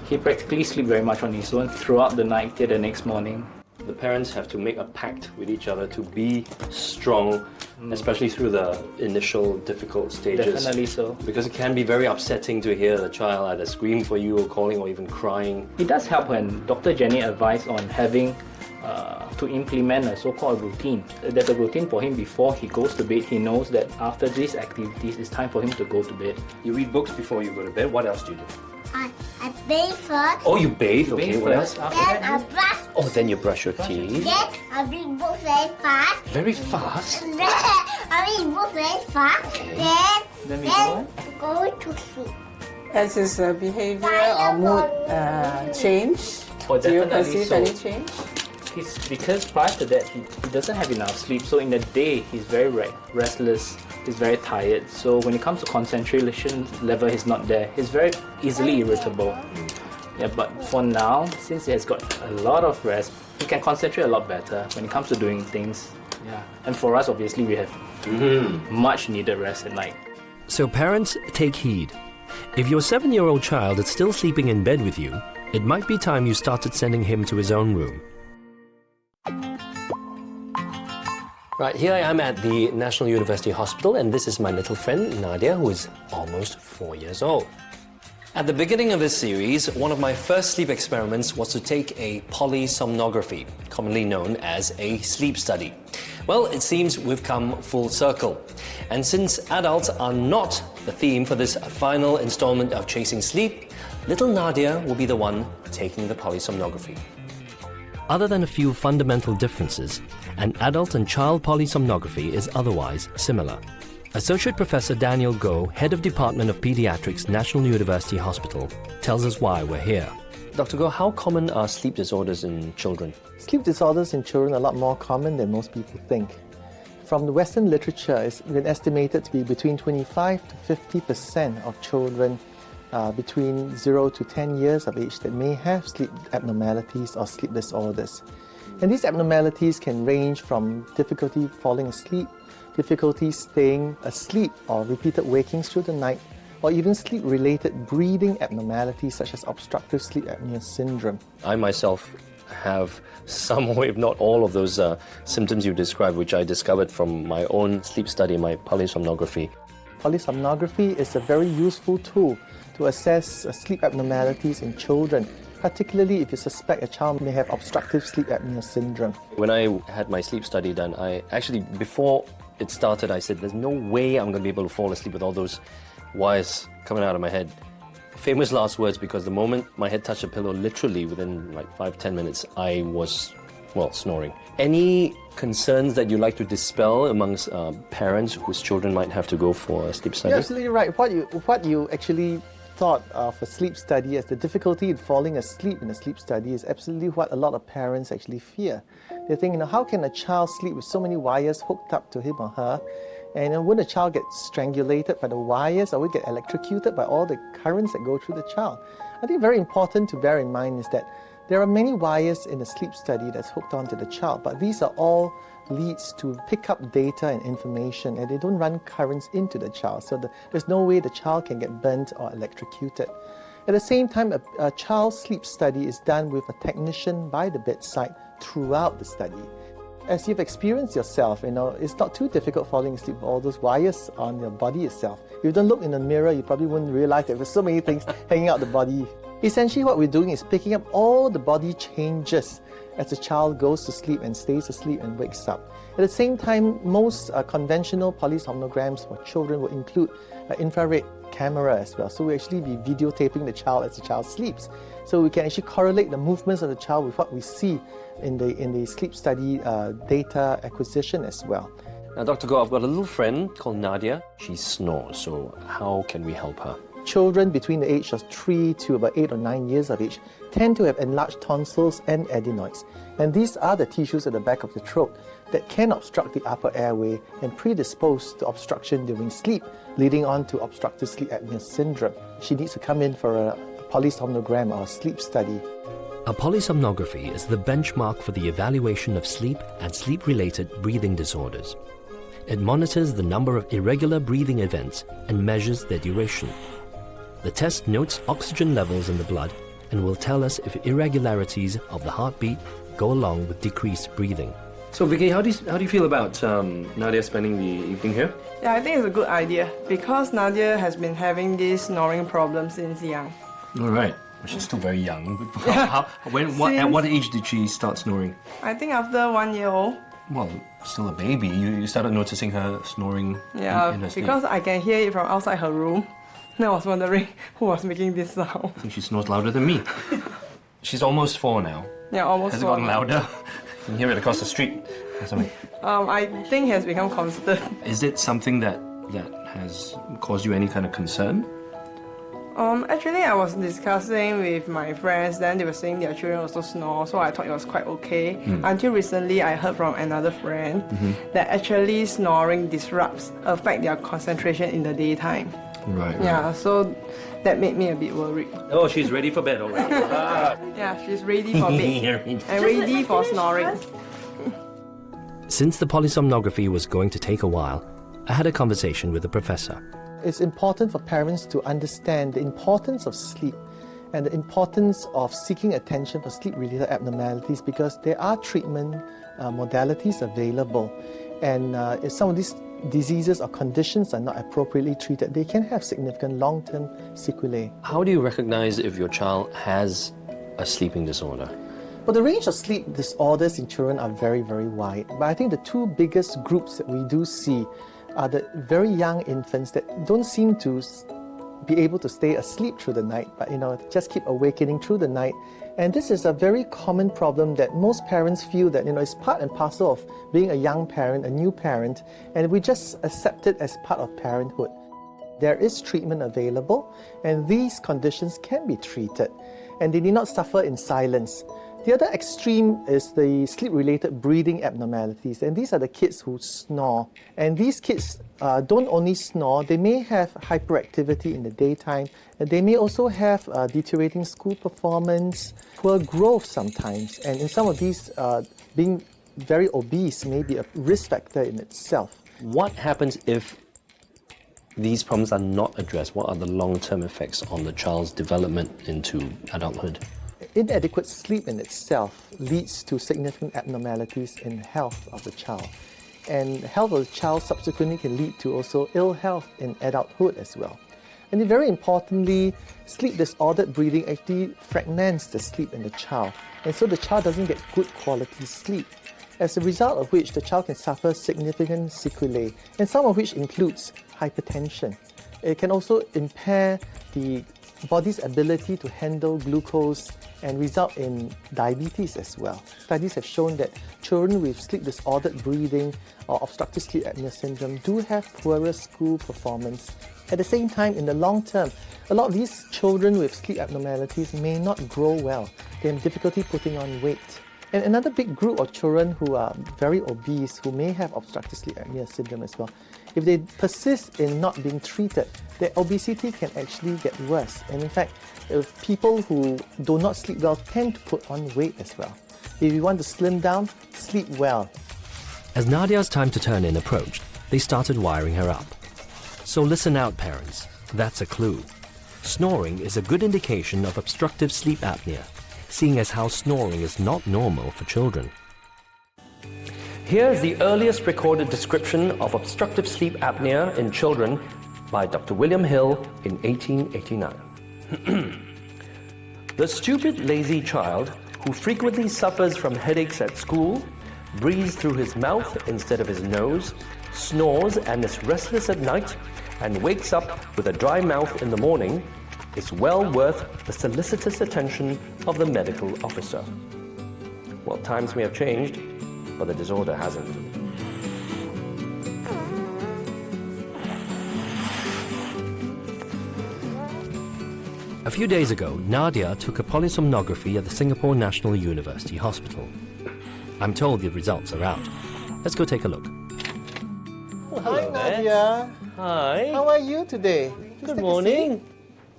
he practically sleeps very much on his own throughout the night till the next morning. The parents have to make a pact with each other to be strong, especially through the initial difficult stages. Definitely so. Because it can be very upsetting to hear the child either scream for you or calling or even crying. It does help when Dr. Jenny advised on having to implement a so-called routine. There's a routine for him before he goes to bed. He knows that after these activities, it's time for him to go to bed. You read books before you go to bed. What else do you do? I bathe first. Oh, you bathe? Okay, what else? Then I brush. Oh, then you brush your teeth. Then I read books very fast. Very fast? Then I read books very fast. Okay. Then we go to sleep. Has his behavior or mood changed? Do you perceive any change? Because prior to that, he doesn't have enough sleep. So in the day, he's very restless. He's very tired. So when it comes to concentration level, he's not there. He's very easily irritable. Yeah, but for now, since he has got a lot of rest, he can concentrate a lot better when it comes to doing things. Yeah. And for us, obviously, we have much needed rest at night. So parents, take heed. If your 7-year-old child is still sleeping in bed with you, it might be time you started sending him to his own room. Right, here I am at the National University Hospital, and this is my little friend, Nadia, who is almost 4 years old. At the beginning of this series, one of my first sleep experiments was to take a polysomnography, commonly known as a sleep study. Well, it seems we've come full circle. And since adults are not the theme for this final installment of Chasing Sleep, little Nadia will be the one taking the polysomnography. Other than a few fundamental differences, an adult and child polysomnography is otherwise similar. Associate Professor Daniel Goh, Head of Department of Pediatrics, National University Hospital, tells us why we're here. Dr. Goh, how common are sleep disorders in children? Sleep disorders in children are a lot more common than most people think. From the Western literature, it's been estimated to be between 25 to 50% of children between 0 to 10 years of age that may have sleep abnormalities or sleep disorders. And these abnormalities can range from difficulty falling asleep, difficulty staying asleep or repeated wakings through the night, or even sleep-related breathing abnormalities such as obstructive sleep apnea syndrome. I myself have some, or if not all, of those symptoms you described, which I discovered from my own sleep study, my polysomnography. Polysomnography is a very useful tool to assess sleep abnormalities in children, particularly if you suspect a child may have obstructive sleep apnea syndrome. When I had my sleep study done, I actually, before it started, I said, there's no way I'm going to be able to fall asleep with all those wires coming out of my head. Famous last words, because the moment my head touched the pillow, literally within like 5-10 minutes, I was, well, snoring. Any concerns that you'd like to dispel amongst parents whose children might have to go for a sleep study? You're absolutely right. What you actually thought of a sleep study as the difficulty in falling asleep in a sleep study is absolutely what a lot of parents actually fear. They think, how can a child sleep with so many wires hooked up to him or her? And wouldn't a child get strangulated by the wires, or would get electrocuted by all the currents that go through the child? I think very important to bear in mind is that there are many wires in a sleep study that's hooked onto the child, but these are all leads to pick up data and information, and they don't run currents into the child, so there's no way the child can get burnt or electrocuted. At the same time, a child's sleep study is done with a technician by the bedside throughout the study. As you've experienced yourself, it's not too difficult falling asleep with all those wires on your body itself. If you don't look in the mirror, you probably wouldn't realize that there's so many things hanging out the body. Essentially, what we're doing is picking up all the body changes as the child goes to sleep and stays asleep and wakes up. At the same time, most conventional polysomnograms for children will include an infrared camera as well. So we actually be videotaping the child as the child sleeps. So we can actually correlate the movements of the child with what we see in the sleep study data acquisition as well. Now, Dr. Goh, I've got a little friend called Nadia. She snores, so how can we help her? Children between the age of 3 to about 8 or 9 years of age tend to have enlarged tonsils and adenoids. And these are the tissues at the back of the throat that can obstruct the upper airway and predispose to obstruction during sleep, leading on to obstructive sleep apnea syndrome. She needs to come in for a polysomnogram or a sleep study. A polysomnography is the benchmark for the evaluation of sleep and sleep-related breathing disorders. It monitors the number of irregular breathing events and measures their duration. The test notes oxygen levels in the blood and will tell us if irregularities of the heartbeat go along with decreased breathing. So, Vicky, how do you feel about Nadia spending the evening here? Yeah, I think it's a good idea because Nadia has been having this snoring problem since young. All right. She's still very young. At what age did she start snoring? I think after 1 year old. Well, still a baby. You started noticing her snoring in her sleep. Because I can hear it from outside her room. And I was wondering who was making this sound. I think she snores louder than me. She's almost 4 now. Yeah, almost 4. Has it gotten louder? You can hear it across the street or something. I think it has become constant. Is it something that has caused you any kind of concern? Actually, I was discussing with my friends, then they were saying their children also snore, so I thought it was quite okay. Until recently, I heard from another friend that actually snoring affect their concentration in the daytime. Right. Yeah, so that made me a bit worried. Oh, she's ready for bed already. Yeah, she's ready for bed and ready for snoring. Since the polysomnography was going to take a while, I had a conversation with the professor. It's important for parents to understand the importance of sleep and the importance of seeking attention for sleep-related abnormalities because there are treatment modalities available. And if some of these diseases or conditions are not appropriately treated, they can have significant long-term sequelae. How do you recognize if your child has a sleeping disorder? Well, the range of sleep disorders in children are very, very wide. But I think the two biggest groups that we do see are the very young infants that don't seem to be able to stay asleep through the night, but just keep awakening through the night. And this is a very common problem that most parents feel that it's part and parcel of being a young parent, a new parent, and we just accept it as part of parenthood. There is treatment available, and these conditions can be treated, and they need not suffer in silence. The other extreme is the sleep-related breathing abnormalities, and these are the kids who snore. And these kids don't only snore, they may have hyperactivity in the daytime, and they may also have deteriorating school performance, poor growth sometimes, and in some of these, being very obese may be a risk factor in itself. What happens if these problems are not addressed? What are the long-term effects on the child's development into adulthood? Inadequate sleep in itself leads to significant abnormalities in health of the child. And health of the child subsequently can lead to also ill health in adulthood as well. And very importantly, sleep-disordered breathing actually fragments the sleep in the child. And so the child doesn't get good quality sleep. As a result of which, the child can suffer significant sequelae, and some of which includes hypertension. It can also impair the body's ability to handle glucose and result in diabetes as well. Studies have shown that children with sleep-disordered breathing or obstructive sleep apnea syndrome do have poorer school performance. At the same time, in the long term, a lot of these children with sleep abnormalities may not grow well. They have difficulty putting on weight. And another big group of children who are very obese, who may have obstructive sleep apnea syndrome as well, if they persist in not being treated, their obesity can actually get worse. And in fact, if people who do not sleep well tend to put on weight as well. If you want to slim down, sleep well. As Nadia's time to turn in approached, they started wiring her up. So listen out, parents. That's a clue. Snoring is a good indication of obstructive sleep apnea, seeing as how snoring is not normal for children. Here's the earliest recorded description of obstructive sleep apnea in children by Dr. William Hill in 1889. The stupid, lazy child who frequently suffers from headaches at school, breathes through his mouth instead of his nose, snores and is restless at night, and wakes up with a dry mouth in the morning, is well worth the solicitous attention of the medical officer. Well, times may have changed, but the disorder hasn't. A few days ago, Nadia took a polysomnography at the Singapore National University Hospital. I'm told the results are out. Let's go take a look. Oh, hi, Nadia. Hi. How are you today? Good morning.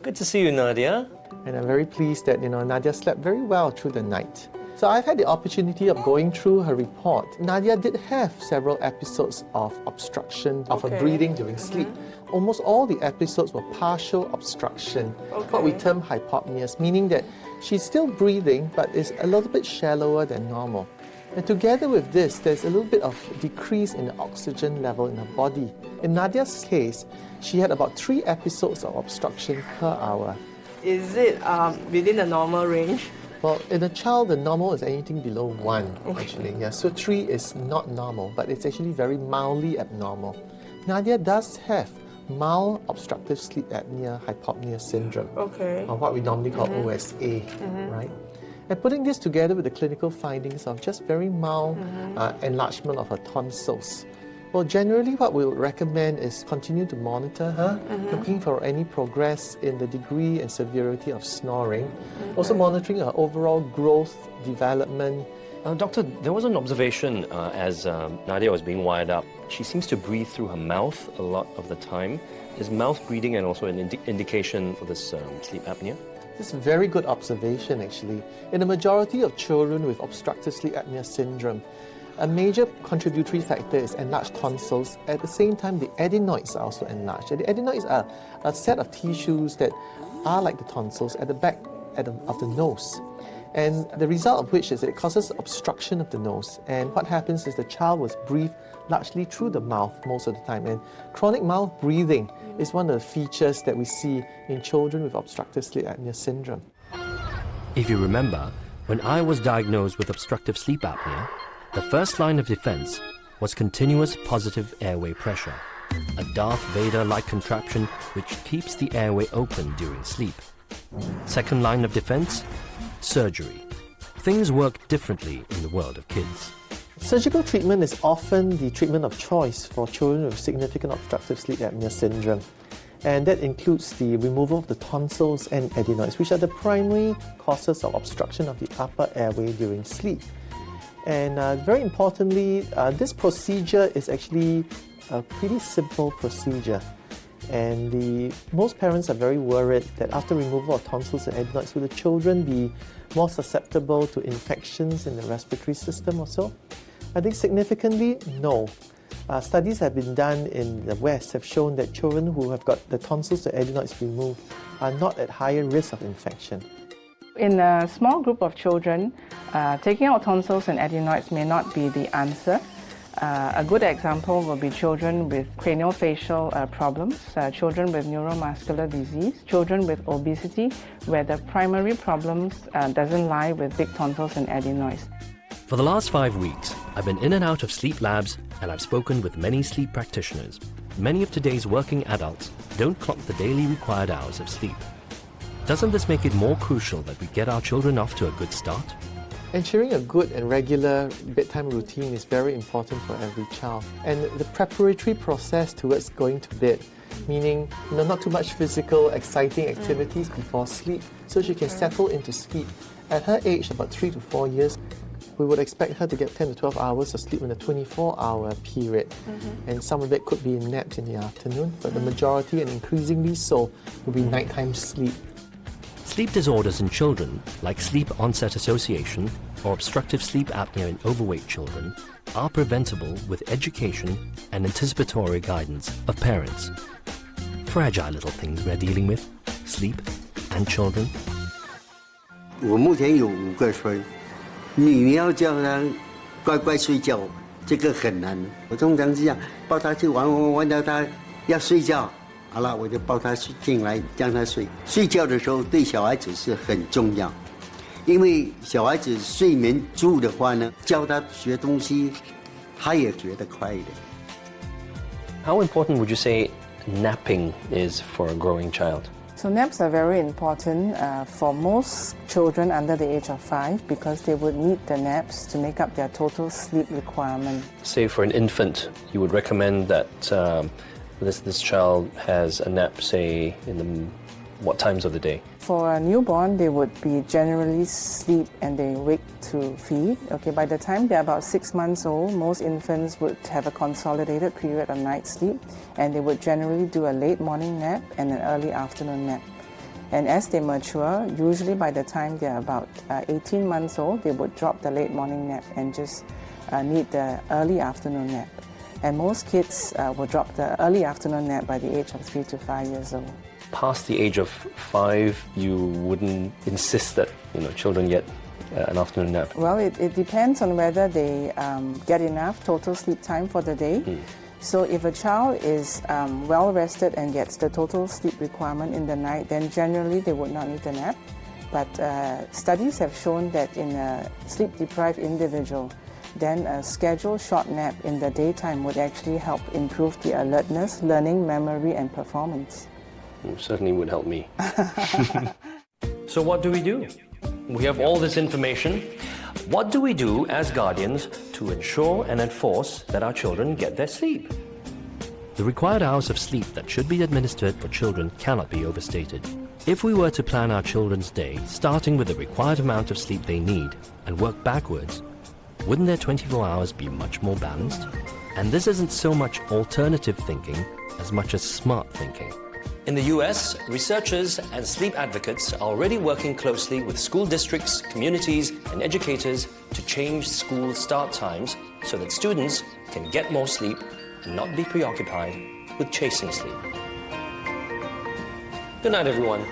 Good to see you, Nadia. And I'm very pleased that, Nadia slept very well through the night. So I've had the opportunity of going through her report. Nadia did have several episodes of obstruction of her breathing during sleep. Almost all the episodes were partial obstruction, what we term hypopneas, meaning that she's still breathing but is a little bit shallower than normal. And together with this, there's a little bit of decrease in the oxygen level in her body. In Nadia's case, she had about 3 episodes of obstruction per hour. Is it within the normal range? Well, in a child, the normal is anything below 1, actually. Yeah, so 3 is not normal, but it's actually very mildly abnormal. Nadia does have mild obstructive sleep apnea hypopnea syndrome, or what we normally call OSA, right? And putting this together with the clinical findings of just very mild enlargement of her tonsils. Well, generally what we would recommend is continue to monitor her, looking for any progress in the degree and severity of snoring, also monitoring her overall growth, development. Doctor, there was an observation as Nadia was being wired up. She seems to breathe through her mouth a lot of the time. Is mouth breathing and also an indication for this sleep apnea? This is a very good observation, actually. In the majority of children with obstructive sleep apnea syndrome, a major contributory factor is enlarged tonsils. At the same time, the adenoids are also enlarged. And the adenoids are a set of tissues that are like the tonsils at the back of the nose. And the result of which is that it causes obstruction of the nose. And what happens is the child will breathe largely through the mouth most of the time. And chronic mouth breathing is one of the features that we see in children with obstructive sleep apnea syndrome. If you remember, when I was diagnosed with obstructive sleep apnea, the first line of defense was continuous positive airway pressure. a Darth Vader-like contraption which keeps the airway open during sleep. Second line of defense? Surgery. Things work differently in the world of kids. Surgical treatment is often the treatment of choice for children with significant obstructive sleep apnea syndrome. And that includes the removal of the tonsils and adenoids, which are the primary causes of obstruction of the upper airway during sleep. And very importantly, this procedure is actually a pretty simple procedure. And most parents are very worried that after removal of tonsils and adenoids, will the children be more susceptible to infections in the respiratory system or so? I think significantly, no. Studies have been done in the West have shown that children who have got the tonsils and adenoids removed are not at higher risk of infection. In a small group of children, taking out tonsils and adenoids may not be the answer. A good example will be children with craniofacial problems, children with neuromuscular disease, children with obesity, where the primary problems doesn't lie with big tonsils and adenoids. For the last 5 weeks, I've been in and out of sleep labs and I've spoken with many sleep practitioners. Many of today's working adults don't clock the daily required hours of sleep. Doesn't this make it more crucial that we get our children off to a good start? Ensuring a good and regular bedtime routine is very important for every child. And the preparatory process towards going to bed, meaning not too much physical, exciting activities before sleep, so she can settle into sleep. At her age, about 3 to 4 years, we would expect her to get 10 to 12 hours of sleep in a 24-hour period. And some of it could be naps in the afternoon, but the majority, and increasingly so, will be nighttime sleep. Sleep disorders in children, like sleep onset association or obstructive sleep apnea in overweight children, are preventable with education and anticipatory guidance of parents. Fragile little things we're dealing with, sleep and children. 我目前有5个孙，你要叫他乖乖睡觉，这个很难。我通常是这样，抱他去玩到他要睡觉，好了，我就抱他进来让他睡。睡觉的时候对小孩子是很重要，因为小孩子睡眠足的话呢，教他学东西，他也学得快一点。How important would you say napping is for a growing child? So naps are very important for most children under the age of 5 because they would need the naps to make up their total sleep requirement. Say for an infant, you would recommend that this child has a nap, say, in what times of the day? For a newborn, they would be generally sleep and they wake to feed. Okay, by the time they're about 6 months old, most infants would have a consolidated period of night sleep, and they would generally do a late morning nap and an early afternoon nap. And as they mature, usually by the time they're about 18 months old, they would drop the late morning nap and just need the early afternoon nap. And most kids will drop the early afternoon nap by the age of 3 to 5 years old. Past the age of 5, you wouldn't insist that children get an afternoon nap? Well, it depends on whether they get enough total sleep time for the day. So if a child is well rested and gets the total sleep requirement in the night, then generally they would not need a nap. But studies have shown that in a sleep-deprived individual, then a scheduled short nap in the daytime would actually help improve the alertness, learning, memory, and performance. Certainly would help me. So what do? We have all this information. What do we do as guardians to ensure and enforce that our children get their sleep? The required hours of sleep that should be administered for children cannot be overstated. If we were to plan our children's day, starting with the required amount of sleep they need, and work backwards, wouldn't their 24 hours be much more balanced? And this isn't so much alternative thinking as much as smart thinking. In the US, researchers and sleep advocates are already working closely with school districts, communities, and educators to change school start times so that students can get more sleep and not be preoccupied with chasing sleep. Good night, everyone.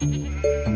Thank you.